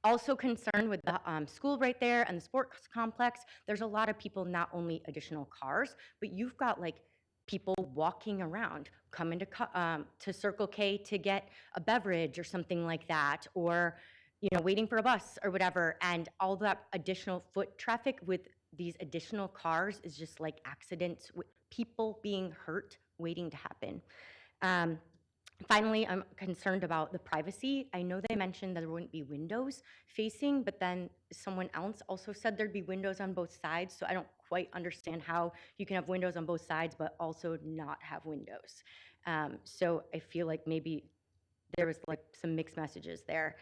Also concerned with the school right there and the sports complex. There's a lot of people, not only additional cars, but you've got like people walking around, coming to Circle K to get a beverage or something like that, or waiting for a bus or whatever. And all that additional foot traffic with these additional cars is just like accidents, with people being hurt waiting to happen. Finally, I'm concerned about the privacy. I know they mentioned that there wouldn't be windows facing, but then someone else also said there'd be windows on both sides, so I don't quite understand how you can have windows on both sides but also not have windows. So I feel like maybe there was like some mixed messages there.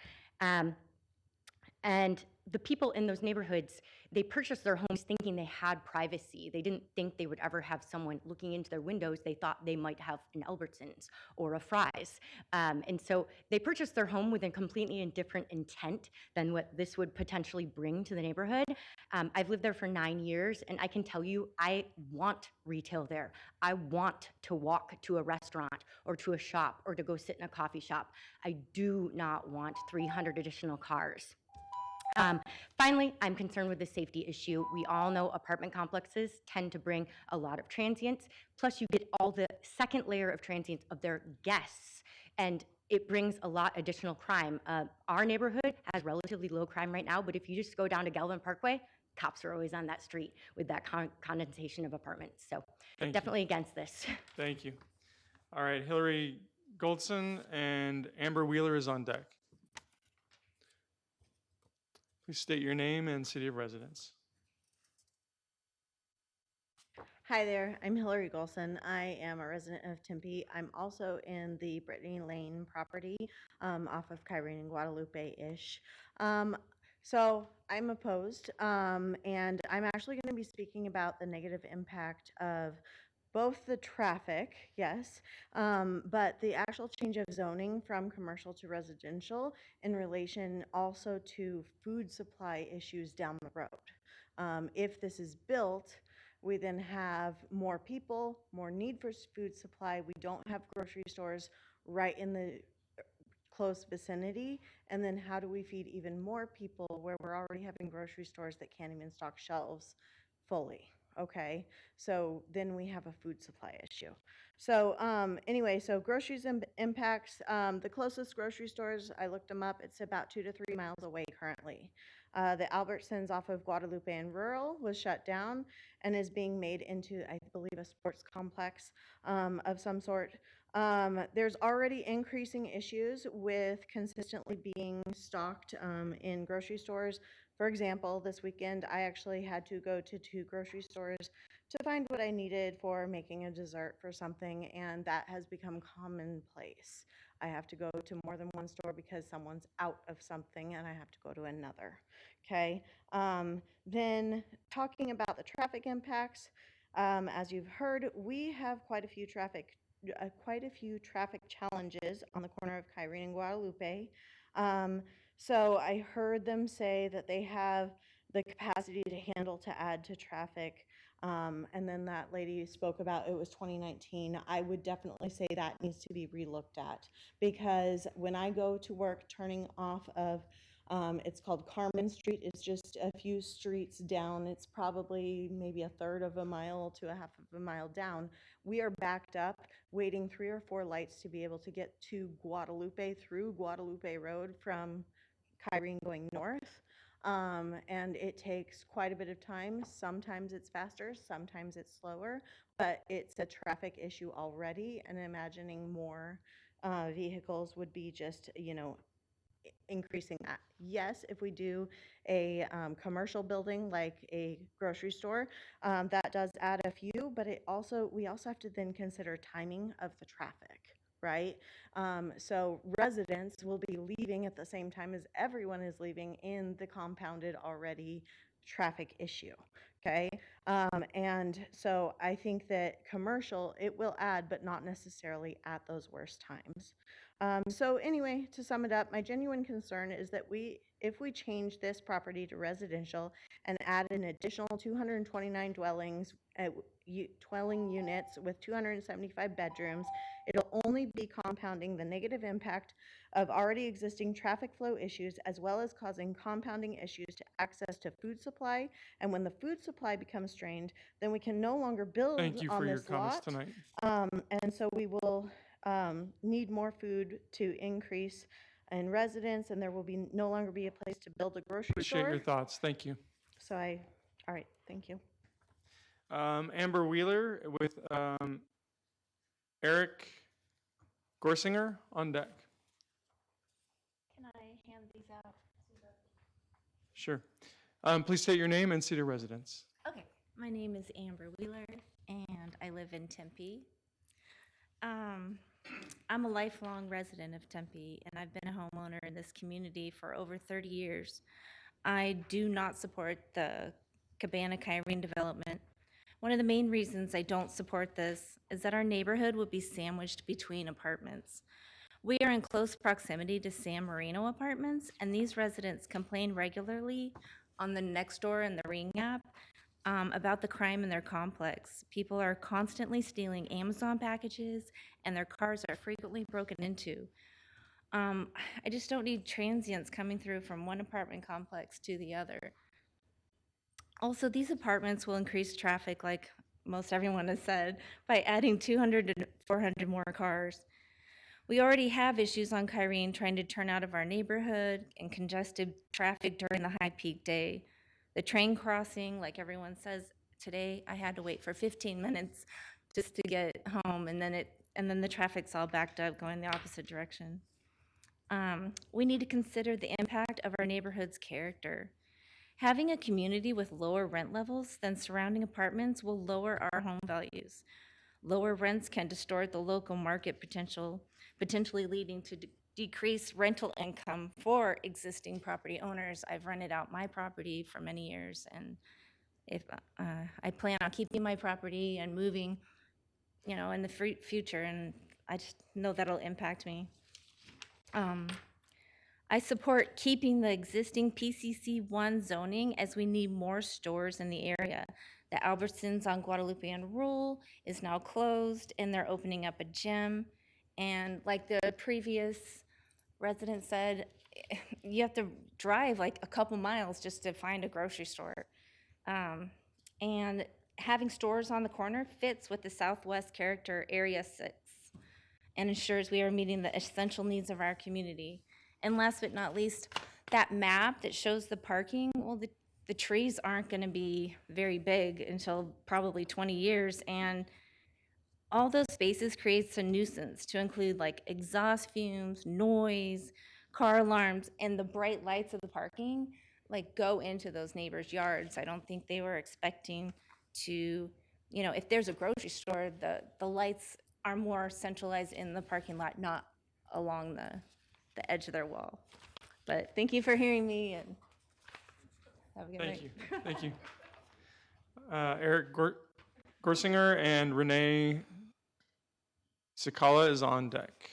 And the people in those neighborhoods, they purchased their homes thinking they had privacy. They didn't think they would ever have someone looking into their windows. They thought they might have an Albertsons or a Fry's. And so they purchased their home with a completely different intent than what this would potentially bring to the neighborhood. I've lived there for 9 years, and I can tell you, I want retail there. I want to walk to a restaurant or to a shop or to go sit in a coffee shop. I do not want 300 additional cars. Finally, I'm concerned with the safety issue. We all know apartment complexes tend to bring a lot of transients, plus you get all the second layer of transients of their guests, and it brings a lot additional crime. Our neighborhood has relatively low crime right now, but if you just go down to Galvin Parkway, cops are always on that street with that condensation of apartments. So definitely against this.
Thank you. All right, Hillary Goldson and Amber Wheeler is on deck. Please state your name and city of residence.
Hi there, I'm Hillary Golson. I am a resident of Tempe. I'm also in the Brittany Lane property off of Kyrene and Guadalupe-ish. So I'm opposed, and I'm actually going to be speaking about the negative impact of both the traffic, yes, but the actual change of zoning from commercial to residential in relation also to food supply issues down the road. If this is built, we then have more people, more need for food supply. We don't have grocery stores right in the close vicinity. And then how do we feed even more people where we're already having grocery stores that can't even stock shelves fully? Okay, so then we have a food supply issue. So anyway, so groceries impacts, the closest grocery stores, I looked them up, it's about 2 to 3 miles away currently. The Albertsons off of Guadalupe and Rural was shut down and is being made into, I believe, a sports complex of some sort. There's already increasing issues with consistently being stocked in grocery stores For example, this weekend, I actually had to go to 2 grocery stores to find what I needed for making a dessert for something, and that has become commonplace. I have to go to more than one store because someone's out of something and I have to go to another. Okay. Then talking about the traffic impacts, as you've heard, we have quite a few traffic challenges on the corner of Kyrene and Guadalupe. So I heard them say that they have the capacity to add to traffic. And then that lady spoke about it was 2019. I would definitely say that needs to be relooked at, because when I go to work turning off of it's called Carmen Street. It's just a few streets down. It's probably maybe a third of a mile to a half of a mile down. We are backed up, waiting 3 or 4 lights to be able to get to Guadalupe through Guadalupe Road from Kyrene going north. And it takes quite a bit of time. Sometimes it's faster, sometimes it's slower, but it's a traffic issue already. And imagining more vehicles would be just, increasing that. Yes, if we do a commercial building like a grocery store, that does add a few, but we also have to then consider timing of the traffic, right? So residents will be leaving at the same time as everyone is leaving in the compounded already traffic issue, okay? And so I think that commercial, it will add, but not necessarily at those worst times. So anyway, to sum it up, my genuine concern is that if we change this property to residential and add an additional 229 dwelling units with 275 bedrooms, it'll only be compounding the negative impact of already existing traffic flow issues, as well as causing compounding issues to access to food supply. And when the food supply becomes strained, then we can no longer build
Thank you
on
for your
this
comments
lot.
tonight.
And so we will need more food to increase in residents, and there will be no longer be a place to build a grocery
Appreciate
store.
your thoughts. Thank you.
So all right, thank you.
Amber Wheeler with Eric Gorsinger on deck.
Can I hand these out?
Sure. Please state your name and city of residence.
Okay, my name is Amber Wheeler, and I live in Tempe. I'm a lifelong resident of Tempe, and I've been a homeowner in this community for over 30 years. I do not support the Cabana Kyrene development. One of the main reasons I don't support this is that our neighborhood would be sandwiched between apartments. We are in close proximity to San Marino Apartments, and these residents complain regularly on the Nextdoor and the Ring app about the crime in their complex. People are constantly stealing Amazon packages, and their cars are frequently broken into. I just don't need transients coming through from one apartment complex to the other. Also, these apartments will increase traffic, like most everyone has said, by adding 200 to 400 more cars. We already have issues on Kyrene trying to turn out of our neighborhood and congested traffic during the high peak day. The train crossing, like everyone says, today I had to wait for 15 minutes just to get home, and then the traffic's all backed up going the opposite direction. We need to consider the impact of our neighborhood's character. Having a community with lower rent levels than surrounding apartments will lower our home values. Lower rents can distort the local market potentially leading to decreased rental income for existing property owners. I've rented out my property for many years, and if I plan on keeping my property and moving, in the future, and I just know that'll impact me. I support keeping the existing PCC1 zoning, as we need more stores in the area. The Albertsons on Guadalupe and Rule is now closed, and they're opening up a gym. And like the previous resident said, you have to drive like a couple miles just to find a grocery store. And having stores on the corner fits with the Southwest character Area 6 and ensures we are meeting the essential needs of our community. And last but not least, that map that shows the parking, well, the trees aren't going to be very big until probably 20 years, and all those spaces creates a nuisance, to include like exhaust fumes, noise, car alarms, and the bright lights of the parking. like go into those neighbors' yards. I don't think they were expecting to, you know, if there's a grocery store, the lights are more centralized in the parking lot, not along the edge of their wall. But thank you for hearing me, and have a good night.
Thank you. Thank you. Eric Gorsinger and Renee Sakala is on deck.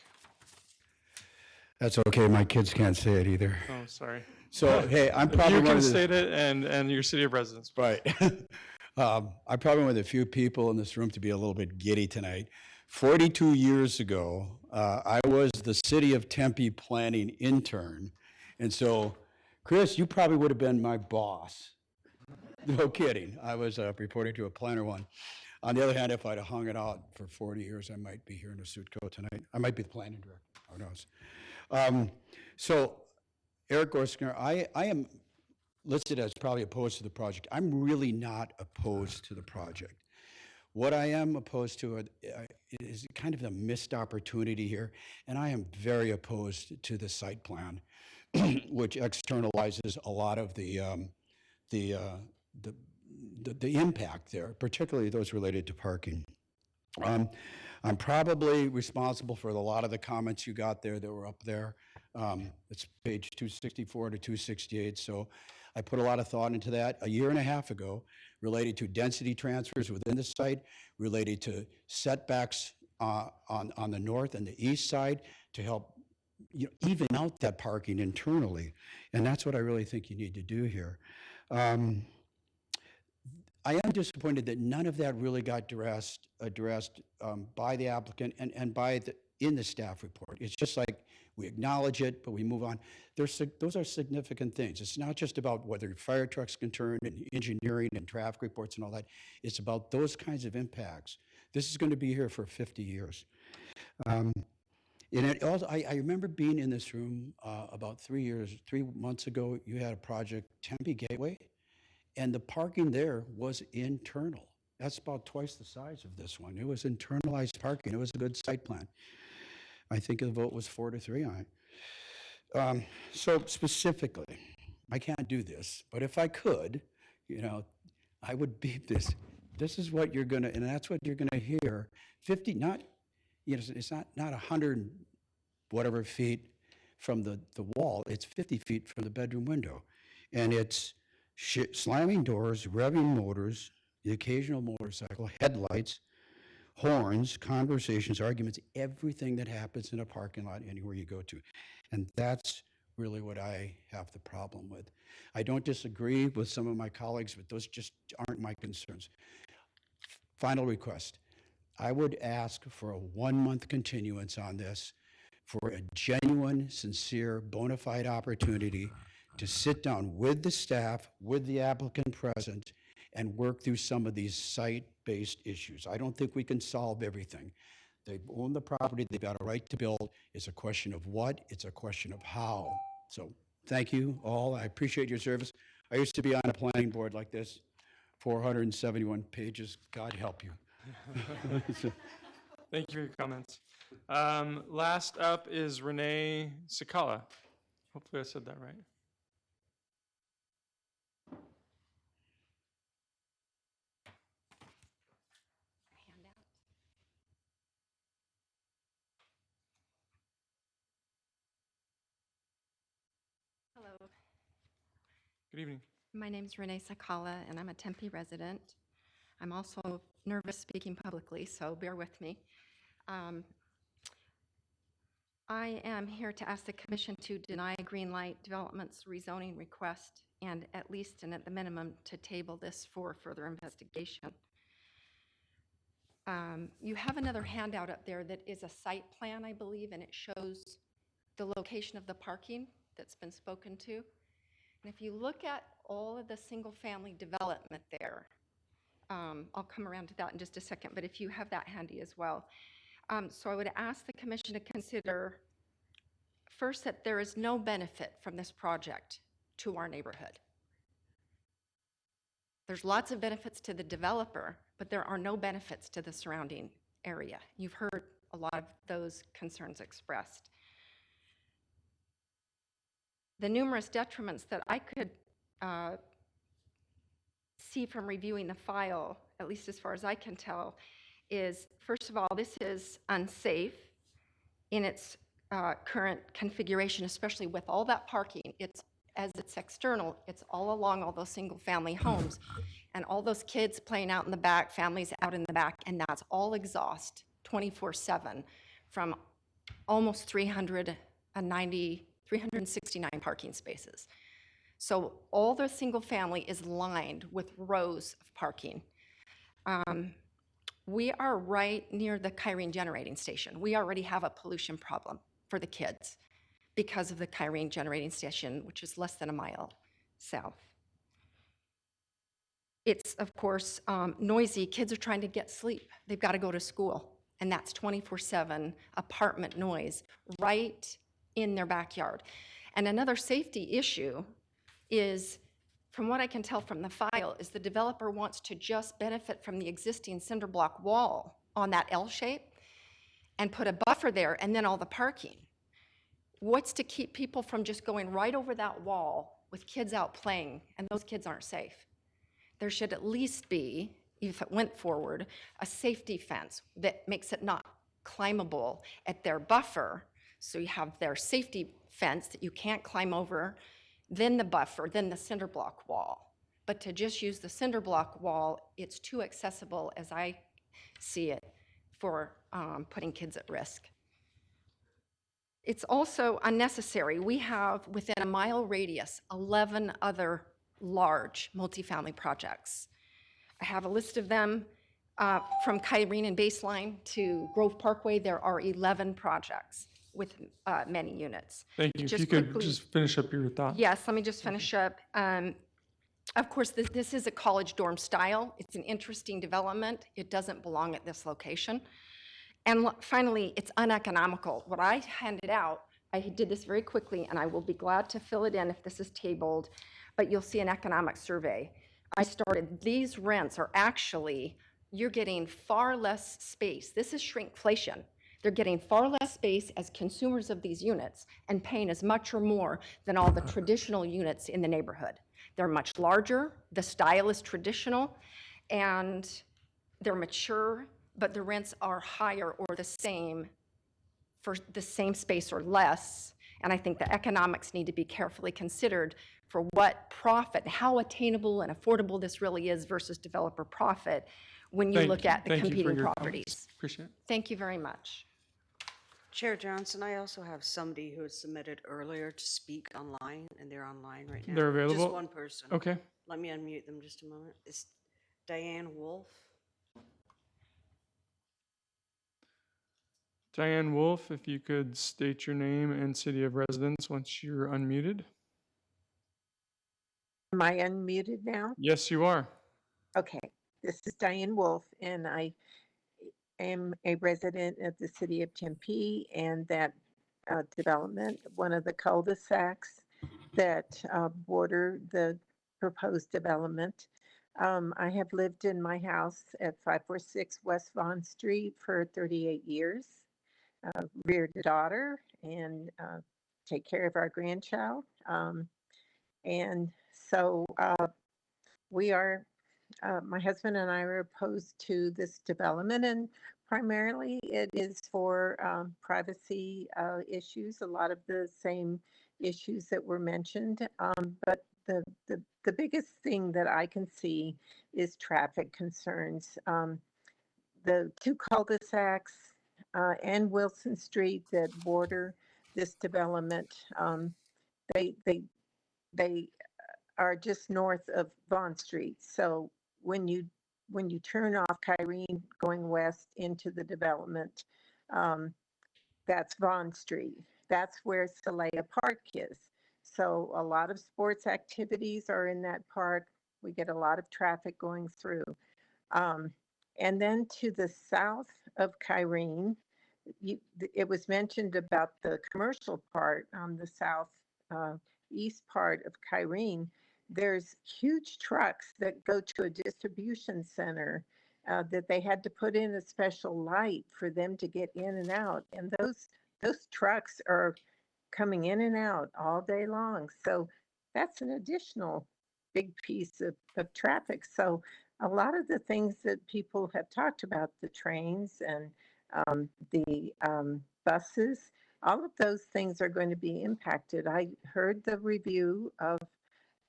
That's okay, my kids can't say it either.
Oh, sorry.
So, hey, I'm probably
You
one
can
of the...
state it and your city of residence.
Right. I'm probably one of the few people in this room to be a little bit giddy tonight. 42 years ago, I was the City of Tempe planning intern. And so, Chris, you probably would have been my boss. No kidding. I was reporting to a planner one. On the other hand, if I'd have hung it out for 40 years, I might be here in a suit coat tonight. I might be the planning director. Who knows? So, Eric Gorsinger, I am listed as probably opposed to the project. I'm really not opposed to the project. What I am opposed to is kind of a missed opportunity here, and I am very opposed to the site plan, which externalizes a lot of the impact there, particularly those related to parking. I'm probably responsible for a lot of the comments you got there that were up there. It's page 264 to 268, so I put a lot of thought into that a year and a half ago, related to density transfers within the site, related to setbacks on the north and the east side to help even out that parking internally. And that's what I really think you need to do here. I am disappointed that none of that really got addressed by the applicant and in the staff report. It's just like we acknowledge it, but we move on. Those are significant things. It's not just about whether fire trucks can turn and engineering and traffic reports and all that. It's about those kinds of impacts. This is going to be here for 50 years. And it also, I remember being in this room about 3 months ago. You had a project, Tempe Gateway, and the parking there was internal. That's about twice the size of this one. It was internalized parking. It was a good site plan. I think the vote was 4-3 on it. So specifically, I can't do this, but if I could, I would beat this. This is what you're gonna, and that's what you're gonna hear. 50, not, it's not 100 whatever feet from the wall. It's 50 feet from the bedroom window, and it's slamming doors, revving motors, the occasional motorcycle, headlights, horns, conversations, arguments, everything that happens in a parking lot anywhere you go to. And that's really what I have the problem with. I don't disagree with some of my colleagues, but those just aren't my concerns. Final request. I would ask for a 1-month continuance on this for a genuine, sincere, bona fide opportunity to sit down with the staff, with the applicant present, and work through some of these site-based issues. I don't think we can solve everything. They own the property, they've got a right to build. It's a question of what, it's a question of how. So thank you all, I appreciate your service. I used to be on a planning board like this, 471 pages, God help you.
Thank you for your comments. Last up is Renee Sakala. Hopefully I said that right.
Hello.
Good evening.
My name's Renee Sakala, and I'm a Tempe resident. I'm also nervous speaking publicly, so bear with me. I am here to ask the Commission to deny Greenlight Development's rezoning request, and at least and at the minimum to table this for further investigation. You have another handout up there that is a site plan, I believe, and it shows the location of the parking that's been spoken to. And if you look at all of the single-family development there, I'll come around to that in just a second, but if you have that handy as well. So I would ask the Commission to consider first that there is no benefit from this project to our neighborhood. There's lots of benefits to the developer, but there are no benefits to the surrounding area. You've heard a lot of those concerns expressed. The numerous detriments that I could see from reviewing the file, at least as far as I can tell, is, first of all, this is unsafe in its current configuration, especially with all that parking. It's external, it's all along all those single-family homes, and all those kids playing out in the back, families out in the back, and that's all exhaust 24/7 from almost 369 parking spaces. So all the single family is lined with rows of parking. We are right near the Kyrene generating station. We already have a pollution problem for the kids because of the Kyrene generating station, which is less than a mile south. It's, of course, noisy. Kids are trying to get sleep. They've got to go to school, and that's 24/7 apartment noise right in their backyard. And another safety issue is, from what I can tell from the file, is the developer wants to just benefit from the existing cinder block wall on that L shape and put a buffer there and then all the parking. What's to keep people from just going right over that wall with kids out playing, and those kids aren't safe? There should at least be, if it went forward, a safety fence that makes it not climbable at their buffer. So you have their safety fence that you can't climb over, then the buffer, then the cinder block wall. But to just use the cinder block wall, it's too accessible, as I see it, for putting kids at risk. It's also unnecessary. We have, within a mile radius, 11 other large multifamily projects. I have a list of them. From Kyrene and Baseline to Grove Parkway, there are 11 projects with many units.
Thank you. If
Just
you could
quickly-
just finish up your thought.
Yes, let me just finish up. Of course, this is a college dorm style. It's an interesting development. It doesn't belong at this location. And finally, it's uneconomical. What I handed out, I did this very quickly, and I will be glad to fill it in if this is tabled, but you'll see an economic survey. These rents are actually, you're getting far less space. This is shrinkflation. They're getting far less space as consumers of these units and paying as much or more than all the traditional units in the neighborhood. They're much larger, the style is traditional, and they're mature, but the rents are higher or the same for the same space or less. And I think the economics need to be carefully considered for what profit, how attainable and affordable this really is versus developer profit when you look at the
Thank you for
competing
your
properties.
comments. Appreciate it.
Thank you very much.
Chair Johnson, I also have somebody who had submitted earlier to speak online, and they're online right now.
They're available?
Just one person.
Okay.
Let me unmute them just a moment. It's Diane Wolf.
Diane Wolf, if you could state your name and city of residence once you're unmuted.
Am I unmuted now?
Yes, you are.
Okay, this is Diane Wolf, and I am a resident of the city of Tempe, and that development, one of the cul-de-sacs that border the proposed development. I have lived in my house at 546 West Vaughn Street for 38 years, reared a daughter, and take care of our grandchild. And so we are, my husband and I are opposed to this development, and primarily it is for privacy issues, a lot of the same issues that were mentioned. But the biggest thing that I can see is traffic concerns. The two cul-de-sacs and Wilson Street that border this development, they are just north of Vaughn Street. So when you turn off Kyrene going west into the development, that's Vaughn Street. That's where Salaya Park is. So a lot of sports activities are in that park. We get a lot of traffic going through. And then to the south of Kyrene, it was mentioned about the commercial part on the south east part of Kyrene. There's huge trucks that go to a distribution center that they had to put in a special light for them to get in and out. And those trucks are coming in and out all day long. So that's an additional big piece of traffic. So a lot of the things that people have talked about, the trains and the buses, all of those things are going to be impacted. I heard the review of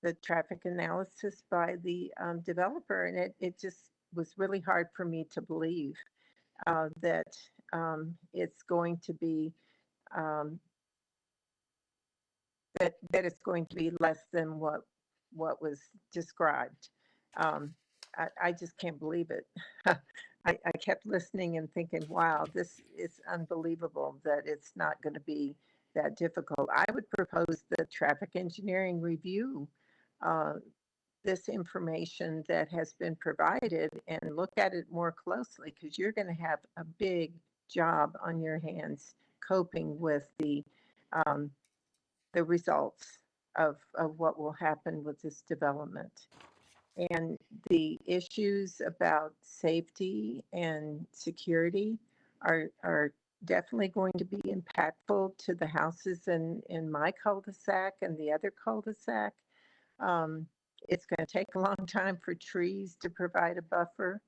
the traffic analysis by the developer, and it just was really hard for me to believe that it's going to be that it's going to be less than what was described. I just can't believe it. I kept listening and thinking, wow, this is unbelievable that it's not going to be that difficult. I would propose the traffic engineering review this information that has been provided and look at it more closely, because you're going to have a big job on your hands coping with the results of what will happen with this development. And the issues about safety and security are definitely going to be impactful to the houses in my cul-de-sac and the other cul-de-sac. It's going to take a long time for trees to provide a buffer.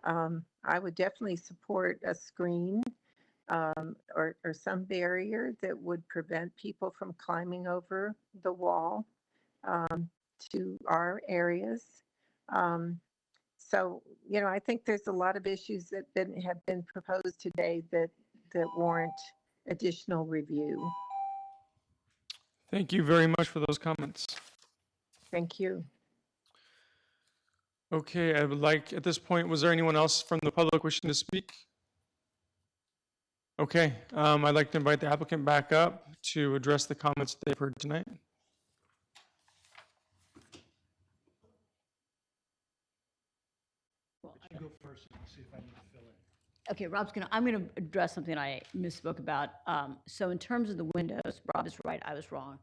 I would definitely support a screen or some barrier that would prevent people from climbing over the wall to our areas. So, I think there's a lot of issues that have been proposed today that warrant additional review.
Thank you very much for those comments.
Thank you.
Okay, I would like, at this point, was there anyone else from the public wishing to speak? Okay, I'd like to invite the applicant back up to address the comments that they've heard tonight.
Go first and see if I need to fill in.
Okay, I'm gonna address something I misspoke about. So in terms of the windows, Rob is right, I was wrong.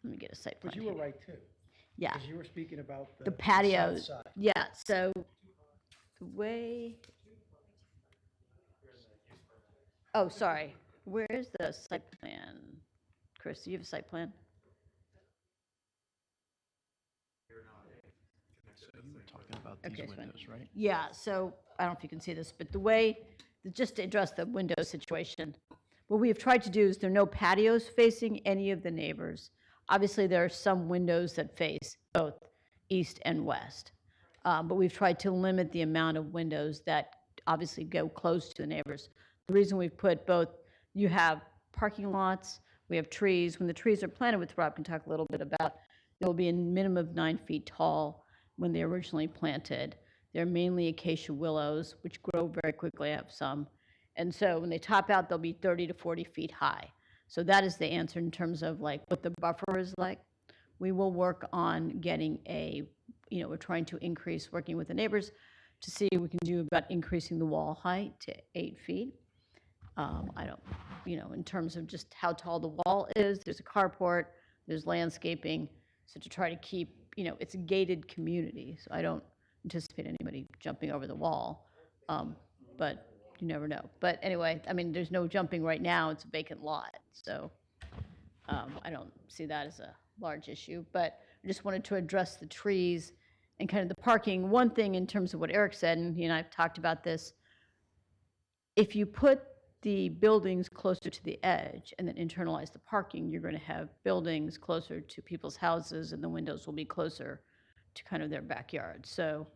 Let me get a site plan.
But you were
here.
right too.
Yeah.
Because you were speaking about
The
south
patios,
side.
yeah, so the way, oh, sorry, where's the site plan? Chris, do you have a site plan?
So you were talking about
Okay,
these
it's fine.
windows, right?
Yeah, so I don't know if you can see this, but the way, just to address the window situation, what we have tried to do is there are no patios facing any of the neighbors. Obviously, there are some windows that face both east and west, but we've tried to limit the amount of windows that obviously go close to the neighbors. The reason we've put both, you have parking lots, we have trees. When the trees are planted, which Rob can talk a little bit about, they will be a minimum of 9 feet tall when they originally planted. They're mainly acacia willows, which grow very quickly. I have some. And so when they top out, they'll be 30 to 40 feet high. So that is the answer in terms of like what the buffer is like. We will work on getting we're trying to increase, working with the neighbors to see what we can do about increasing the wall height to 8 feet. I don't, in terms of just how tall the wall is, there's a carport, there's landscaping. So to try to keep, it's a gated community. So I don't anticipate anybody jumping over the wall, but you never know. But anyway, there's no jumping right now. It's a vacant lot. So I don't see that as a large issue. But I just wanted to address the trees and kind of the parking. One thing in terms of what Eric said, and he and I have talked about this, if you put the buildings closer to the edge and then internalize the parking, you're going to have buildings closer to people's houses and the windows will be closer to kind of their backyard. So,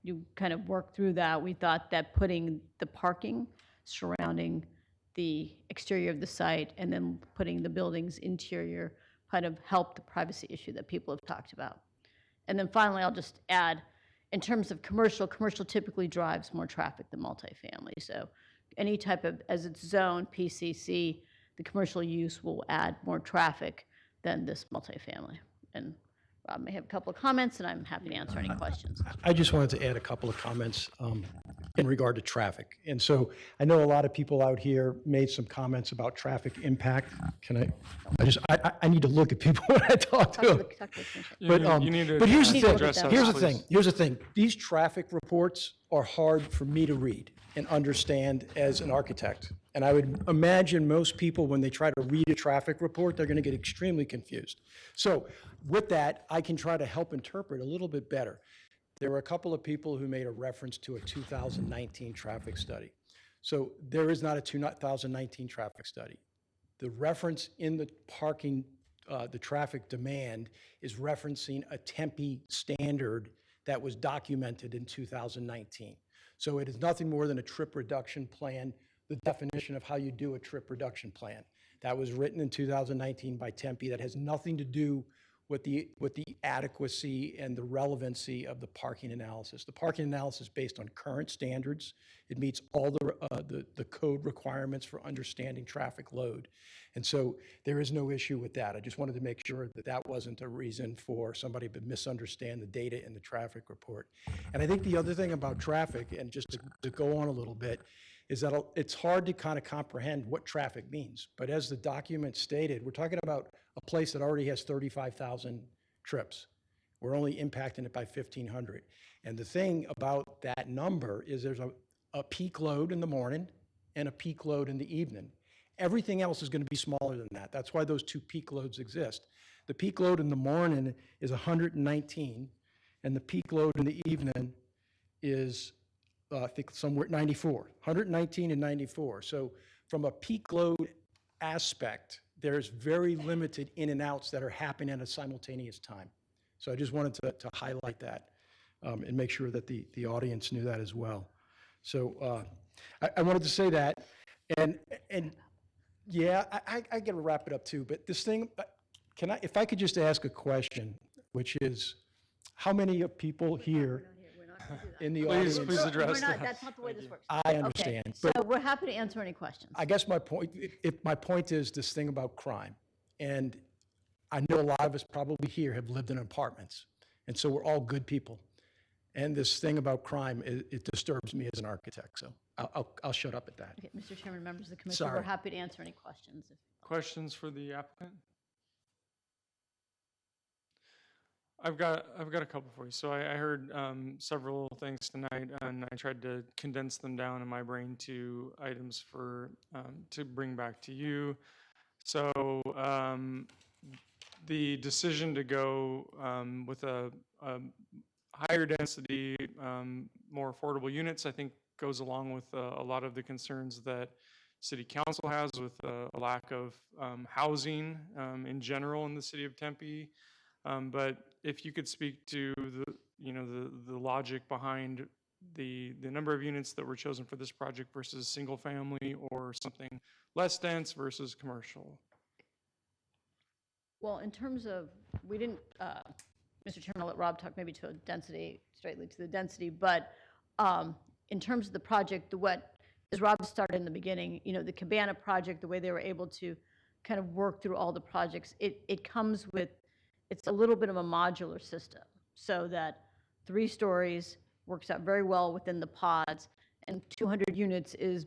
you kind of work through that. We thought that putting the parking surrounding the exterior of the site and then putting the building's interior kind of helped the privacy issue that people have talked about. And then finally, I'll just add, in terms of commercial typically drives more traffic than multifamily. So any type of, as it's zoned, PCC, the commercial use will add more traffic than this multifamily. And Rob may have a couple of comments, and I'm happy to answer any questions.
I just wanted to add a couple of comments. in regard to traffic. And so I know a lot of people out here made some comments about traffic impact. Can I need to look at people when I talk to them.
You need to
But here's the
address
thing,
those,
here's the
please.
thing, here's the thing. These traffic reports are hard for me to read and understand as an architect. And I would imagine most people, when they try to read a traffic report, they're going to get extremely confused. So with that, I can try to help interpret a little bit better. There were a couple of people who made a reference to a 2019 traffic study. So there is not a 2019 traffic study. The reference in the parking, the traffic demand is referencing a Tempe standard that was documented in 2019. So it is nothing more than a trip reduction plan, the definition of how you do a trip reduction plan. That was written in 2019 by Tempe. That has nothing to do with the adequacy and the relevancy of the parking analysis. The parking analysis is based on current standards. It meets all the code requirements for understanding traffic load. And so there is no issue with that. I just wanted to make sure that that wasn't a reason for somebody to misunderstand the data in the traffic report. And I think the other thing about traffic, and just to go on a little bit, is that it's hard to kind of comprehend what traffic means. But as the document stated, we're talking about a place that already has 35,000 trips. We're only impacting it by 1,500. And the thing about that number is there's a peak load in the morning and a peak load in the evening. Everything else is going to be smaller than that. That's why those two peak loads exist. The peak load in the morning is 119, and the peak load in the evening is I think somewhere 94, 119 and 94. So from a peak load aspect, there's very limited in and outs that are happening at a simultaneous time. So I just wanted to highlight that and make sure that the audience knew that as well. So I wanted to say that, and yeah, I got to wrap it up too. But this thing, if I could just ask a question, which is, how many of people here in the audience?
Please address that.
That's not the way this works.
I understand.
Okay, so
but
we're happy to answer any questions.
I guess my point is this thing about crime. And I know a lot of us probably here have lived in apartments. And so we're all good people. And this thing about crime, it disturbs me as an architect. So I'll shut up at that.
Okay, Mr. Chairman, members of the commission, we're
Sorry.
happy to answer any questions.
Questions for the applicant? I've got a couple for you. So I heard several things tonight, and I tried to condense them down in my brain to items for to bring back to you. So the decision to go with a higher density, more affordable units, I think goes along with a lot of the concerns that City Council has with a lack of housing in general in the city of Tempe. But if you could speak to the logic behind the number of units that were chosen for this project versus single family or something less dense versus commercial.
Well, in terms of, we didn't, Mr. Chairman, I'll let Rob talk maybe to a density, straightly to the density, but in terms of the project, as Rob started in the beginning, the Cabana project, the way they were able to kind of work through all the projects, it comes with, it's a little bit of a modular system, so that 3 stories works out very well within the pods, and 200 units is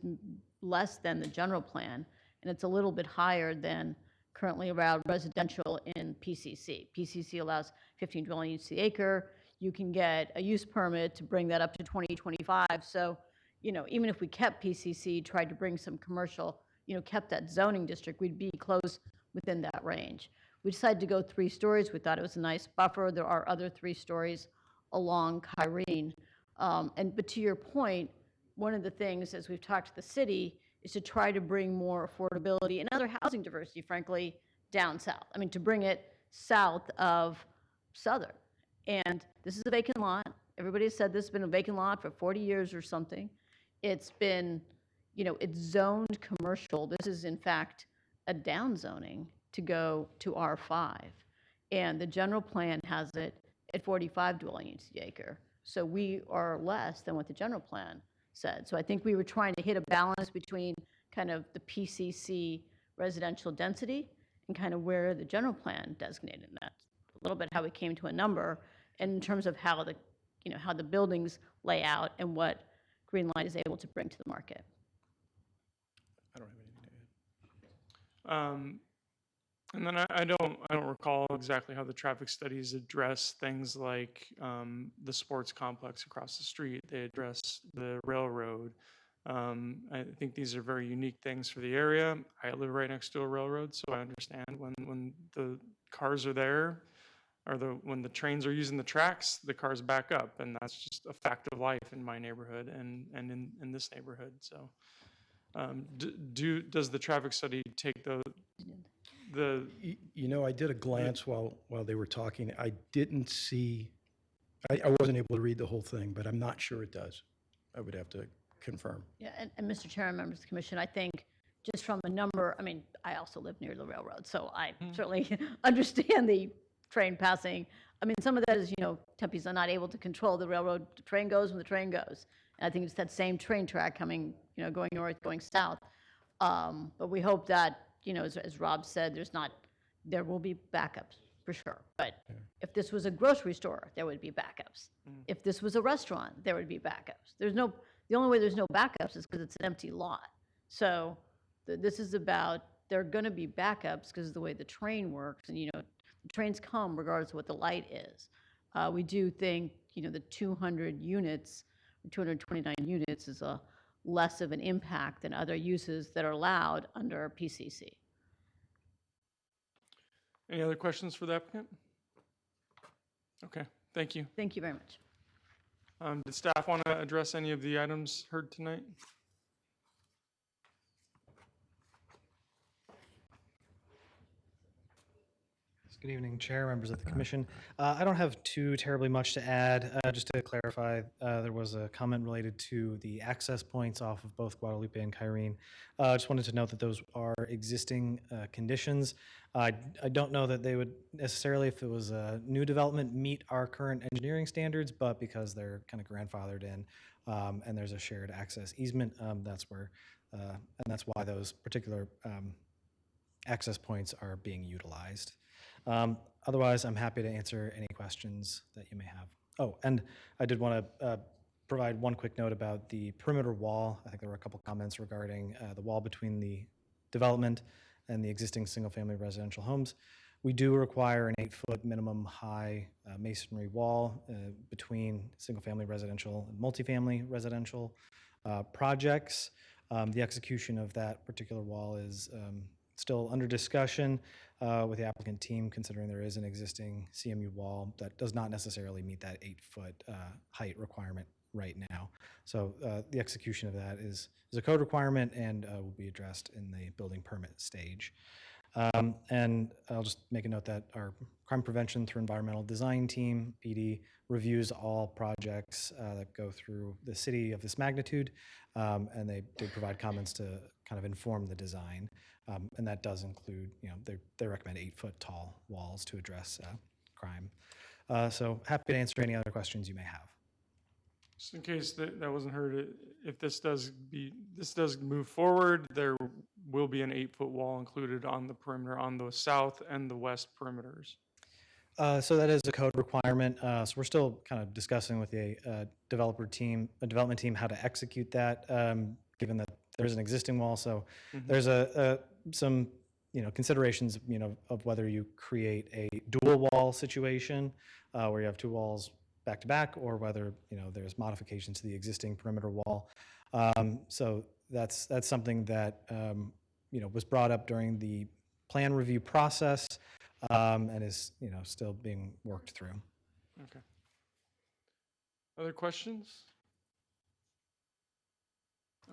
less than the general plan, and it's a little bit higher than currently allowed residential in PCC. PCC allows 15 dwelling units to the acre. You can get a use permit to bring that up to 2025. So, even if we kept PCC, tried to bring some commercial, kept that zoning district, we'd be close within that range. We decided to go 3 stories. We thought it was a nice buffer. There are other 3 stories along Kyrene. But to your point, one of the things, as we've talked to the city, is to try to bring more affordability and other housing diversity, frankly, down south. I mean, to bring it south of Southern. And this is a vacant lot. Everybody has said this has been a vacant lot for 40 years or something. It's been, it's zoned commercial. This is, in fact, a down zoning to go to R5. And the general plan has it at 45 dwelling units to the acre. So we are less than what the general plan said. So I think we were trying to hit a balance between kind of the PCC residential density and kind of where the general plan designated. And that's a little bit how we came to a number. And in terms of how the, how the buildings lay out and what Greenlight is able to bring to the market.
I don't have anything to add.
And then I don't recall exactly how the traffic studies address things like the sports complex across the street. They address the railroad. I think these are very unique things for the area. I live right next to a railroad, so I understand when the cars are there, or when the trains are using the tracks, the cars back up, and that's just a fact of life in my neighborhood and in this neighborhood. So, does the traffic study take the
You know, I did a glance while they were talking. I didn't see, I wasn't able to read the whole thing, but I'm not sure it does. I would have to confirm.
Yeah, and Mr. Chair and members of the commission, I think just from a number, I mean, I also live near the railroad, so I certainly understand the train passing. I mean, some of that is, Tempe's are not able to control the railroad. The train goes when the train goes. And I think it's that same train track coming, going north, going south. But we hope that, as Rob said, there will be backups for sure. But if this was a grocery store, there would be backups. If this was a restaurant, there would be backups. The only way there's no backups is because it's an empty lot. So this is about, there are going to be backups because of the way the train works. And, the trains come regardless of what the light is. We do think, the 200 units, 229 units is a less of an impact than other uses that are allowed under PCC.
Any other questions for the applicant? Okay, thank you.
Thank you very much.
Did staff want to address any of the items heard tonight?
Good evening, Chair, members of the Commission. I don't have too terribly much to add. Just to clarify, there was a comment related to the access points off of both Guadalupe and Kyrene. I just wanted to note that those are existing conditions. I don't know that they would necessarily, if it was a new development, meet our current engineering standards, but because they're kind of grandfathered in and there's a shared access easement, that's where, and that's why those particular access points are being utilized. Otherwise, I'm happy to answer any questions that you may have. Oh, and I did want to provide one quick note about the perimeter wall. I think there were a couple comments regarding the wall between the development and the existing single-family residential homes. We do require an 8-foot minimum high masonry wall between single-family residential and multifamily residential projects. The execution of that particular wall is still under discussion with the applicant team, considering there is an existing CMU wall that does not necessarily meet that 8-foot height requirement right now. So the execution of that is a code requirement and will be addressed in the building permit stage. And I'll just make a note that our crime prevention through environmental design team, PD, reviews all projects that go through the city of this magnitude, and they do provide comments to kind of inform the design. And that does include, they recommend 8-foot tall walls to address crime. So happy to answer any other questions you may have.
Just in case that wasn't heard, if this does move forward, there will be an 8-foot wall included on the perimeter on the south and the west perimeters.
So that is a code requirement. So we're still kind of discussing with the development team, how to execute that, given that there's an existing wall. So there's some considerations of whether you create a dual wall situation where you have two walls back to back, or whether there's modifications to the existing perimeter wall. So that's something that was brought up during the plan review process and is still being worked through.
Okay. Other questions?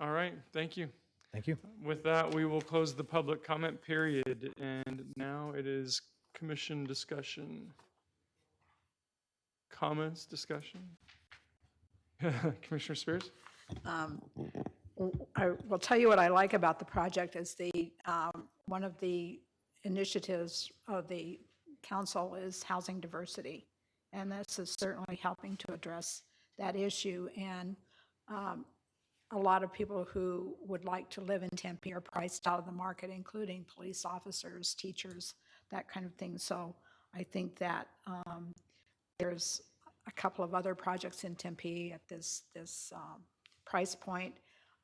All right, thank you.
Thank you.
With that, we will close the public comment period, and now it is commission discussion. Comments, discussion? Commissioner Spears?
I will tell you what I like about the project is one of the initiatives of the council is housing diversity. And this is certainly helping to address that issue. And a lot of people who would like to live in Tempe are priced out of the market, including police officers, teachers, that kind of thing. So I think that there's a couple of other projects in Tempe at this price point.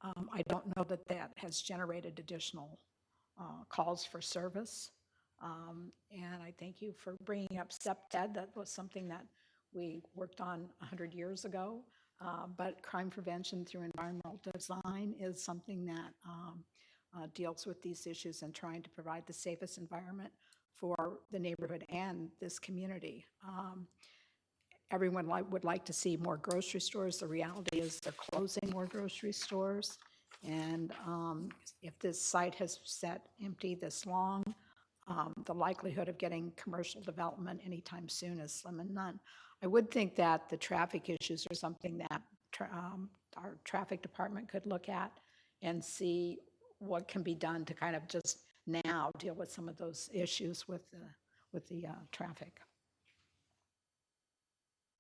I don't know that that has generated additional calls for service. And I thank you for bringing up STEP-TED. That was something that we worked on 100 years ago. But crime prevention through environmental design is something that deals with these issues and trying to provide the safest environment for the neighborhood and this community. Everyone would like to see more grocery stores. The reality is they're closing more grocery stores. And if this site has sat empty this long, the likelihood of getting commercial development anytime soon is slim and none. I would think that the traffic issues are something that our traffic department could look at and see what can be done to kind of just now deal with some of those issues with the traffic.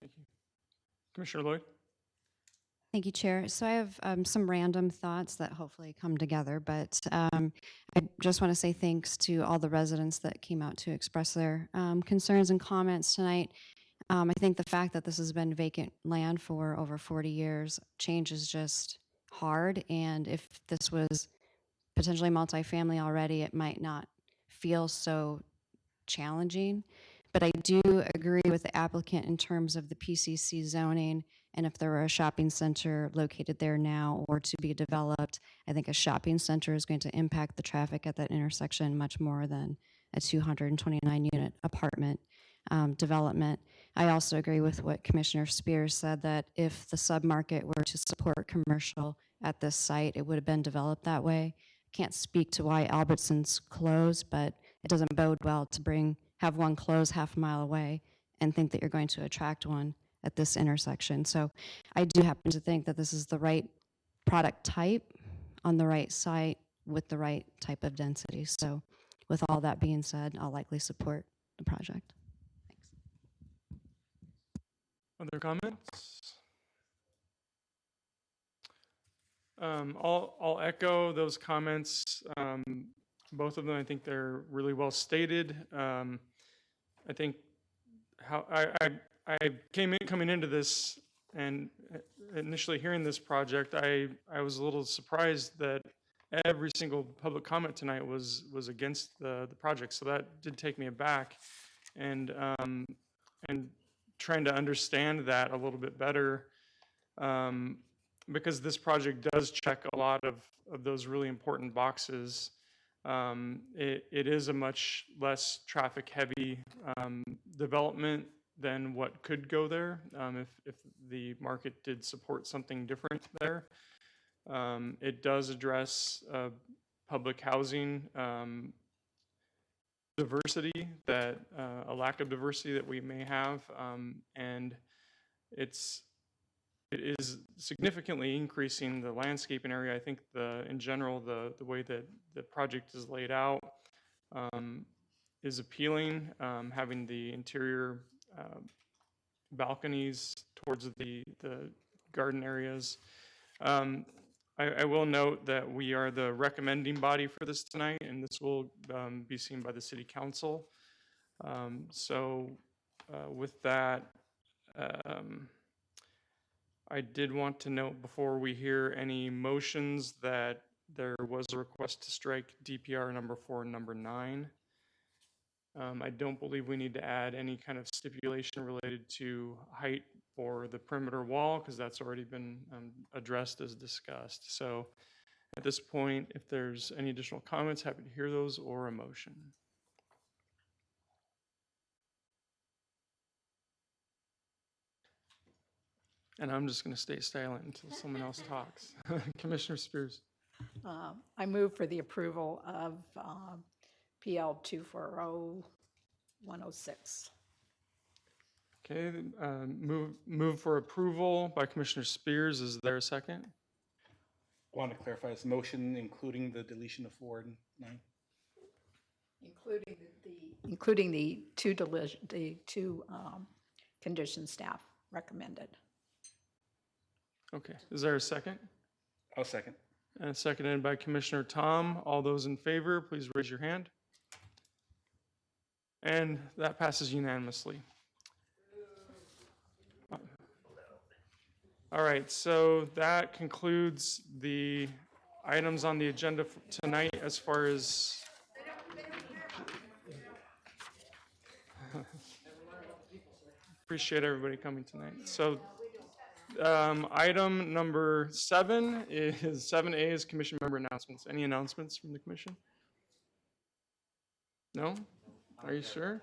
Thank you. Commissioner Lloyd?
Thank you, Chair. So I have some random thoughts that hopefully come together, but I just want to say thanks to all the residents that came out to express their concerns and comments tonight. I think the fact that this has been vacant land for over 40 years, change is just hard, and if this was potentially multifamily already, it might not feel so challenging. But I do agree with the applicant in terms of the PCC zoning, and if there were a shopping center located there now or to be developed, I think a shopping center is going to impact the traffic at that intersection much more than a 229-unit apartment development. I also agree with what Commissioner Spears said, that if the submarket were to support commercial at this site, it would have been developed that way. Can't speak to why Albertsons closed, but it doesn't bode well to have one close half a mile away and think that you're going to attract one at this intersection. So I do happen to think that this is the right product type on the right site with the right type of density. So with all that being said, I'll likely support the project.
Other comments? I'll echo those comments. Both of them, I think they're really well stated. I think how I coming into this and initially hearing this project, I was a little surprised that every single public comment tonight was against the project. So that did take me aback, and trying to understand that a little bit better, because this project does check a lot of those really important boxes. It is a much less traffic heavy development than what could go there if the market did support something different there. It does address public housing diversity, that a lack of diversity that we may have, and it is significantly increasing the landscaping area. I think in general the way that the project is laid out is appealing. Having the interior balconies towards the garden areas. I will note that we are the recommending body for this tonight, and this will be seen by the City Council. So with that, I did want to note before we hear any motions that there was a request to strike DPR number 4 and number 9. I don't believe we need to add any kind of stipulation related to height for the perimeter wall, because that's already been addressed as discussed. So at this point, if there's any additional comments, happy to hear those, or a motion. And I'm just going to stay silent until someone else talks. Commissioner Spears.
I move for the approval of PL 240106.
Okay, move for approval by Commissioner Spears. Is there a second?
I want to clarify this motion, including the deletion of 4 and 9.
Including the two condition staff recommended.
Okay, is there a second?
I'll second.
And seconded by Commissioner Tom. All those in favor, please raise your hand. And that passes unanimously. All right, so that concludes the items on the agenda tonight as far as appreciate everybody coming tonight. So item number 7 is 7A is commission member announcements. Any announcements from the commission? No? Are you sure?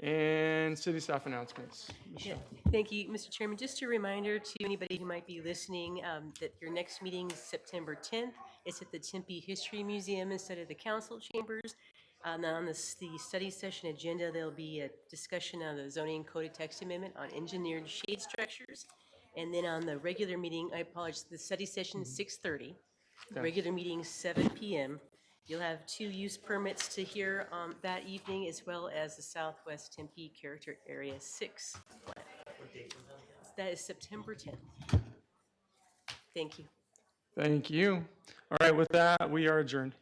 And city staff announcements.
Yeah,
Michelle.
thank you, Mr. Chairman. Just a reminder to anybody who might be listening that your next meeting is September 10th. It's at the Tempe History Museum instead of the council chambers. Now on the study session agenda, there'll be a discussion of the zoning code of text amendment on engineered shade structures. And then on the regular meeting, I apologize, the study session is 6:30. The
Okay.
regular meeting 7 p.m. You'll have 2 use permits to hear that evening, as well as the Southwest Tempe Character Area 6 plan. That is September 10th. Thank you.
Thank you. All right, with that, we are adjourned.